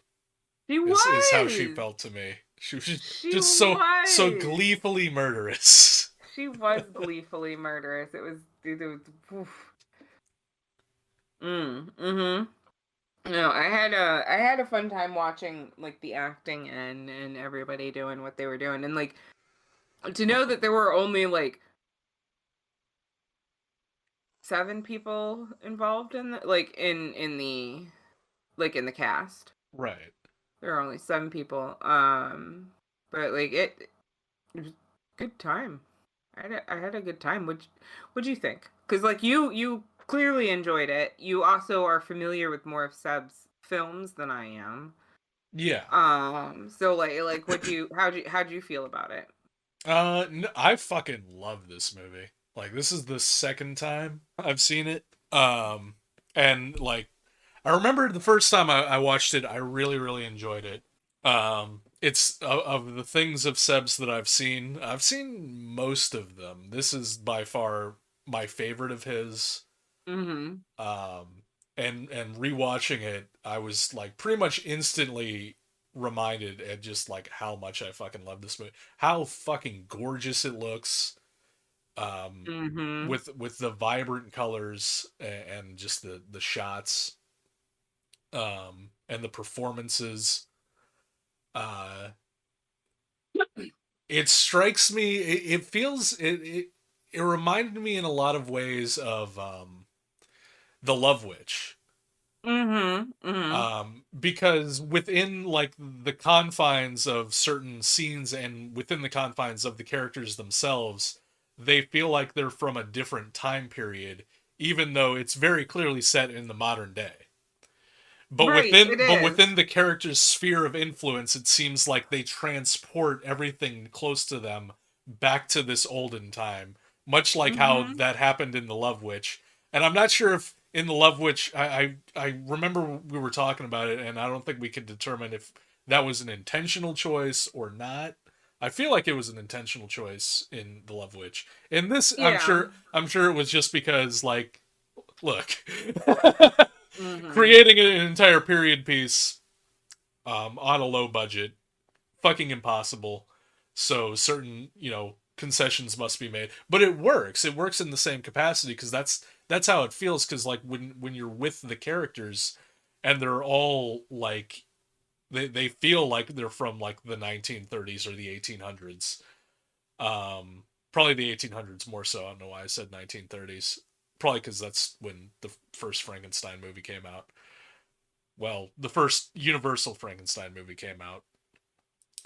Speaker 2: She was.
Speaker 1: Is how she felt to me. She was just so gleefully murderous.
Speaker 2: She was gleefully murderous. It was oof. No, I had a fun time watching like the acting and everybody doing what they were doing, and like to know that there were only like 7 people involved in in the cast.
Speaker 1: Right.
Speaker 2: There are only 7 people. But like it was a good time. I had a good time. What'd you think? Because like you clearly enjoyed it. You also are familiar with more of Seb's films than I am.
Speaker 1: Yeah.
Speaker 2: So like how'd you feel about it?
Speaker 1: I fucking love this movie. Like this is the second time I've seen it. And like I remember the first time I watched it, I really, really enjoyed it. It's of the things of Seb's that I've seen most of them. This is by far my favorite of his.
Speaker 2: Mm-hmm.
Speaker 1: And rewatching it, I was like pretty much instantly reminded at just like how much I fucking love this movie. How fucking gorgeous it looks. Um,
Speaker 2: Mm-hmm.
Speaker 1: with the vibrant colors and just the shots, and the performances. Uh, it strikes me. It feels it reminded me in a lot of ways of the Love Witch.
Speaker 2: Mm-hmm. Mm-hmm.
Speaker 1: Because within like the confines of certain scenes and within the confines of the characters themselves, they feel like they're from a different time period, even though it's very clearly set in the modern day.
Speaker 2: Right, it
Speaker 1: But
Speaker 2: is.
Speaker 1: within the character's sphere of influence, it seems like they transport everything close to them back to this olden time, much like how
Speaker 2: Mm-hmm.
Speaker 1: that happened in the Love Witch. And I'm not sure if in the Love Witch, I remember we were talking about it, and I don't think we could determine if that was an intentional choice or not. I feel like it was an intentional choice in the Love Witch. In this,
Speaker 2: Yeah.
Speaker 1: I'm sure it was just because like, look.
Speaker 2: Mm-hmm.
Speaker 1: Creating an entire period piece on a low budget, fucking impossible. So certain, concessions must be made, but it works. It works in the same capacity because that's how it feels. Because like when you're with the characters, and they're all like they feel like they're from like the 1930s or the 1800s. Probably the 1800s more so. I don't know why I said 1930s. Probably because that's when the first Frankenstein movie came out. Well, the first Universal Frankenstein movie came out.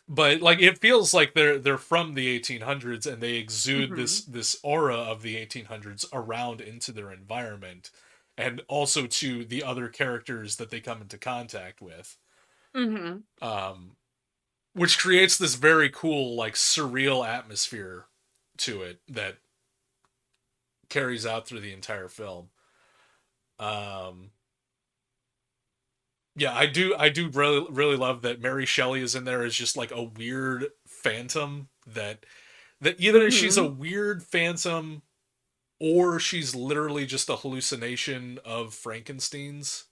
Speaker 1: But like it feels like they're from the 1800s and they exude
Speaker 2: Mm-hmm.
Speaker 1: this aura of the 1800s around into their environment and also to the other characters that they come into contact with.
Speaker 2: Mm-hmm.
Speaker 1: Um which creates this very cool like surreal atmosphere to it that carries out through the entire film. Um Yeah, I do really really love that Mary Shelley is in there as just like a weird phantom that either she's a
Speaker 2: Mm-hmm.
Speaker 1: weird phantom or she's literally just a hallucination of Frankenstein's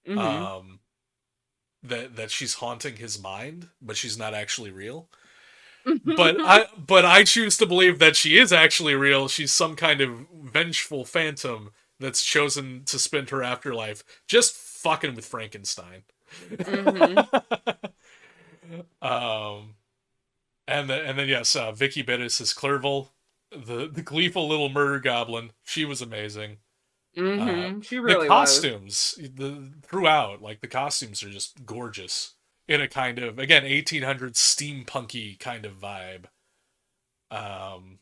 Speaker 2: Mm-hmm.
Speaker 1: um that she's haunting his mind, but she's not actually real. But I choose to believe that she is actually real. She's some kind of vengeful phantom that's chosen to spend her afterlife just fucking with Frankenstein.
Speaker 2: Mm-hmm.
Speaker 1: um, and then yes, Vicky Bettis is Clerval, the gleeful little murder goblin. She was amazing.
Speaker 2: Mm-hmm. She
Speaker 1: The
Speaker 2: really was.
Speaker 1: costumes, the throughout, like the costumes are just gorgeous in a kind of again 1800s steampunky kind of vibe. Um,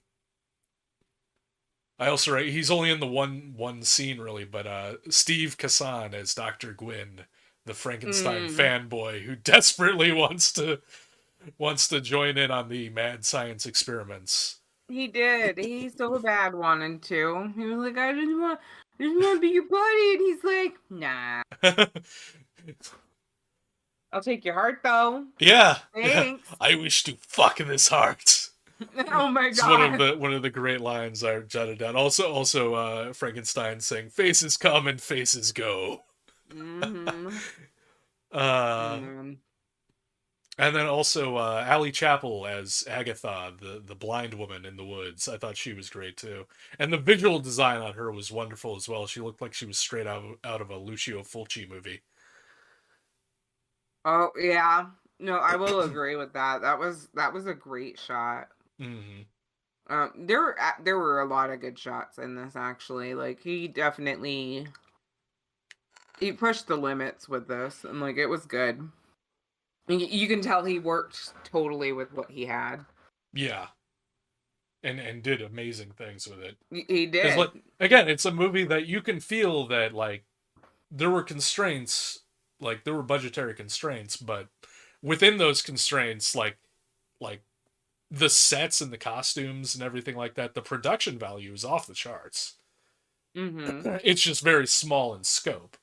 Speaker 1: I also write he's only in the one scene really, but Steve Kassan as Dr. Gwyn, the Frankenstein
Speaker 2: Mm.
Speaker 1: fanboy who desperately wants to join in on the mad science experiments.
Speaker 2: He did. He so bad wanted to. He was like, I just want to be your buddy. And he's like, nah. I'll take your heart though.
Speaker 1: Yeah, yeah.
Speaker 2: Thanks.
Speaker 1: I wish to fuck this heart.
Speaker 2: Oh my
Speaker 1: It's one of
Speaker 2: god.
Speaker 1: the great lines I jotted down. Also, Frankenstein saying "Faces come and faces go."
Speaker 2: Mm-hmm.
Speaker 1: uh,
Speaker 2: Mm.
Speaker 1: and then also Allie Chappell as Agatha, the blind woman in the woods. I thought she was great too, and the visual design on her was wonderful as well. She looked like she was straight out of a Lucio Fulci movie.
Speaker 2: Oh yeah. No, I will agree with that. That was a great shot.
Speaker 1: Hmm.
Speaker 2: There were a lot of good shots in this actually. Like he definitely he pushed the limits with this, and like it was good. You can tell he worked totally with what he had.
Speaker 1: Yeah, and did amazing things with it.
Speaker 2: He
Speaker 1: Because like
Speaker 2: did.
Speaker 1: again, it's a movie that you can feel that like there were constraints, like there were budgetary constraints, but within those constraints, like the sets and the costumes and everything like that, the production value is off the charts.
Speaker 2: Mm-hmm.
Speaker 1: It's just very small in scope,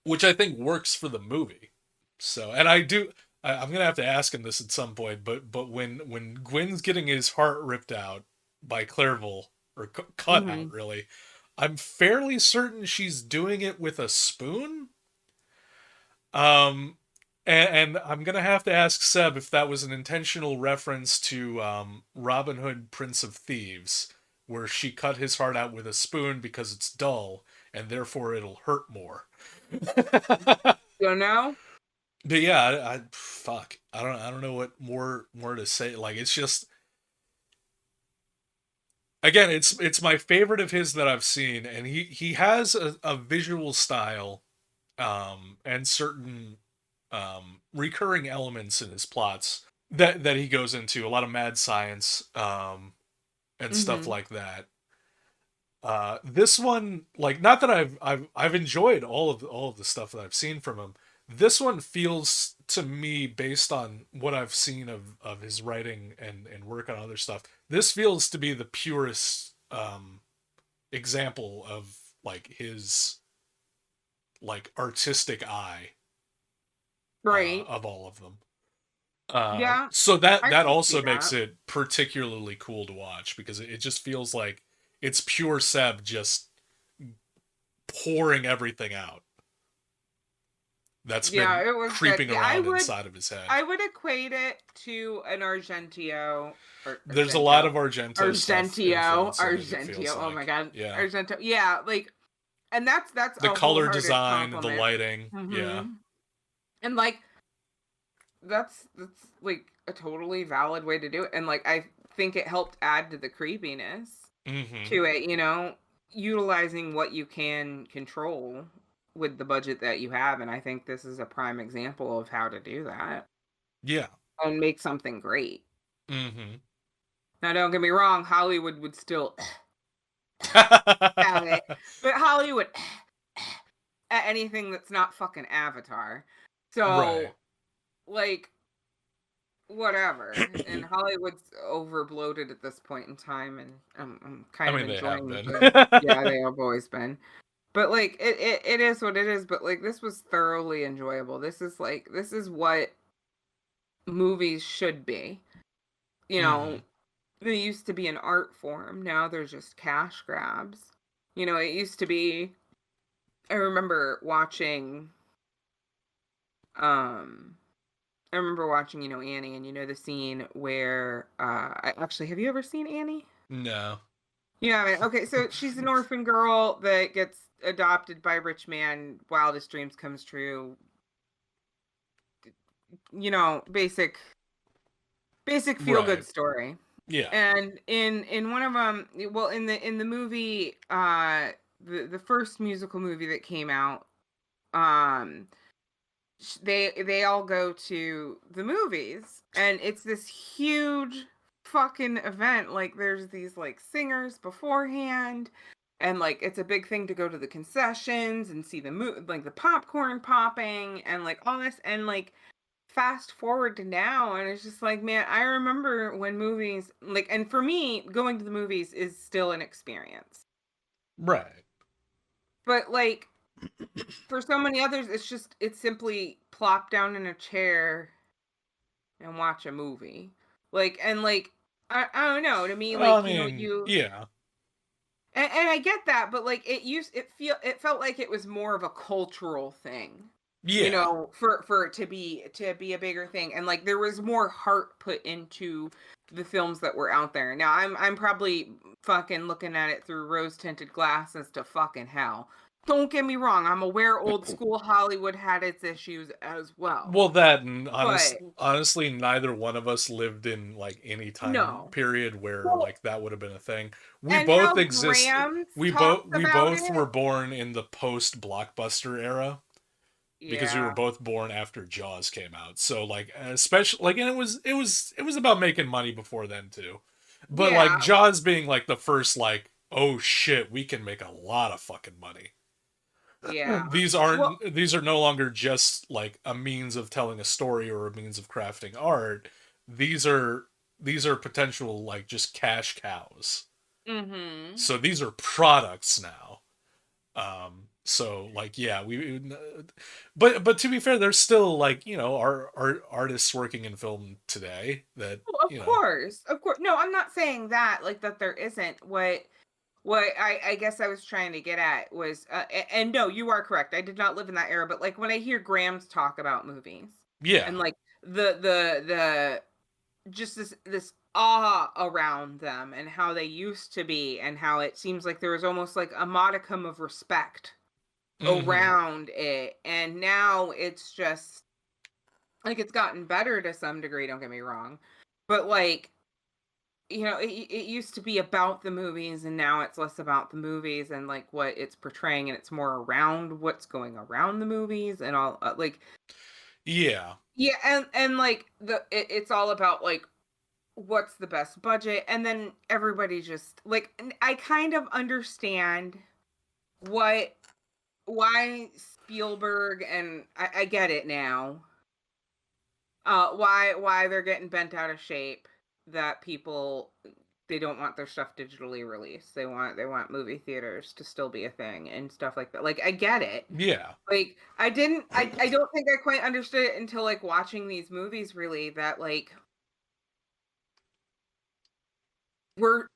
Speaker 1: which I think works for the movie. So, and I'm gonna have to ask him this at some point, but when Gwyn's getting his heart ripped out by Clairville, or cut
Speaker 2: Mm-hmm.
Speaker 1: out really, I'm fairly certain she's doing it with a spoon. Um, and I'm gonna have to ask Seb if that was an intentional reference to Robin Hood, Prince of Thieves, where she cut his heart out with a spoon because it's dull and therefore it'll hurt more.
Speaker 2: You know?
Speaker 1: But yeah, I fuck. I don't know what more to say. Like it's just, again, it's my favorite of his that I've seen, and he has a visual style, and certain recurring elements in his plots that he goes into a lot of mad science, and stuff
Speaker 2: Mm-hmm.
Speaker 1: like that. This one, like, not that I've enjoyed all of the stuff that I've seen from him. This one feels to me, based on what I've seen of his writing and work on other stuff, this feels to be the purest example of like his like artistic eye,
Speaker 2: Right.
Speaker 1: of all of them.
Speaker 2: Yeah,
Speaker 1: So
Speaker 2: I
Speaker 1: that
Speaker 2: can see
Speaker 1: also makes
Speaker 2: that.
Speaker 1: it particularly cool to watch because it just feels like it's pure Seb just pouring everything out that's
Speaker 2: Yeah,
Speaker 1: been
Speaker 2: it was good.
Speaker 1: creeping
Speaker 2: Yeah,
Speaker 1: around inside of his head.
Speaker 2: I would equate it to an Argentio or
Speaker 1: There's a lot
Speaker 2: Argento.
Speaker 1: of Argento stuff influence in it feels
Speaker 2: Oh my
Speaker 1: like.
Speaker 2: god.
Speaker 1: Yeah.
Speaker 2: Argento. Yeah, like, and that's
Speaker 1: The
Speaker 2: a
Speaker 1: color
Speaker 2: wholehearted
Speaker 1: design, the
Speaker 2: compliment.
Speaker 1: lighting, yeah.
Speaker 2: Mm-hmm. And like that's like a totally valid way to do it. And like I think it helped add to the creepiness
Speaker 1: Mhm.
Speaker 2: to it, utilizing what you can control with the budget that you have. And I think this is a prime example of how to do that
Speaker 1: Yeah.
Speaker 2: and make something great.
Speaker 1: Mhm.
Speaker 2: Now, don't get me wrong, Hollywood would still have it, but Hollywood at anything that's not fucking Avatar.
Speaker 1: Right.
Speaker 2: So, like, whatever. And Hollywood's over bloated at this point in time, and I'm
Speaker 1: I
Speaker 2: kind of
Speaker 1: mean, they have
Speaker 2: enjoying
Speaker 1: been.
Speaker 2: the. Yeah, they have always been. But like it is what it is. But like this was thoroughly enjoyable. This is what movies should be. You know,
Speaker 1: Mhm.
Speaker 2: they used to be an art form. Now they're just cash grabs. It used to be. I remember watching. Um, I remember watching. Annie, and the scene where. Actually, have you ever seen Annie?
Speaker 1: No.
Speaker 2: Yeah. Okay, so she's an orphan girl that gets adopted by a rich man. Wildest dreams comes true. Basic feel good
Speaker 1: Right.
Speaker 2: story.
Speaker 1: Yeah.
Speaker 2: And in one of them, well, in the movie, the first musical movie that came out, um, they all go to the movies, and it's this huge fucking event. Like, there's these like singers beforehand, and like it's a big thing to go to the concessions and see like the popcorn popping and like all this, and like fast forward to now, and it's just like, man, I remember when movies, like, and for me going to the movies is still an experience,
Speaker 1: Right.
Speaker 2: but like for so many others it's simply plop down in a chair and watch a movie, like, and like I don't know, to me,
Speaker 1: Well, I
Speaker 2: like,
Speaker 1: mean, yeah.
Speaker 2: and I get that, but like it felt like it was more of a cultural thing,
Speaker 1: Yeah.
Speaker 2: for it to be a bigger thing, and like there was more heart put into the films that were out there. Now I'm probably fucking looking at it through rose tinted glasses to fucking hell. Don't get me wrong, I'm aware old school Hollywood had its issues as well,
Speaker 1: Well, that and
Speaker 2: but
Speaker 1: honestly, neither one of us lived in like any time
Speaker 2: no.
Speaker 1: period where
Speaker 2: Well,
Speaker 1: like that would have been a thing. We
Speaker 2: and
Speaker 1: both
Speaker 2: how
Speaker 1: exist.
Speaker 2: Grams talked
Speaker 1: We
Speaker 2: about
Speaker 1: both
Speaker 2: it,
Speaker 1: were born in the post blockbuster era because we were
Speaker 2: yeah,
Speaker 1: both born after Jaws came out. So like, especially like, and it was about making money before then too. But like
Speaker 2: yeah,
Speaker 1: Jaws being like the first like, oh shit, we can make a lot of fucking money.
Speaker 2: yeah. Well,
Speaker 1: These are no longer just like a means of telling a story or a means of crafting art. These are these are potential like just cash cows.
Speaker 2: Mm-hmm.
Speaker 1: So these are products now. So like yeah, but to be fair, there's still like our artists working in film today that
Speaker 2: Oh, of course, of course. No, I'm not saying that like that there isn't. What I guess I was trying to get at was, and no, you are correct. I did not live in that era, but like when I hear Grams talk about movies and
Speaker 1: yeah.
Speaker 2: like the just this awe around them and how they used to be and how it seems like there was almost like a modicum of respect
Speaker 1: Hmm.
Speaker 2: around it, and now it's just like it's gotten better to some degree, don't get me wrong, but like it used to be about the movies and now it's less about the movies and like what it's portraying, and it's more around what's going around the movies and all, like
Speaker 1: Yeah.
Speaker 2: yeah, and like it's all about like what's the best budget, and then everybody just like, I kind of understand what why Spielberg, and I get it now, why they're getting bent out of shape, that people, they don't want their stuff digitally released. They want movie theaters to still be a thing and stuff like that. Like I get it.
Speaker 1: Yeah.
Speaker 2: Like I don't think I quite understood it until like watching these movies, really, that like we're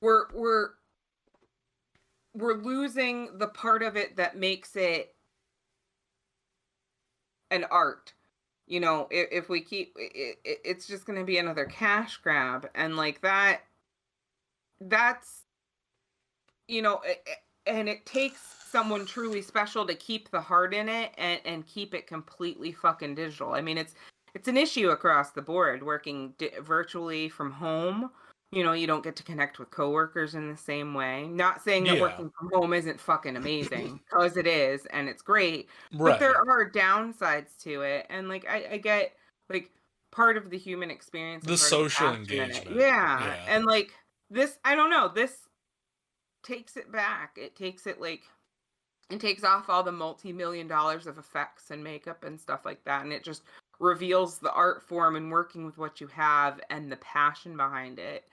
Speaker 2: we're losing the part of it that makes it an art. If we keep it's just going to be another cash grab, and like that's you know it, and it takes someone truly special to keep the heart in it, and keep it completely fucking digital. I mean, it's an issue across the board, working virtually from home. You don't get to connect with coworkers in the same way. Not saying that
Speaker 1: Yeah.
Speaker 2: working from home isn't fucking amazing, because it is, and it's great, but there
Speaker 1: Right.
Speaker 2: are downsides to it, and like I get like part of the human experience and
Speaker 1: The
Speaker 2: part of the
Speaker 1: social
Speaker 2: passion in it.
Speaker 1: engagement.
Speaker 2: Yeah,
Speaker 1: Yeah.
Speaker 2: and like this, I don't know, this takes it back. It takes it like it takes off all the multi-million dollars of effects and makeup and stuff like that, and it just reveals the art form and working with what you have and the passion behind it.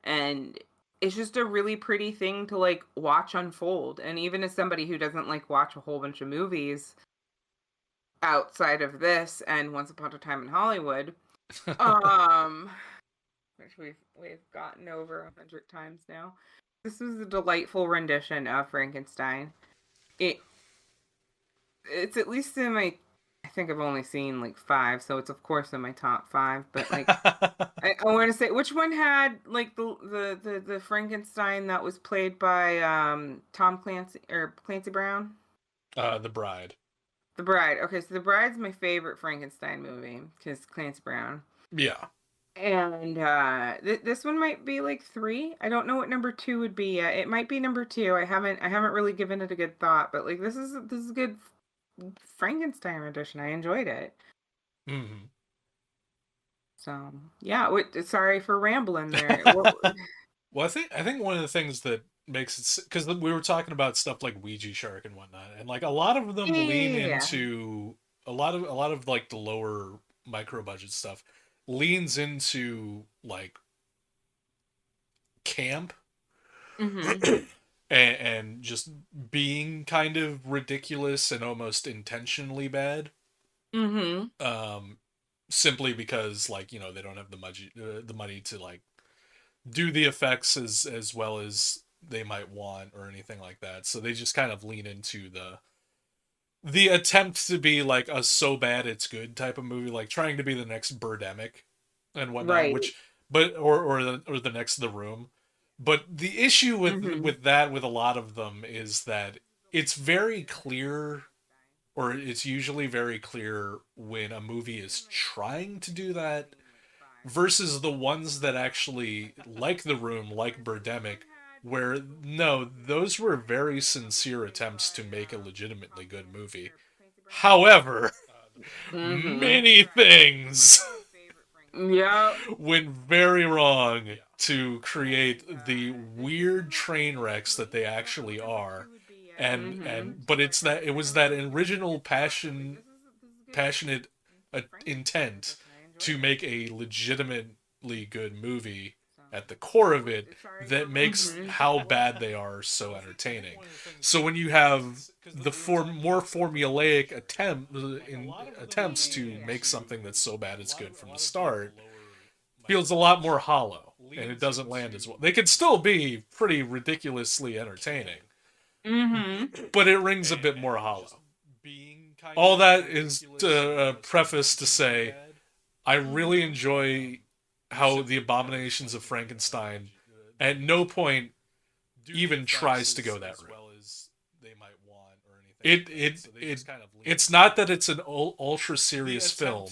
Speaker 2: And it's just a really pretty thing to like watch unfold. And even as somebody who doesn't like watch a whole bunch of movies outside of this and Once Upon a Time in Hollywood, um which we've gotten over 100 times now, this was a delightful rendition of Frankenstein. It it's at least in my, I think I've only seen like five, so it's of course in my top five. But like, I want to say, which one had like the Frankenstein that was played by Tom Clancy or Clancy Brown?
Speaker 1: The Bride.
Speaker 2: The Bride. Okay, so The Bride's my favorite Frankenstein movie because Clancy Brown.
Speaker 1: Yeah.
Speaker 2: And this one might be like three. I don't know what number two would be yet. It might be number two. I haven't really given it a good thought, but like this is a good Frankenstein rendition. I enjoyed it.
Speaker 1: Hmm.
Speaker 2: So yeah. Sorry for rambling there.
Speaker 1: Well, I think one of the things that makes it, because we were talking about stuff like Ouija Shark and whatnot, and like a lot of them lean
Speaker 2: Yeah.
Speaker 1: into a lot of like the lower micro budget stuff leans into like camp
Speaker 2: Mm-hmm.
Speaker 1: and just being kind of ridiculous and almost intentionally bad.
Speaker 2: Mm-hmm.
Speaker 1: Um, Simply because like they don't have the money to like do the effects as well as they might want or anything like that. So they just kind of lean into the attempt to be like a so bad it's good type of movie, like trying to be the next Birdemic and whatnot,
Speaker 2: Right.
Speaker 1: which but or the next The Room. But the issue
Speaker 2: Mm-hmm.
Speaker 1: with a lot of them is that it's very clear, or it's usually very clear when a movie is trying to do that versus the ones that actually like The Room, like Birdemic, where no, those were very sincere attempts to make a legitimately good movie. However,
Speaker 2: Mm-hmm.
Speaker 1: many things
Speaker 2: Yep.
Speaker 1: went very wrong to create the weird train wrecks that they actually are.
Speaker 2: Mm-hmm.
Speaker 1: But it was that original passionate intent to make a legitimate good movie at the core of it that makes
Speaker 2: Mhm.
Speaker 1: how bad they are so entertaining. So when you have the more formulaic attempts to make something that's so bad it's good from the start, feels a lot more hollow, and it doesn't land as well. They can still be pretty ridiculously entertaining, but it rings a bit more hollow. All that is preface to say, I really enjoy how the Abominations of Frankenstein at no point even tries to go that route. It's not that it's an ultra serious film,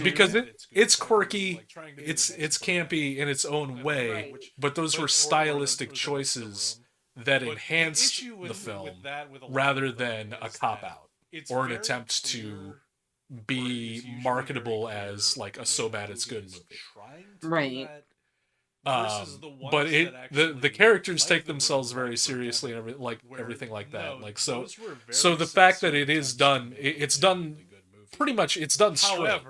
Speaker 1: because it's quirky, it's campy in its own way, but those were stylistic choices that enhanced the film rather than a cop out or an attempt to be marketable as like a so bad it's good movie.
Speaker 2: Right.
Speaker 1: But the characters take themselves very seriously and everything like that. Like so the fact that it is done, it's done pretty much. It's done straight.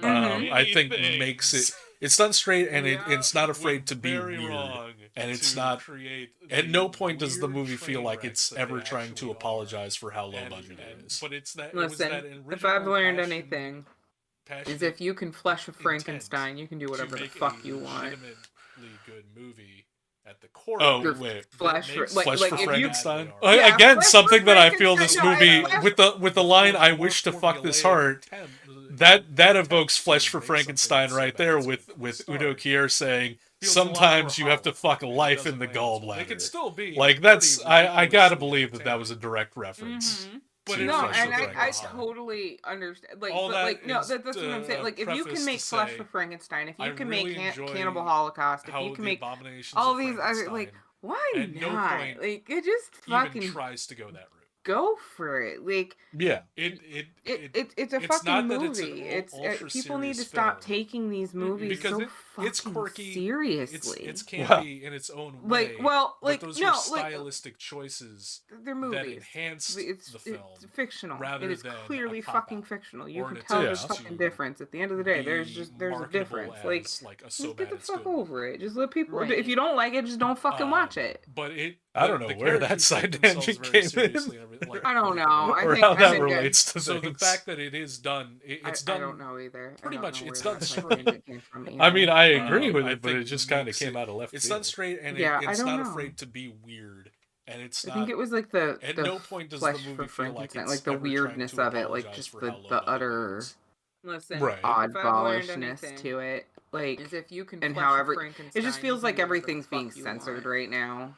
Speaker 1: I think makes it's done straight, and it's not afraid to be weird, and it's not. At no point does the movie feel like it's ever trying to apologize for how low budget it is.
Speaker 2: Listen, if I've learned anything, is if you can flesh a Frankenstein, you can do whatever the fuck you want.
Speaker 1: Good movie at the core.
Speaker 2: Your
Speaker 1: Wait,
Speaker 2: flesh for, like
Speaker 1: for
Speaker 2: if
Speaker 1: Frankenstein.
Speaker 2: Yeah,
Speaker 1: Again,
Speaker 2: Flesh
Speaker 1: something
Speaker 2: for
Speaker 1: that I feel this
Speaker 2: Frankenstein,
Speaker 1: movie with the line "I wish to fuck this heart." That evokes Flesh for Frankenstein right there with Udo Kier saying, "Sometimes you have to fuck life in the gallbladder." Like that's I gotta believe that was a direct reference.
Speaker 2: But
Speaker 1: to
Speaker 2: no,
Speaker 1: Flesh
Speaker 2: and
Speaker 1: for
Speaker 2: I
Speaker 1: Frankenstein.
Speaker 2: totally understand. Like,
Speaker 1: All
Speaker 2: but
Speaker 1: that
Speaker 2: like, no,
Speaker 1: is,
Speaker 2: that's what I'm saying. Like, if you
Speaker 1: preface
Speaker 2: can make
Speaker 1: to
Speaker 2: Flesh
Speaker 1: say,
Speaker 2: for Frankenstein, if you
Speaker 1: I
Speaker 2: can
Speaker 1: really
Speaker 2: make
Speaker 1: enjoy
Speaker 2: Cannibal Holocaust, if
Speaker 1: how
Speaker 2: you can
Speaker 1: the
Speaker 2: make
Speaker 1: Abominations
Speaker 2: all
Speaker 1: of
Speaker 2: these other, like,
Speaker 1: Frankenstein
Speaker 2: why
Speaker 1: at no
Speaker 2: not?
Speaker 1: point
Speaker 2: Like, it just
Speaker 1: even
Speaker 2: fucking
Speaker 1: tries to go that route.
Speaker 2: go for it. Like,
Speaker 1: Yeah,
Speaker 2: it's a
Speaker 1: it's
Speaker 2: fucking
Speaker 1: not
Speaker 2: movie.
Speaker 1: that it's an
Speaker 2: People need to
Speaker 1: ultra-serious
Speaker 2: stop
Speaker 1: film.
Speaker 2: taking these movies
Speaker 1: Because
Speaker 2: so
Speaker 1: it's
Speaker 2: fucking
Speaker 1: quirky,
Speaker 2: seriously.
Speaker 1: it's campy in its own way.
Speaker 2: Like,
Speaker 1: but those
Speaker 2: no,
Speaker 1: were
Speaker 2: like,
Speaker 1: stylistic choices
Speaker 2: they're
Speaker 1: that
Speaker 2: movies.
Speaker 1: enhanced
Speaker 2: It's
Speaker 1: the film.
Speaker 2: fictional.
Speaker 1: rather
Speaker 2: It is
Speaker 1: than a
Speaker 2: clearly
Speaker 1: cop-out.
Speaker 2: fucking fictional.
Speaker 1: Or
Speaker 2: You
Speaker 1: an
Speaker 2: can tell there's
Speaker 1: attempt
Speaker 2: fucking
Speaker 1: to
Speaker 2: difference. At the end of the day, there's
Speaker 1: be
Speaker 2: a
Speaker 1: marketable
Speaker 2: difference. Like,
Speaker 1: as, like a
Speaker 2: just
Speaker 1: so
Speaker 2: get
Speaker 1: bad
Speaker 2: the
Speaker 1: it's
Speaker 2: fuck
Speaker 1: good
Speaker 2: over it. Just let people. If you don't like it, just don't fucking watch it.
Speaker 1: But
Speaker 3: I don't know
Speaker 1: the
Speaker 3: where that
Speaker 1: characters take
Speaker 3: side
Speaker 1: themselves
Speaker 3: tangent
Speaker 1: very
Speaker 3: came
Speaker 1: seriously
Speaker 3: in.
Speaker 1: and everything, like,
Speaker 2: I don't know. I
Speaker 3: Or
Speaker 2: think
Speaker 3: how that
Speaker 2: think
Speaker 3: relates to
Speaker 1: So the
Speaker 3: things.
Speaker 1: fact that it is done, it's done.
Speaker 2: I don't know either.
Speaker 1: Pretty
Speaker 2: I don't
Speaker 1: much,
Speaker 2: know
Speaker 1: it's
Speaker 2: where
Speaker 1: done
Speaker 2: that
Speaker 1: straight.
Speaker 2: tangent came from
Speaker 3: I mean,
Speaker 2: either.
Speaker 3: I agree with
Speaker 1: I
Speaker 3: it, but it
Speaker 1: think
Speaker 3: just kind of
Speaker 1: makes
Speaker 3: came out of left
Speaker 1: It's
Speaker 3: field.
Speaker 1: done straight, and
Speaker 2: Yeah,
Speaker 1: it's
Speaker 2: I don't
Speaker 1: not
Speaker 2: know.
Speaker 1: afraid to be weird, and it's
Speaker 2: I
Speaker 1: not.
Speaker 2: think it was like the
Speaker 1: At
Speaker 2: the
Speaker 1: no point does
Speaker 2: Flesh
Speaker 1: the
Speaker 2: for
Speaker 1: movie feel like
Speaker 2: Frankenstein,
Speaker 1: it's
Speaker 2: like the
Speaker 1: ever trying
Speaker 2: weirdness
Speaker 1: to
Speaker 2: of it, like
Speaker 1: apologize
Speaker 2: just
Speaker 1: for
Speaker 2: the
Speaker 1: how low
Speaker 2: the
Speaker 1: budget it
Speaker 2: utter
Speaker 1: is.
Speaker 2: listen
Speaker 1: Right.
Speaker 2: oddballishness to it, like
Speaker 4: is if you can
Speaker 2: and
Speaker 4: flesh
Speaker 2: how
Speaker 4: a
Speaker 2: it
Speaker 4: Frankenstein,
Speaker 2: just
Speaker 4: you
Speaker 2: feels
Speaker 4: can
Speaker 2: like
Speaker 4: do whatever the
Speaker 2: everything's being
Speaker 4: fuck you
Speaker 2: censored
Speaker 4: want.
Speaker 2: right now.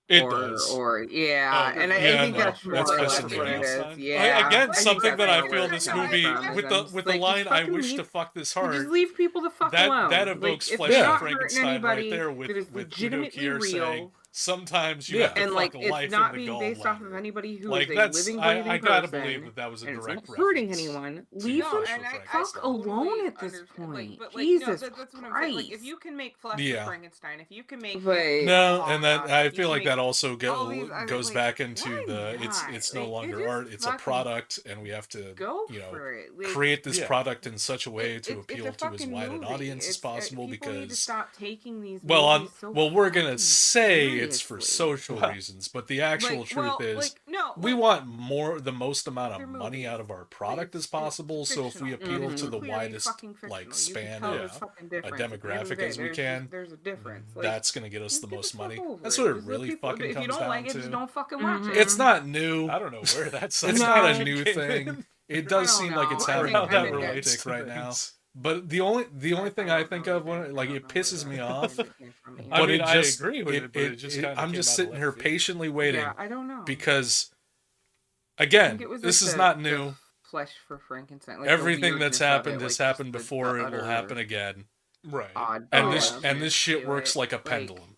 Speaker 1: It does.
Speaker 2: Or yeah, and I
Speaker 1: Yeah,
Speaker 2: think
Speaker 1: no,
Speaker 2: that's more
Speaker 1: that's
Speaker 2: or
Speaker 1: pissing
Speaker 2: less
Speaker 1: me
Speaker 2: what it
Speaker 1: off.
Speaker 2: is. Yeah,
Speaker 1: Again,
Speaker 2: I think
Speaker 1: something
Speaker 2: that's
Speaker 1: that I
Speaker 2: more
Speaker 1: feel
Speaker 2: where
Speaker 1: this
Speaker 2: it's coming
Speaker 1: movie
Speaker 2: from, is
Speaker 1: with
Speaker 2: I'm
Speaker 1: the
Speaker 2: just
Speaker 1: with
Speaker 2: like,
Speaker 1: the
Speaker 2: just
Speaker 1: line "I
Speaker 2: fucking
Speaker 1: wish to
Speaker 2: leave-
Speaker 1: fuck this
Speaker 2: just
Speaker 1: heart."
Speaker 2: leave people the fuck alone.
Speaker 1: That evokes
Speaker 2: if
Speaker 1: Flesh
Speaker 2: they're
Speaker 1: for
Speaker 2: not hurting
Speaker 1: Frankenstein
Speaker 2: anybody,
Speaker 1: right there
Speaker 2: that
Speaker 1: with
Speaker 2: is
Speaker 1: Udo
Speaker 2: legitimately
Speaker 1: Kier
Speaker 2: real.
Speaker 1: saying, "Sometimes you have to
Speaker 2: And like
Speaker 1: fuck
Speaker 2: it's
Speaker 1: life
Speaker 2: not
Speaker 1: in the
Speaker 2: being based off of
Speaker 1: gallbladder."
Speaker 2: anybody who
Speaker 1: Like
Speaker 2: is a
Speaker 1: that's
Speaker 2: living, breathing
Speaker 1: I gotta
Speaker 2: person,
Speaker 1: believe that was a
Speaker 2: and it's
Speaker 1: direct
Speaker 2: not hurting
Speaker 1: reference
Speaker 2: anyone.
Speaker 1: to
Speaker 2: Leave them
Speaker 1: Flesh for
Speaker 2: the
Speaker 1: Frankenstein.
Speaker 2: fuck alone at this point. Jesus Christ.
Speaker 4: Like, if you can make Flesh
Speaker 1: Yeah.
Speaker 4: for Frankenstein, if you can make
Speaker 2: But
Speaker 1: No, and that I
Speaker 4: You
Speaker 1: feel like
Speaker 4: make
Speaker 1: that also
Speaker 2: all these other,
Speaker 1: goes
Speaker 2: like,
Speaker 1: back into
Speaker 2: why
Speaker 1: the
Speaker 2: not?
Speaker 1: it's no
Speaker 2: Like,
Speaker 1: longer
Speaker 2: just
Speaker 1: art, it's a
Speaker 2: fucking
Speaker 1: product, and we have to
Speaker 2: go
Speaker 1: you know
Speaker 2: for it. Like,
Speaker 1: create this product in such a way to
Speaker 2: it's
Speaker 1: appeal
Speaker 2: a
Speaker 1: to as
Speaker 2: fucking
Speaker 1: wide an
Speaker 2: movie.
Speaker 1: audience as possible
Speaker 2: people need to
Speaker 1: because
Speaker 2: stop taking these
Speaker 1: well
Speaker 2: movies so
Speaker 1: we're gonna
Speaker 2: fucking
Speaker 1: say it's for
Speaker 2: seriously.
Speaker 1: social reasons, but the actual truth is
Speaker 4: no,
Speaker 1: we
Speaker 4: like,
Speaker 1: want the most amount
Speaker 4: they're
Speaker 1: of money
Speaker 4: movies.
Speaker 1: out of our product
Speaker 4: It's
Speaker 1: as possible. So if we
Speaker 4: fictional.
Speaker 1: appeal
Speaker 2: Mhm.
Speaker 1: to the
Speaker 4: Clearly
Speaker 1: widest
Speaker 4: fucking fictional.
Speaker 1: like
Speaker 4: You can
Speaker 1: span
Speaker 2: Tell
Speaker 1: of
Speaker 2: there's fucking
Speaker 1: a
Speaker 2: difference. At the end of the
Speaker 1: demographic
Speaker 2: day,
Speaker 1: as we can,
Speaker 2: there's a difference. Like,
Speaker 1: that's gonna get us
Speaker 2: just
Speaker 1: the
Speaker 2: get
Speaker 1: most
Speaker 2: the fuck
Speaker 1: money.
Speaker 2: over
Speaker 1: That's
Speaker 2: it.
Speaker 1: what it
Speaker 2: Just let
Speaker 1: really
Speaker 2: people-
Speaker 1: fucking
Speaker 2: if you
Speaker 1: comes
Speaker 2: don't
Speaker 1: down
Speaker 2: like it,
Speaker 1: to.
Speaker 2: just don't fucking watch it.
Speaker 1: It's not new.
Speaker 3: I don't know where that's
Speaker 1: It's
Speaker 2: No.
Speaker 1: not a new thing. It does
Speaker 2: I don't
Speaker 1: seem like
Speaker 2: know.
Speaker 1: it's
Speaker 2: I
Speaker 1: having
Speaker 2: think-
Speaker 1: a
Speaker 2: I
Speaker 1: bit
Speaker 2: think
Speaker 1: of
Speaker 2: that-
Speaker 1: a
Speaker 3: relates
Speaker 1: tick
Speaker 3: to
Speaker 1: right now.
Speaker 3: things.
Speaker 1: But the only thing I think of when like it pisses me off,
Speaker 3: I
Speaker 1: but
Speaker 3: mean,
Speaker 1: it
Speaker 3: I
Speaker 1: just
Speaker 3: agree with it, but it just kinda
Speaker 1: I'm
Speaker 3: came
Speaker 1: just
Speaker 3: out of
Speaker 1: sitting
Speaker 3: left
Speaker 1: here
Speaker 3: field.
Speaker 1: patiently waiting
Speaker 2: Yeah, I don't know.
Speaker 1: because
Speaker 2: I
Speaker 1: again,
Speaker 2: think it was
Speaker 1: this
Speaker 2: like
Speaker 1: is
Speaker 2: the-
Speaker 1: not
Speaker 2: the
Speaker 1: new.
Speaker 2: Flesh for Frankenstein. Like the
Speaker 1: Everything that's
Speaker 2: weirdness of
Speaker 1: happened
Speaker 2: it,
Speaker 1: has
Speaker 2: like,
Speaker 1: happened
Speaker 2: just
Speaker 1: before.
Speaker 2: the
Speaker 1: It will
Speaker 2: utter
Speaker 1: happen again.
Speaker 3: Right.
Speaker 2: odd
Speaker 1: And
Speaker 2: ballishness
Speaker 1: this shit
Speaker 2: to
Speaker 1: works
Speaker 2: it.
Speaker 1: like a pendulum.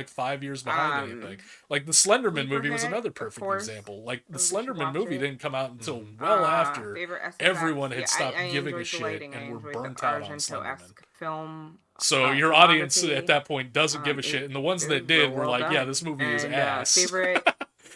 Speaker 1: like 5 years behind anything. Like the Slenderman movie was
Speaker 2: Sleeperhead,
Speaker 1: another
Speaker 2: of
Speaker 1: perfect
Speaker 2: course.
Speaker 1: example. Like the
Speaker 2: We should
Speaker 1: Slenderman
Speaker 2: watch
Speaker 1: movie
Speaker 2: it.
Speaker 1: didn't come out until well after
Speaker 2: Favorite SFX.
Speaker 1: everyone had
Speaker 2: Yeah,
Speaker 1: stopped
Speaker 2: I
Speaker 1: giving a
Speaker 2: enjoyed the
Speaker 1: shit
Speaker 2: lighting. I
Speaker 1: and were
Speaker 2: enjoyed
Speaker 1: burnt
Speaker 2: the
Speaker 1: out on Slenderman.
Speaker 2: Argento-esque film.
Speaker 1: So your audience
Speaker 2: cinematography.
Speaker 1: at that point doesn't give a shit, and the ones
Speaker 2: It
Speaker 1: that
Speaker 2: was
Speaker 1: did
Speaker 2: real
Speaker 1: were
Speaker 2: well
Speaker 1: like, "Yeah,
Speaker 2: done.
Speaker 1: this movie is
Speaker 2: And,
Speaker 1: ass."
Speaker 2: favorite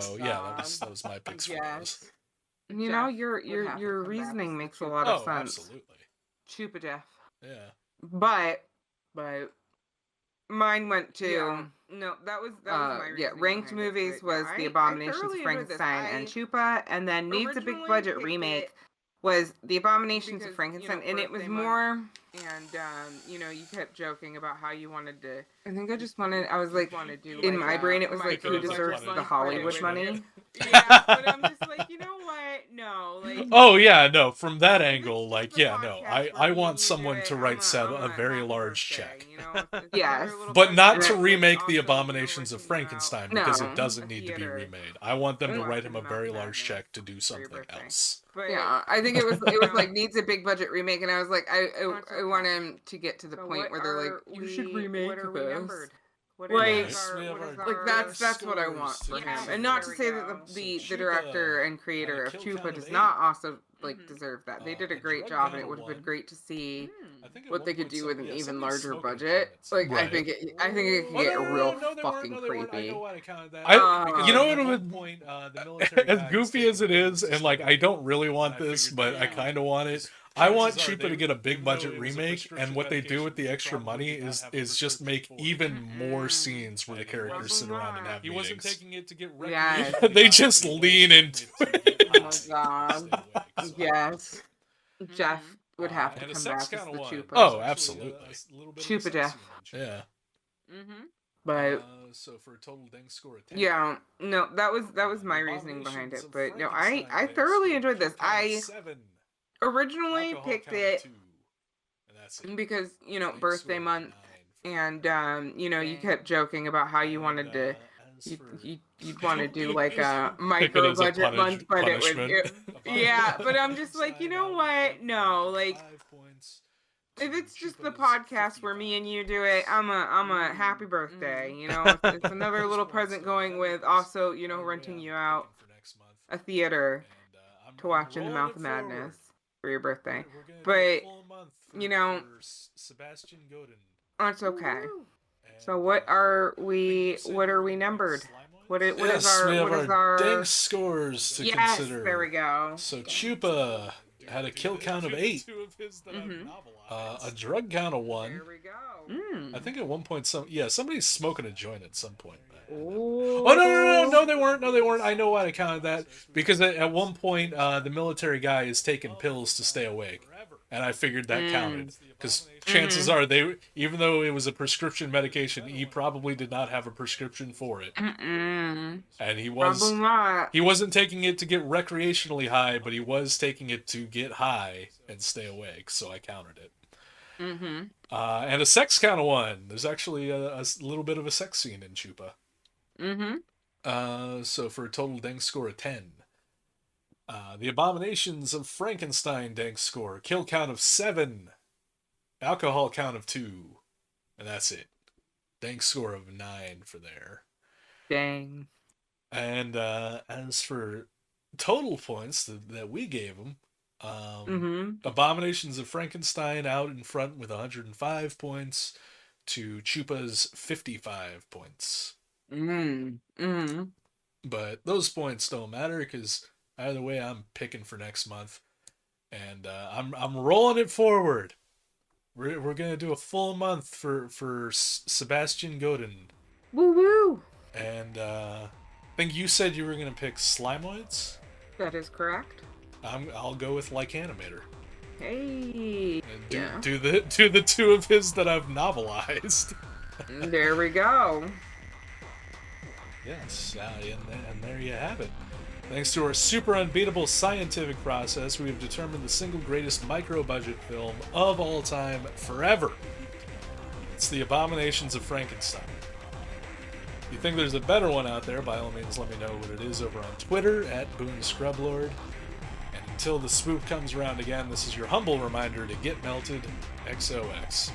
Speaker 1: So yeah, that was my picks for those.
Speaker 2: Yes. You know,
Speaker 4: Jeff would have to
Speaker 2: your
Speaker 4: come back
Speaker 2: reasoning
Speaker 4: as the
Speaker 2: makes a
Speaker 4: Chupa.
Speaker 2: lot of
Speaker 1: Oh,
Speaker 2: sense.
Speaker 1: absolutely.
Speaker 2: Chupa Jeff.
Speaker 1: Yeah.
Speaker 2: But mine went to
Speaker 4: Yeah. No, that was my reasoning
Speaker 2: ranked
Speaker 4: behind it,
Speaker 2: movies
Speaker 4: but yeah,
Speaker 2: was The
Speaker 4: I
Speaker 2: Abominations of
Speaker 4: thoroughly enjoyed this.
Speaker 2: Frankenstein and Chupa, and then needs a big
Speaker 4: originally
Speaker 2: budget
Speaker 4: picked
Speaker 2: remake
Speaker 4: it
Speaker 2: was The Abominations of
Speaker 4: because,
Speaker 2: Frankenstein, and it was
Speaker 4: birthday
Speaker 2: more.
Speaker 4: month, and you kept joking about how you wanted to.
Speaker 2: I think I just wanted. I was like,
Speaker 4: want to do
Speaker 2: in
Speaker 4: like
Speaker 2: my brain, it was like, who
Speaker 1: micro
Speaker 2: deserves
Speaker 1: budget
Speaker 2: the Hollywood money?
Speaker 4: Yeah, but I'm just like, you know what? No, like.
Speaker 1: Oh yeah, no. From that angle,
Speaker 4: It's
Speaker 1: like,
Speaker 4: just the
Speaker 1: yeah, no.
Speaker 4: podcast
Speaker 1: I
Speaker 4: where me
Speaker 1: want
Speaker 4: and you
Speaker 1: someone
Speaker 4: do it.
Speaker 1: to write
Speaker 4: I'm
Speaker 1: a very
Speaker 4: happy
Speaker 1: large
Speaker 4: birthday,
Speaker 1: check.
Speaker 4: It's
Speaker 2: Yes.
Speaker 4: another little
Speaker 1: But not
Speaker 4: present
Speaker 1: to
Speaker 4: with
Speaker 1: remake
Speaker 4: also,
Speaker 1: the Abominations of
Speaker 4: renting you out
Speaker 1: Frankenstein because
Speaker 2: No.
Speaker 1: it doesn't
Speaker 4: a
Speaker 1: need to be
Speaker 4: theater
Speaker 1: remade. I want them to
Speaker 2: Mm.
Speaker 1: write him a
Speaker 4: Watching
Speaker 1: very
Speaker 4: Mountain
Speaker 1: large
Speaker 4: Madness
Speaker 1: check to do
Speaker 4: for your
Speaker 1: something
Speaker 4: birthday.
Speaker 1: else.
Speaker 4: But
Speaker 2: Yeah, I think it was
Speaker 4: know,
Speaker 2: like needs a big budget remake, and I was like, I
Speaker 4: That's
Speaker 2: want
Speaker 4: okay.
Speaker 2: him to get to the
Speaker 4: so
Speaker 2: point
Speaker 4: what
Speaker 2: where they're like,
Speaker 4: are
Speaker 2: you should
Speaker 4: we-
Speaker 2: remake
Speaker 4: what are we
Speaker 2: this.
Speaker 4: numbered? What
Speaker 2: Like-
Speaker 4: is
Speaker 1: We have
Speaker 4: what is
Speaker 1: our-
Speaker 2: Like that's what I
Speaker 1: scores
Speaker 2: want
Speaker 1: to
Speaker 2: for him,
Speaker 4: consider.
Speaker 2: and not to
Speaker 4: There
Speaker 2: say
Speaker 4: we
Speaker 2: that
Speaker 4: go.
Speaker 2: the
Speaker 1: So
Speaker 2: director
Speaker 1: Chupa
Speaker 2: and creator
Speaker 1: had a
Speaker 2: of
Speaker 1: kill
Speaker 2: Chupa
Speaker 1: count
Speaker 2: does
Speaker 1: of
Speaker 2: not
Speaker 1: 8.
Speaker 2: also
Speaker 4: Mhm.
Speaker 2: deserve that. They did a
Speaker 1: A
Speaker 2: great
Speaker 1: drug
Speaker 2: job, and
Speaker 1: count
Speaker 2: it
Speaker 1: of
Speaker 2: would have been
Speaker 1: 1.
Speaker 2: great to see
Speaker 1: I think at
Speaker 2: what
Speaker 1: one
Speaker 2: they could
Speaker 1: point
Speaker 2: do
Speaker 1: some-
Speaker 2: with an
Speaker 1: yeah,
Speaker 2: even
Speaker 1: somebody's
Speaker 2: larger
Speaker 1: smoking
Speaker 2: budget.
Speaker 1: donuts.
Speaker 2: Like I
Speaker 1: Right.
Speaker 2: think it could
Speaker 1: Oh,
Speaker 2: get
Speaker 1: no,
Speaker 2: real
Speaker 1: no, they weren't.
Speaker 2: fucking
Speaker 1: No, they weren't. I
Speaker 2: creepy.
Speaker 1: know why I counted that.
Speaker 2: I-
Speaker 1: Because, you know what
Speaker 2: at
Speaker 1: it would
Speaker 5: point, the military
Speaker 1: as
Speaker 5: guy
Speaker 1: goofy
Speaker 5: was
Speaker 1: as it
Speaker 5: taking
Speaker 1: is, and like I don't really want
Speaker 5: And I
Speaker 1: this,
Speaker 5: figured
Speaker 1: but
Speaker 5: that
Speaker 1: I
Speaker 5: out.
Speaker 1: kind of want it.
Speaker 5: Chances
Speaker 1: I want
Speaker 5: are
Speaker 1: Chupa
Speaker 5: they
Speaker 1: to get a
Speaker 5: would-
Speaker 1: big
Speaker 5: even though
Speaker 1: budget
Speaker 5: it was a
Speaker 1: remake,
Speaker 5: prescription
Speaker 1: and what they do with the
Speaker 5: medication,
Speaker 1: extra
Speaker 5: probably
Speaker 1: money
Speaker 5: did not
Speaker 1: is
Speaker 5: have a
Speaker 1: is just
Speaker 5: prescription
Speaker 1: make
Speaker 5: for it.
Speaker 1: even more
Speaker 2: Mm-mm.
Speaker 1: scenes where the
Speaker 5: And he
Speaker 1: characters
Speaker 5: wasn't-
Speaker 1: sit around and have
Speaker 5: He wasn't
Speaker 1: meetings.
Speaker 5: taking it to get
Speaker 2: Yes.
Speaker 5: recreational.
Speaker 1: They just
Speaker 5: He was
Speaker 1: lean
Speaker 5: taking
Speaker 1: into
Speaker 5: to get
Speaker 1: it.
Speaker 2: Oh my
Speaker 5: high to
Speaker 2: God.
Speaker 5: stay awake, so.
Speaker 2: Yes, Jeff would
Speaker 1: Uh,
Speaker 2: have to
Speaker 1: and a
Speaker 2: come
Speaker 1: sex
Speaker 2: back as
Speaker 1: count
Speaker 2: the
Speaker 1: of 1.
Speaker 2: Chupa.
Speaker 1: Oh,
Speaker 5: There's actually
Speaker 1: absolutely.
Speaker 5: a little bit of
Speaker 2: Chupa
Speaker 5: a sex
Speaker 2: Jeff.
Speaker 5: scene in Chupa.
Speaker 1: Yeah.
Speaker 4: Mm-hmm.
Speaker 2: But
Speaker 1: So for a total ding score of 10.
Speaker 2: yeah, no, that was my reasoning behind it. But no, I thoroughly enjoyed this. I originally picked it because birthday month, and you kept joking about how you wanted to you'd want to do like a micro
Speaker 1: as a
Speaker 2: budget month, but it would
Speaker 1: punishment.
Speaker 2: yeah. But I'm just like, you know what? No, like if it's just the podcast where me and you do it, I'm a happy birthday. It's another little present going with also renting you out a theater to watch In the Mouth of Madness for your birthday. But
Speaker 5: Sebastian Godin.
Speaker 2: that's okay. So what are we numbered? What is our
Speaker 1: ding scores to
Speaker 2: yes,
Speaker 1: consider?
Speaker 2: there we go.
Speaker 1: So Chupa had a kill count of 8, a drug count of 1.
Speaker 2: There we go.
Speaker 1: I think at one point somebody's smoking a joint at some point.
Speaker 2: Ooh.
Speaker 1: Oh no, they weren't. I know why I counted that because at one point the military guy is taking pills to stay awake, and I figured that counted because chances are even though it was a prescription medication, he probably did not have a prescription for it, and he
Speaker 2: Probably not.
Speaker 1: wasn't taking it to get recreationally high, but he was taking it to get high and stay awake, so I counted it. And a sex count of 1. There's actually a little bit of a sex scene in Chupa. So for a total ding score of 10. The Abominations of Frankenstein ding score. Kill count of 7. Alcohol count of 2. And that's it. Ding score of 9 for there.
Speaker 2: Dang.
Speaker 1: And as for total points that we gave them, Abominations of Frankenstein out in front with 105 points to Chupa's 55 points. But those points don't matter because either way, I'm picking for next month, and I'm rolling it forward. We're gonna do a full month for Sebastian Godin.
Speaker 2: Woo woo.
Speaker 1: And I think you said you were gonna pick Slimoids.
Speaker 2: That is correct.
Speaker 1: I'll go with Like Animator.
Speaker 2: Hey.
Speaker 1: And do the 2 of his that I've novelized.
Speaker 2: There we go.
Speaker 1: Yes, and there you have it. Thanks to our super unbeatable scientific process, we have determined the single greatest micro-budget film of all time forever. It's The Abominations of Frankenstein. If you think there's a better one out there, by all means let me know what it is over on Twitter at BoonScrubLord. And until the Spoop comes around again, this is your humble reminder to get melted. XOX.